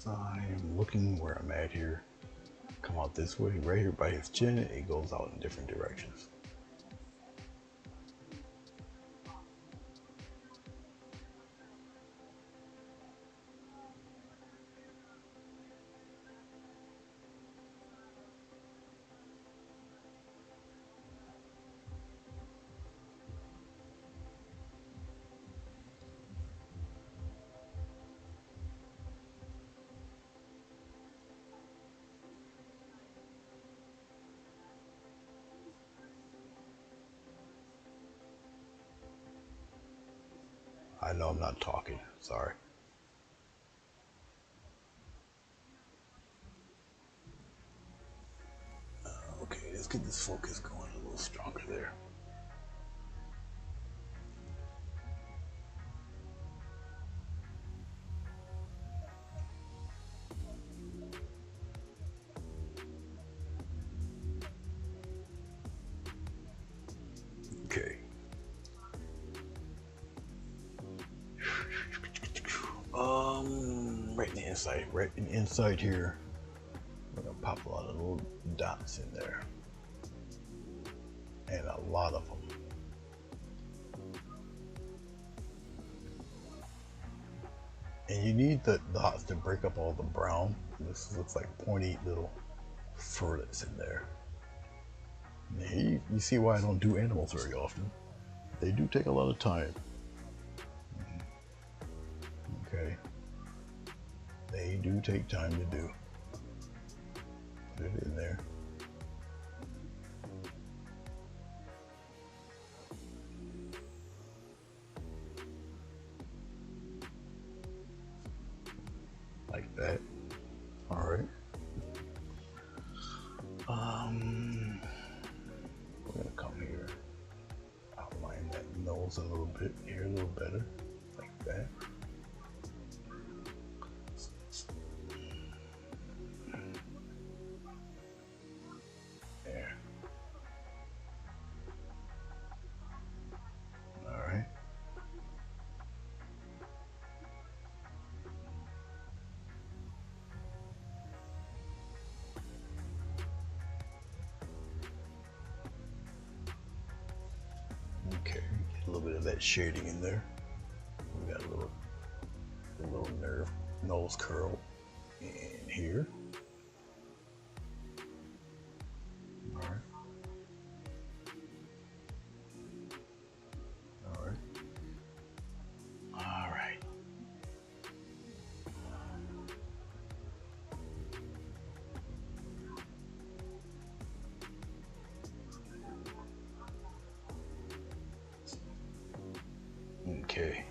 I am looking where I'm at here. Come out this way, right here by his chin, it goes out in different directions. I know I'm not talking, sorry. get this focus going a little stronger there. Okay. Right in the inside here, we're gonna pop a lot of little dots in there, and a lot of them. And you need the dots to break up all the brown. This looks like pointy little furlets in there. Now, you see why I don't do animals very often. They do take a lot of time. Okay. They do take time to do. Put it in there. Like that. All right. We're gonna come here, outline that nose a little bit here, a little better, like that. There. All right. Okay, get a little bit of that shading in there. We got a little nerve nose curl in here. All right. All right. All right. Okay.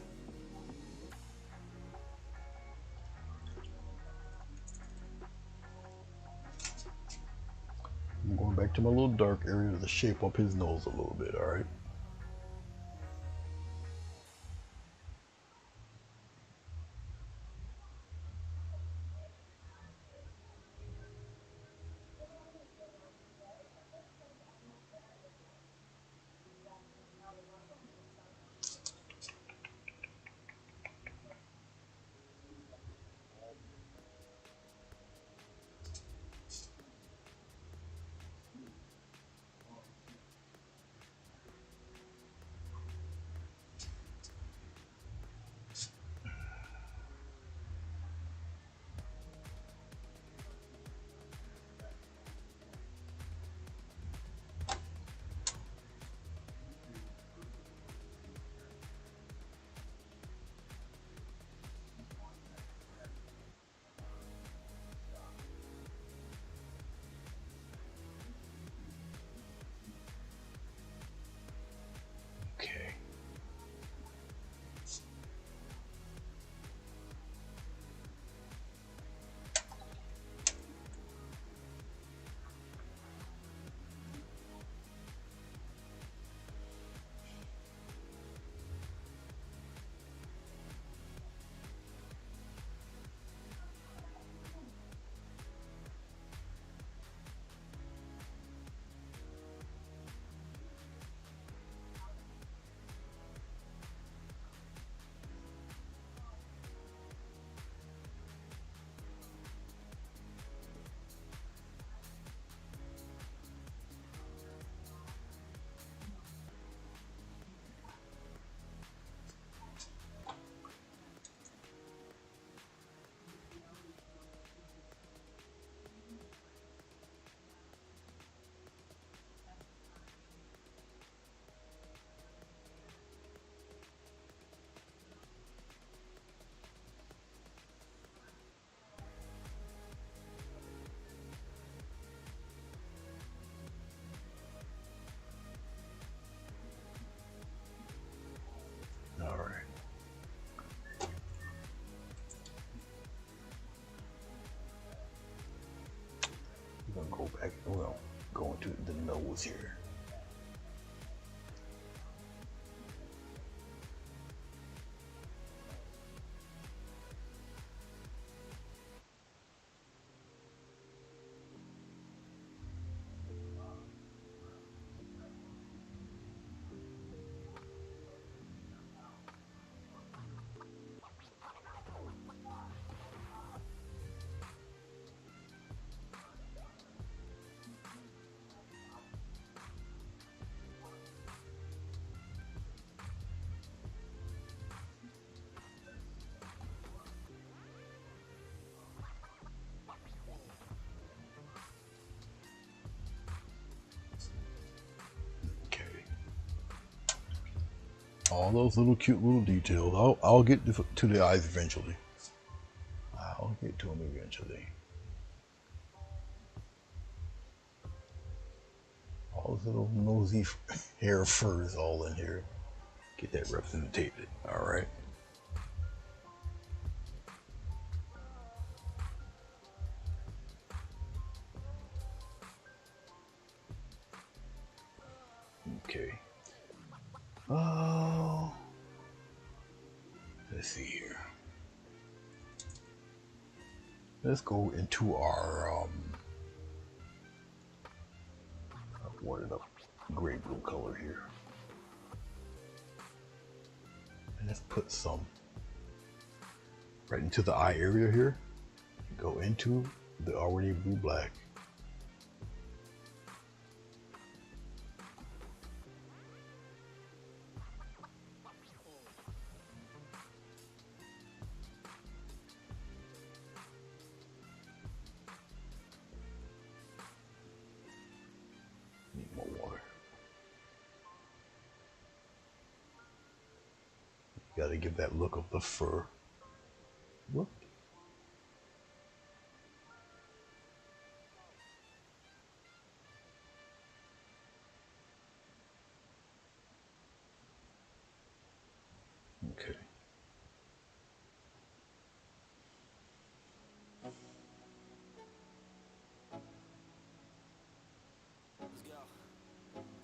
I'm going back to my little dark area to shape up his nose a little bit, all right? Okay. All right. We're gonna go back. We're gonna go into the nose nose here. All those little cute little details. I'll get to the eyes eventually. I'll get to them eventually. All those little nosy hair furs all in here. Get that represented. All right. Okay. Oh, let's see here. Let's go into our warded up gray blue color here, and let's put some right into the eye area here. Go into the already blue black. Need more water. You gotta give that look of the fur. Whoop. Okay. Let's go.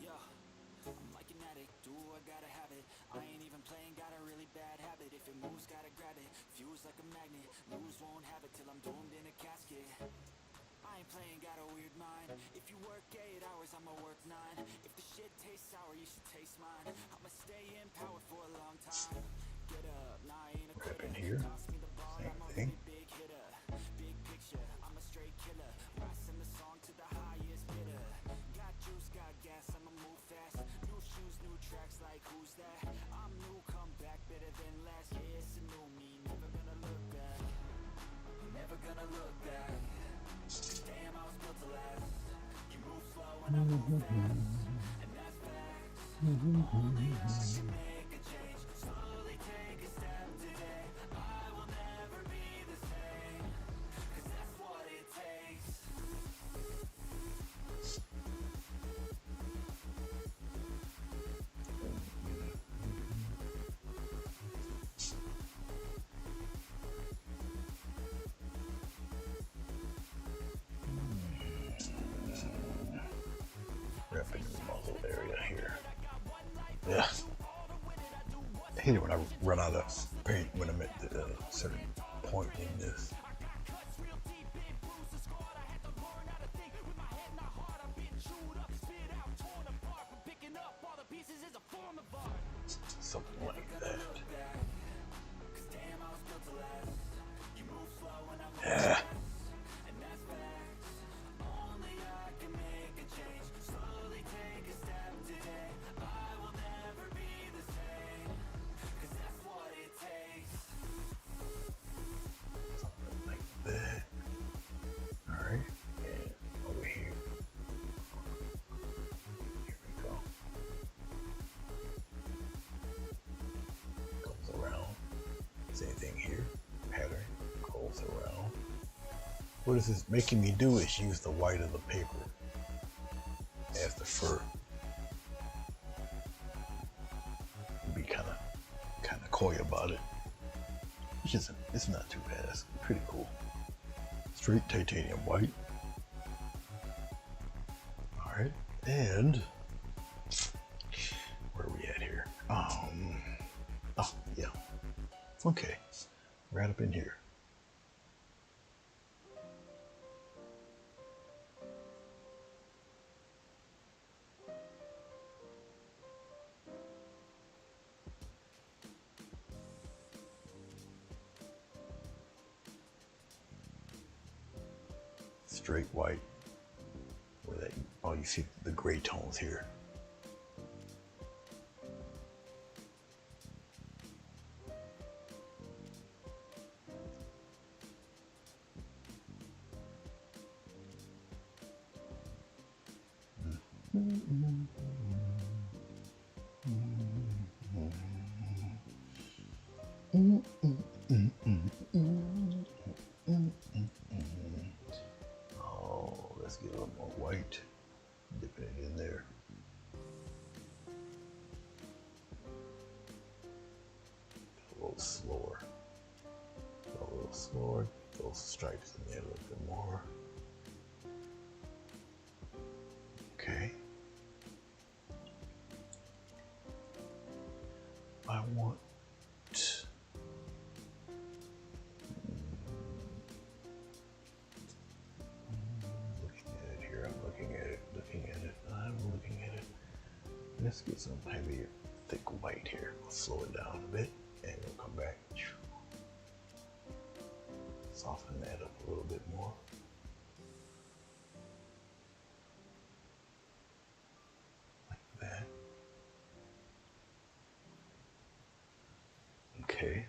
Yo, I'm like an addict, do I gotta have it. I ain't even playing, got a really bad habit. If it moves, gotta grab it, fuse like a magnet. Lose, won't have it till I'm doomed in a casket. I ain't playing, got a weird mind. If you work 8 hours, I'ma work 9. If the shit tastes sour, you should taste mine. I'ma stay in power for a long time. Get up, nah, I ain't a Right quitter. in here. Toss me the ball, Same I'm a thing. really big hitter. Big picture, I'm a straight killer. Rising the song to the highest bidder. Got juice, got gas, I'ma move fast. New shoes, new tracks, like who's that? I'm new, come back, better than last. Yeah, it's a new me, never gonna look back. Never gonna look back. Damn, I was built to last. You move slow and I move fast, and that's facts. Only I can make a change. Slowly take a step today. I will never be the same, 'cause that's what it takes. Wrapping the muzzle area here. Yeah. I hate it when I run out of paint when I'm at the certain point in this. Something like that. Yeah. Something like that. Alright. And over here. Here we go. Goes around. Same thing here. Pattern goes around. What is this making me do is use the white of the paper as the fur. Be kind of coy about it. It's not too bad. It's pretty cool. Straight titanium white. All right, And where are we at here? Oh yeah. Okay. Right up in here. Straight white. Where that, oh, you see the gray tones here. Oh, let's get a little more white. Dipping it in there. A little slower. A little slower. Those stripes in there a little bit more. Okay. I want let's get some heavier, thick white here. We'll slow it down a bit and we'll come back. Soften that up a little bit more. Like that. Okay.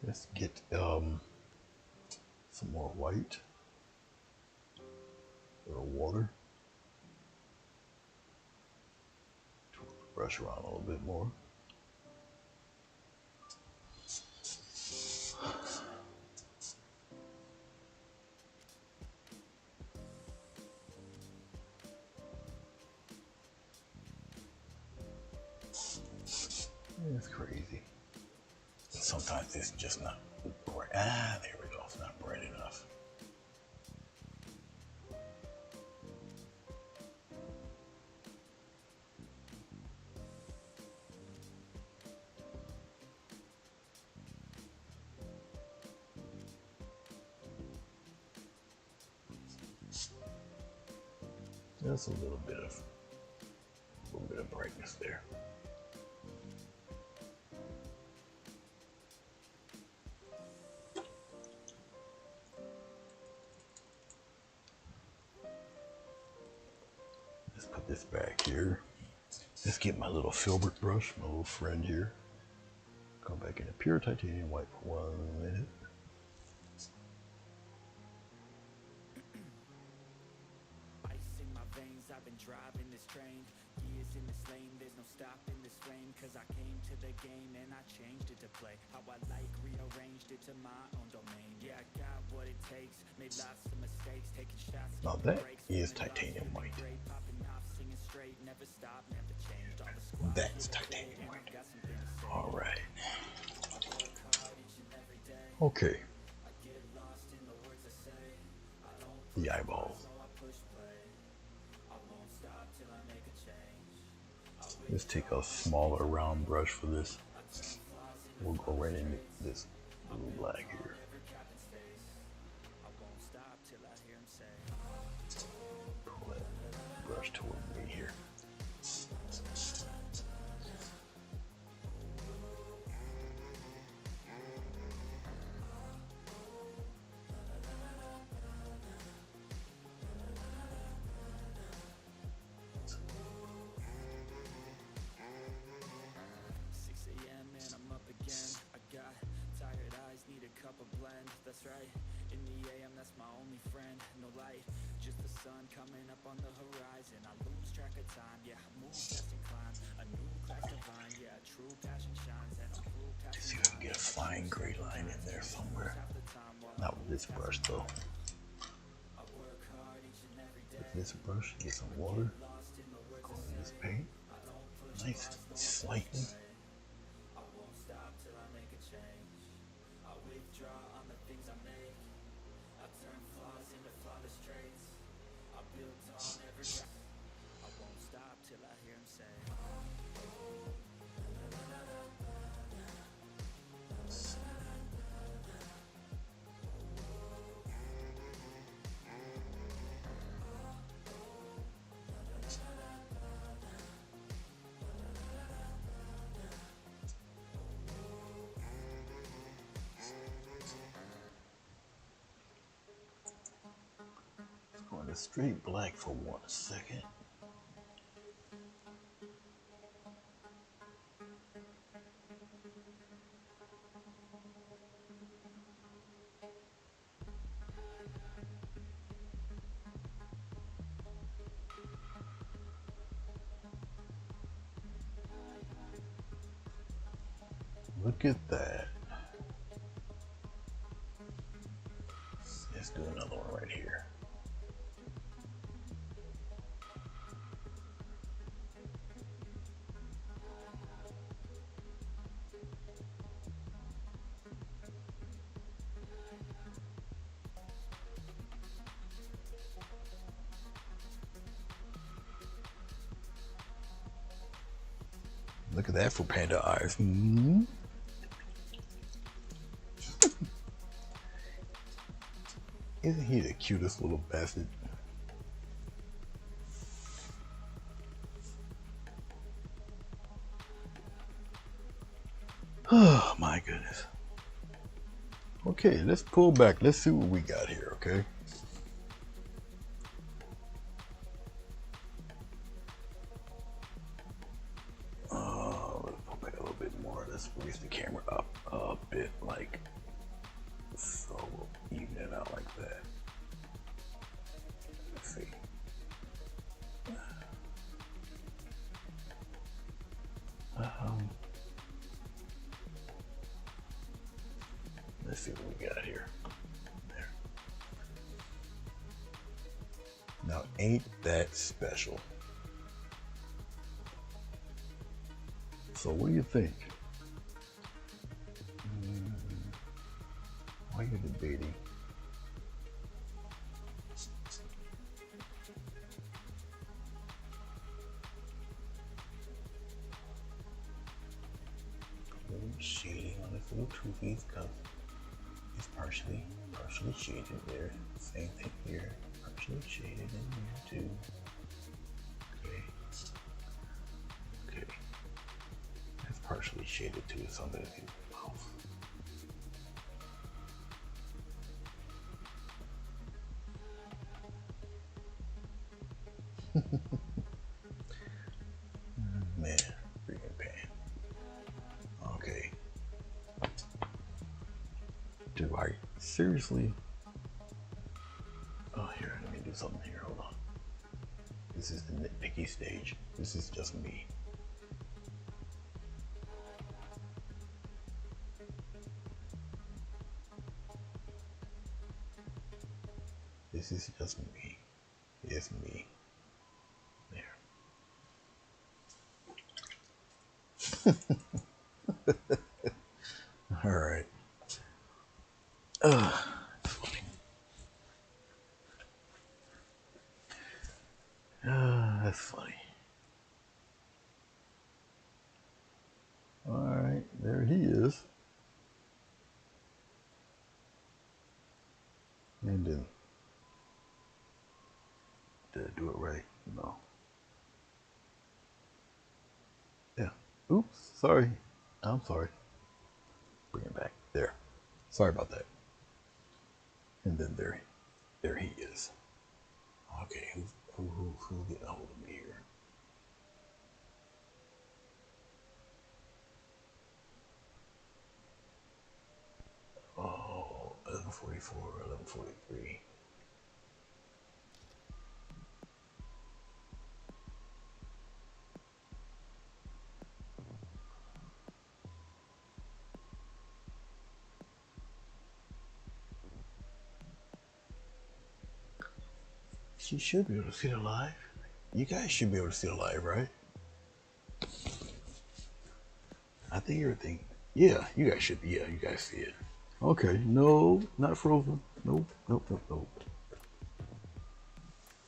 Let's get some more white. A little water. Twirl the brush around a little bit more. It's crazy. Sometimes it's just not bright. Ah, there we go. It's not bright enough. Just a little bit of brightness there. Let's put this back here. Let's get my little filbert brush, my little friend here. Go back into pure titanium white for 1 minute. I've been driving this train, years in this lane, there's no stopping this flame. Cause I came to the game and I changed it to play how I like, rearranged it to my own domain. Yeah, I got what it takes, made lots of mistakes, taking shots. Now that is titanium white. Popping off, singing straight, never stop, never changed. All the squad That's titanium white. All right. Okay. The eyeballs. Let's take a smaller round brush for this. We'll go right into this little black here. Pull that brush toward me here. That's right, in the AM, that's my only friend. No light, just the sun coming up on the horizon. I lose track of time, yeah, I move fast and climb. A new class divine, yeah, true passion shines. And I'm through passion. See if we can get a fine gray line in there somewhere. Not with this brush though. With this brush, get some water. Go in this paint. Nice, slightly. I won't stop till I hear him say. Going to straight black for 1 second. Look at that. Let's do another one right here. Look at that for Panda eyes. Mm-hmm. Isn't he the cutest little bastard? Oh my goodness. Okay, let's pull back. Let's see what we got here, okay? Let's pull back a little bit more. Let's raise the camera up a bit, like so. We'll even it out like that. Let's see. Let's see what we got here. There. Now, ain't that special? So, what do you think? Why are you debating? A little shading on this little toofies because it's partially shaded there. Same thing here, partially shaded in here too. Okay. That's partially shaded too. It's under his mouth. Man, freaking pan. Okay. Do I seriously? Oh, here, let me do something here. Hold on. This is the nitpicky stage. This is just me. This is just me. It's me. There. All right. That's funny. That's funny. All right, there he is. And then, did I do it right? No. Yeah. Oops. Sorry. I'm sorry. Bring it back. There. Sorry about that. And then there he is. Okay, who's getting a hold of me here? Oh, 11:44, 11:43. She should be able to see it live. You guys should be able to see it live, right? I think everything. Yeah, you guys should. Yeah, you guys see it. Okay, no, not frozen. Nope.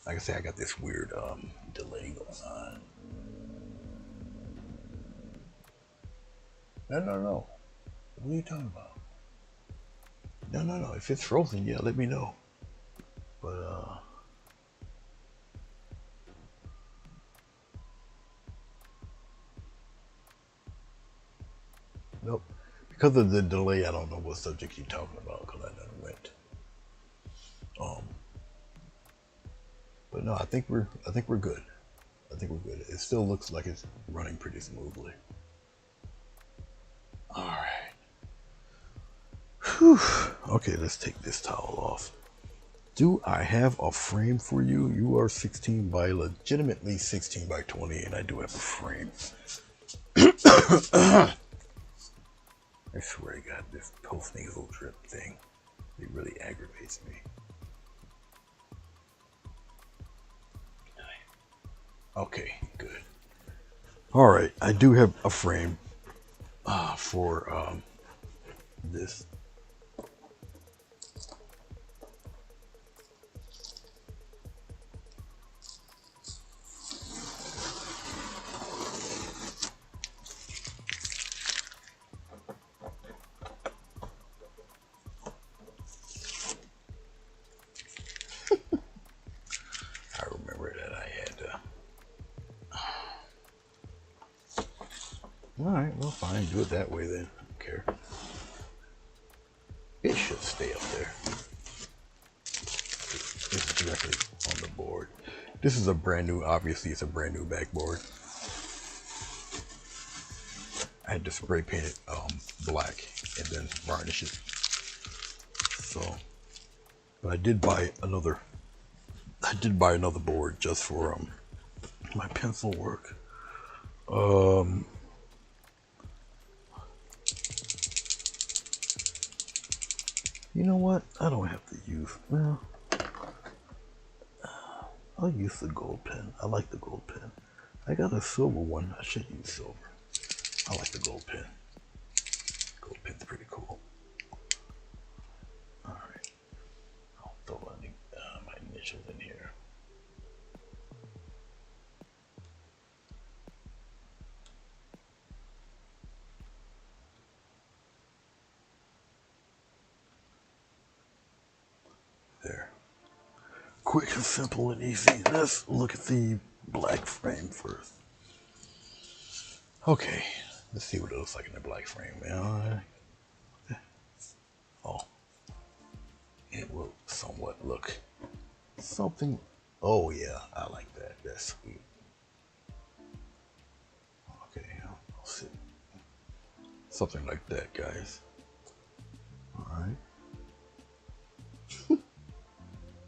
like I say, I got this weird delay going on. No. What are you talking about? No. If it's frozen, yeah, let me know. But nope. Because of the delay, I don't know what subject you're talking about because I never went. But no, I think we're good. I think we're good. It still looks like it's running pretty smoothly. All right. Whew. Okay, let's take this towel off. Do I have a frame for you? You are 16 by legitimately 16 by 20, and I do have a frame. I swear to God, this post-nasal drip thing, it really aggravates me. Okay, good. All right, I do have a frame for this. I remember that I had to. All right, well, fine. Do it that way then. I don't care. It should stay up there. It's directly on the board. This is a brand new, obviously it's a brand new backboard. I had to spray paint it black and then varnish it. So, but I did buy another board just for my pencil work. You know what? I don't have to use, well, I'll use the gold pen. I like the gold pen. I got a silver one. I should use silver. I like the gold pen. Gold pen's pretty cool. All right. I'll throw my initials in here. There. Quick and simple and easy. Let's look at the black frame first. Okay, let's see what it looks like in the black frame. Oh, it will somewhat look something. Oh yeah, I like that. That's sweet. Okay, I'll sit something like that, guys. All right.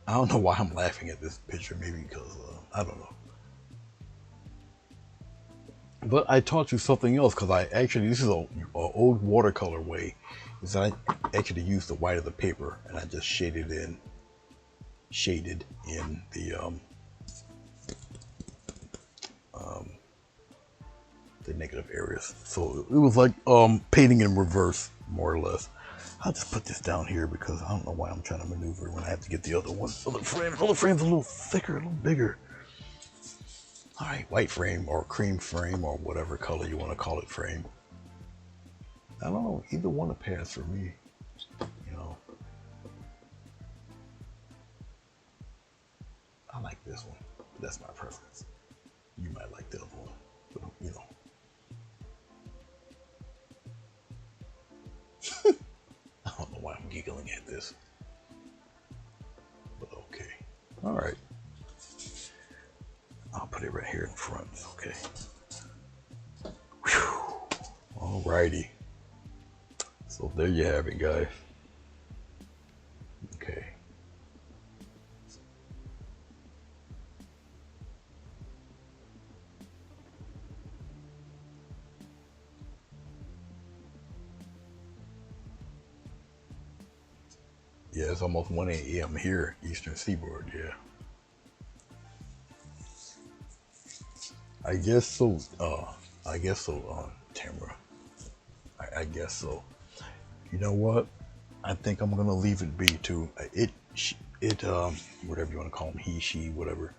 I don't know why I'm laughing at this picture. Maybe because I don't know. But I taught you something else because this is a old watercolor way. Is that I actually used the white of the paper and I just shaded in the negative areas. So it was like painting in reverse, more or less. I'll just put this down here because I don't know why I'm trying to maneuver when I have to get the other one. Other frame's a little thicker, a little bigger. All right, white frame or cream frame or whatever color you want to call it frame. I don't know, either one will pass for me, you know. I like this one. That's my preference. You might like the other one, but you know. I don't know why I'm giggling at this, but okay. All right. I'll put it right here in front, okay. Whew. All righty. So there you have it, guys. Okay. Yeah, it's almost 1 a.m. here, Eastern Seaboard, yeah. I guess so, Tamara. I guess so. You know what? I think I'm gonna leave it be too. it whatever you want to call them, he, she, whatever.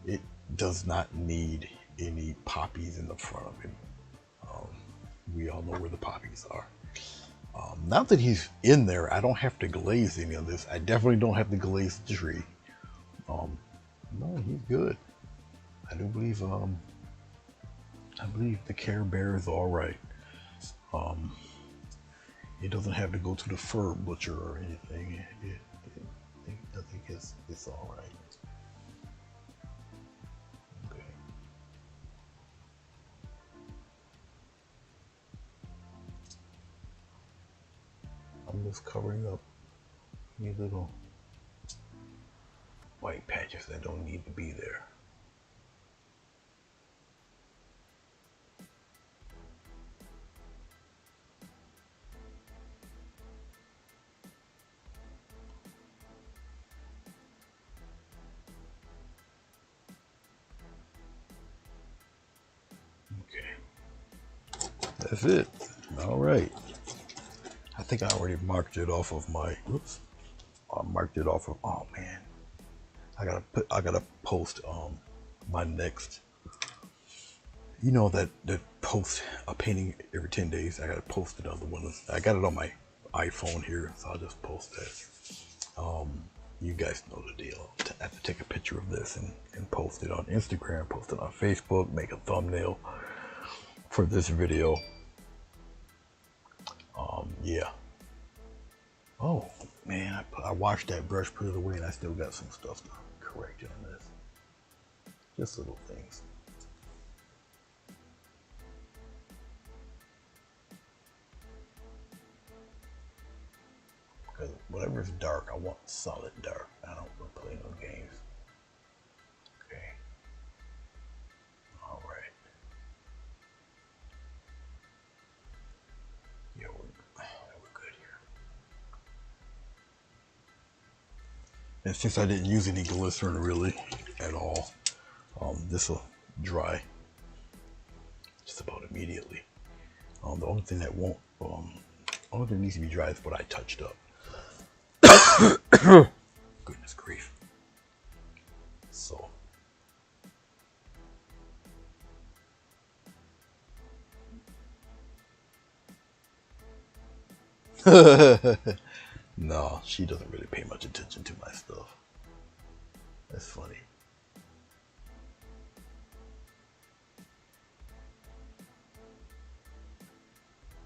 It does not need any poppies in the front of him. We all know where the poppies are. Now that he's in there, I don't have to glaze any of this. I definitely don't have to glaze the tree. No, he's good. I do believe I believe the Care Bear is all right. It doesn't have to go to the fur butcher or anything. I think it's all right. Okay. I'm just covering up any little white patches that don't need to be there. That's it. All right. I think I already marked it off of my. Whoops. I marked it off of. Oh man. I gotta post my next. You know that post a painting every 10 days. I gotta post it on the one. I got it on my iPhone here, so I'll just post that. You guys know the deal. I have to take a picture of this and post it on Instagram, post it on Facebook, make a thumbnail for this video. Yeah. Oh man, I washed that brush, put it away, and I still got some stuff to correct on this. Just little things. Because whatever's dark, I want solid dark. I don't want to play no games. Okay. All right. Yeah, we're good here. And since I didn't use any glycerin really at all, this will dry just about immediately. The only thing that won't, only thing that needs to be dry is what I touched up. Goodness grief. So. No, she doesn't really pay much attention to my stuff. That's funny.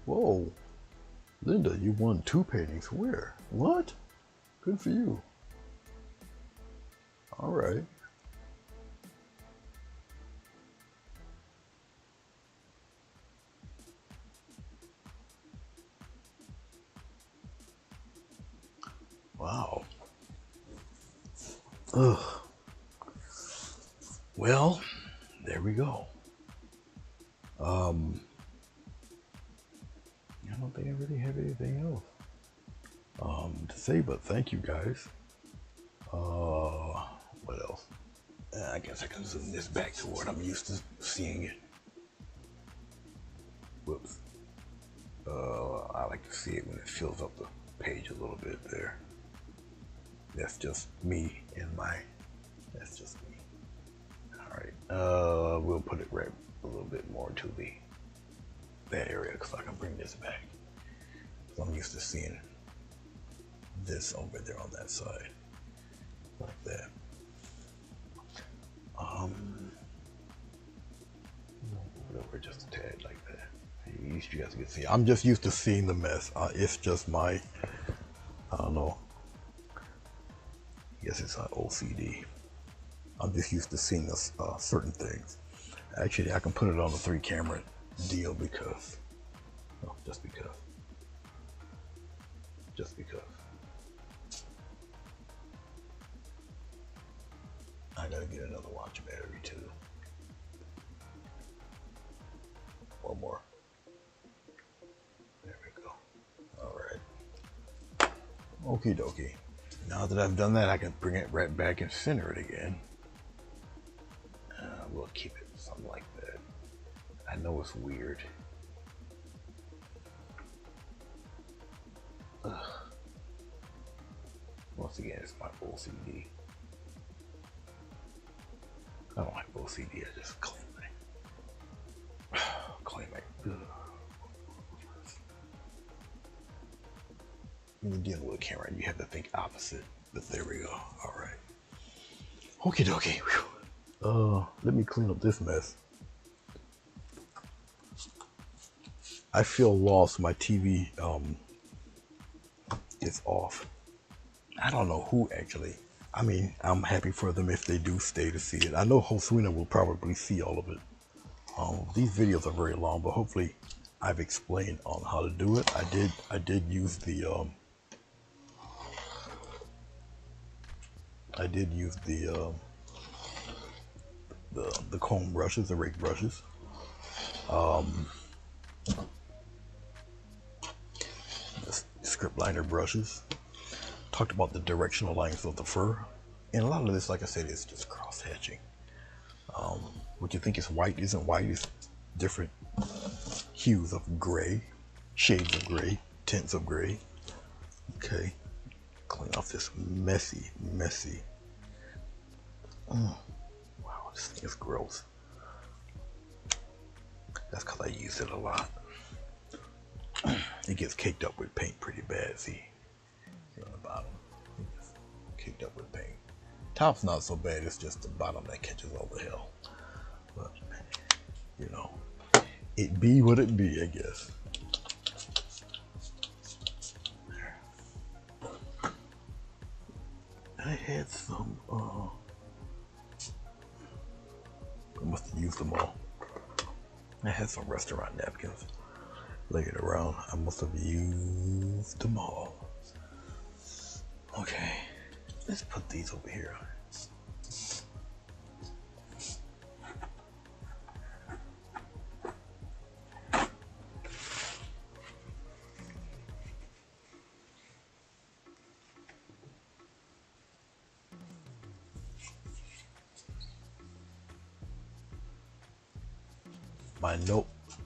Whoa. Linda, you won 2 paintings. Where? What? Good for you. All right. Wow. Ugh. Well, there we go. I don't think I really have anything else to say, but thank you guys. What else? I guess I can zoom this back to what I'm used to seeing it. Whoops. I like to see it when it fills up the page a little bit there. That's just me and that's just me. All right, we'll put it right a little bit more to that area because I can bring this back. So I'm used to seeing this over there on that side, like that. Over just a tad like that. At least you guys can see. I'm just used to seeing the mess. It's just my, I don't know. I guess it's an OCD. I'm just used to seeing this, certain things. Actually, I can put it on the 3-camera deal because, well, just because. I gotta get another watch battery too. One more. There we go. All right. Okie dokie. Now that I've done that, I can bring it right back and center it again. We'll keep it something like that. I know it's weird. Ugh. Once again, it's my OCD. I don't have OCD, I just claim it. Claim it. When you're dealing with a camera, you have to think opposite. But there we go. All right. Okie dokie. Let me clean up this mess. I feel lost. My TV is off. I don't know who actually. I mean, I'm happy for them if they do stay to see it. I know Joswina will probably see all of it. These videos are very long, but hopefully I've explained on how to do it. I did use the the comb brushes, the rake brushes. The script liner brushes. Talked about the directional lines of the fur. And a lot of this, like I said, is just cross hatching. What you think is white isn't white, it's different hues of gray, shades of gray, tints of gray. Okay, clean off this messy. Wow, this thing is gross. That's because I use it a lot. It gets caked up with paint pretty bad. See, on the bottom, it gets caked up with paint. Top's not so bad, it's just the bottom that catches all the hell. But, you know, it be what it be, I guess. I had some, I must have used them all. I had some restaurant napkins laying around. I must have used them all. Okay, let's put these over here.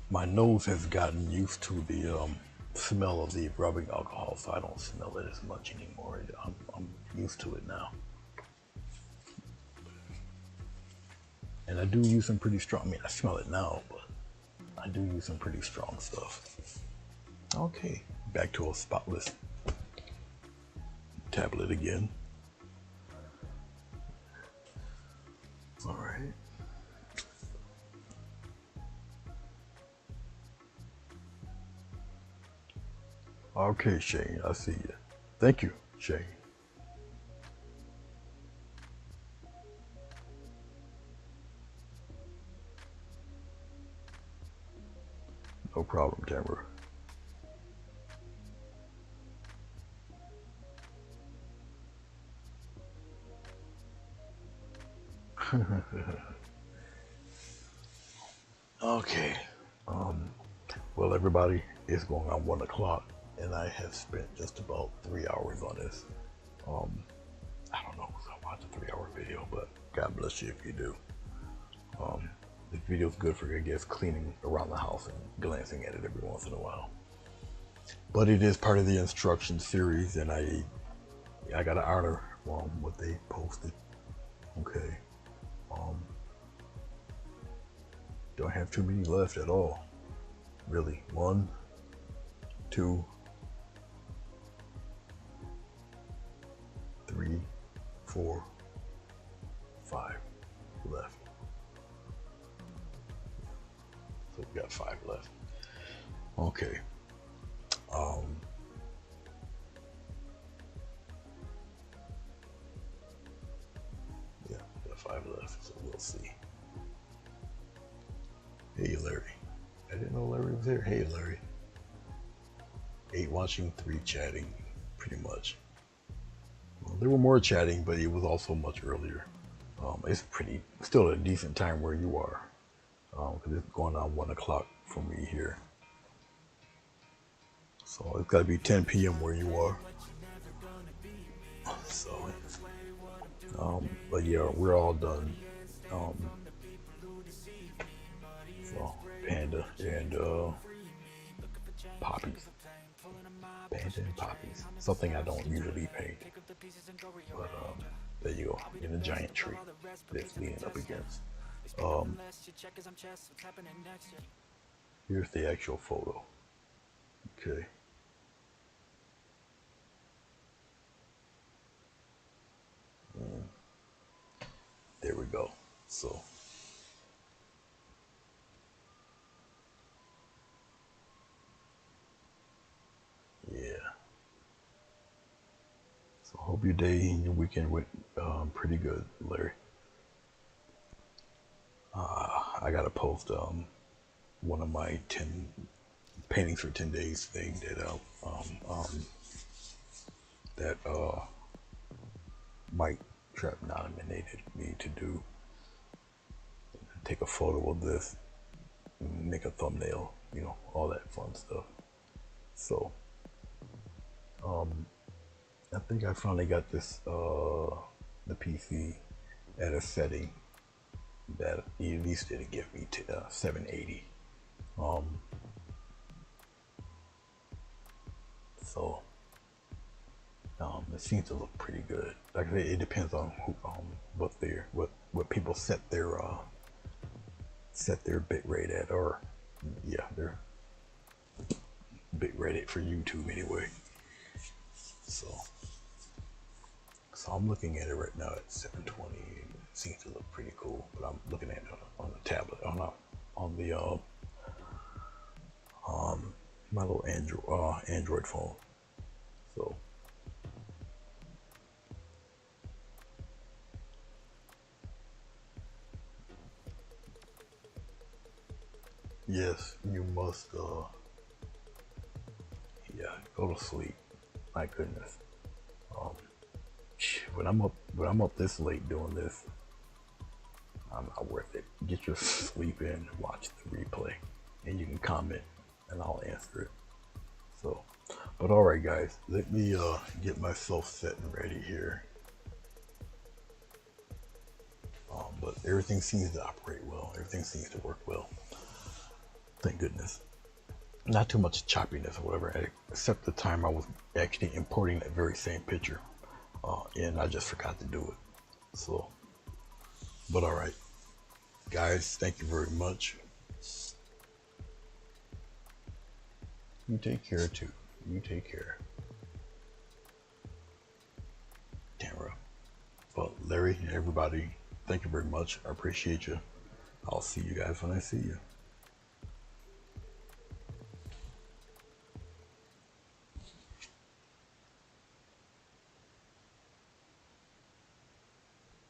My nose has gotten used to the smell of the rubbing alcohol, so I don't smell it as much anymore. I'm used to it now. And I do use some pretty strong, I mean, I smell it now, but I do use some pretty strong stuff. Okay, back to a spotless tablet again. All right. Okay, Shane, I see you. Thank you, Shane. No problem, Tamara. Okay. Well, everybody, it's going on 1 o'clock. And I have spent just about 3 hours on this. I don't know if I watch a 3-hour video, but God bless you if you do. This video is good for, I guess, cleaning around the house and glancing at it every once in a while. But it is part of the instruction series, and I gotta honor what they posted. Okay. Don't have too many left at all. Really. 1, 2, 3, 4, 5 left. So we got 5 left. Okay. Yeah, we got 5 left, so we'll see. Hey, Larry. I didn't know Larry was here. Hey, Larry. 8 watching, 3 chatting, pretty much. Well, there were more chatting, but it was also much earlier. It's still a decent time where you are, because it's going on 1 o'clock for me here. So it's got to be 10 p.m. where you are. So, but yeah, we're all done. So Panda and Poppies. Panda Panda and Poppies. Something I don't usually paint. But there you go. In a giant tree that's leaning up against. Um, Here's the actual photo. Okay. And there we go. So yeah. So hope your day and your weekend went pretty good, Larry. I gotta post one of my 10 paintings for 10 days thing that Mike Trap nominated me to do. Take a photo of this, make a thumbnail, all that fun stuff. So I think I finally got this the PC at a setting that at least it'll give me to 780. So it seems to look pretty good. Like I say, it depends on who, what people set their bit rate at, or yeah, their bit rate for YouTube anyway. So I'm looking at it right now at 720. It seems to look pretty cool, but I'm looking at it on the tablet, on the my little Android phone. So yes, you must go to sleep. My goodness. When I'm up this late doing this, I'm not worth it. Get your sleep in, watch the replay, and you can comment and I'll answer it. So, but all right, guys, let me get myself set and ready here. But everything seems to operate well. Everything seems to work well. Thank goodness. Not too much choppiness or whatever, except the time I was actually importing that very same picture, and I just forgot to do it. So, but all right, guys, thank you very much. You take care too. You take care. Tamara. Well, Larry and everybody, thank you very much. I appreciate you. I'll see you guys when I see you.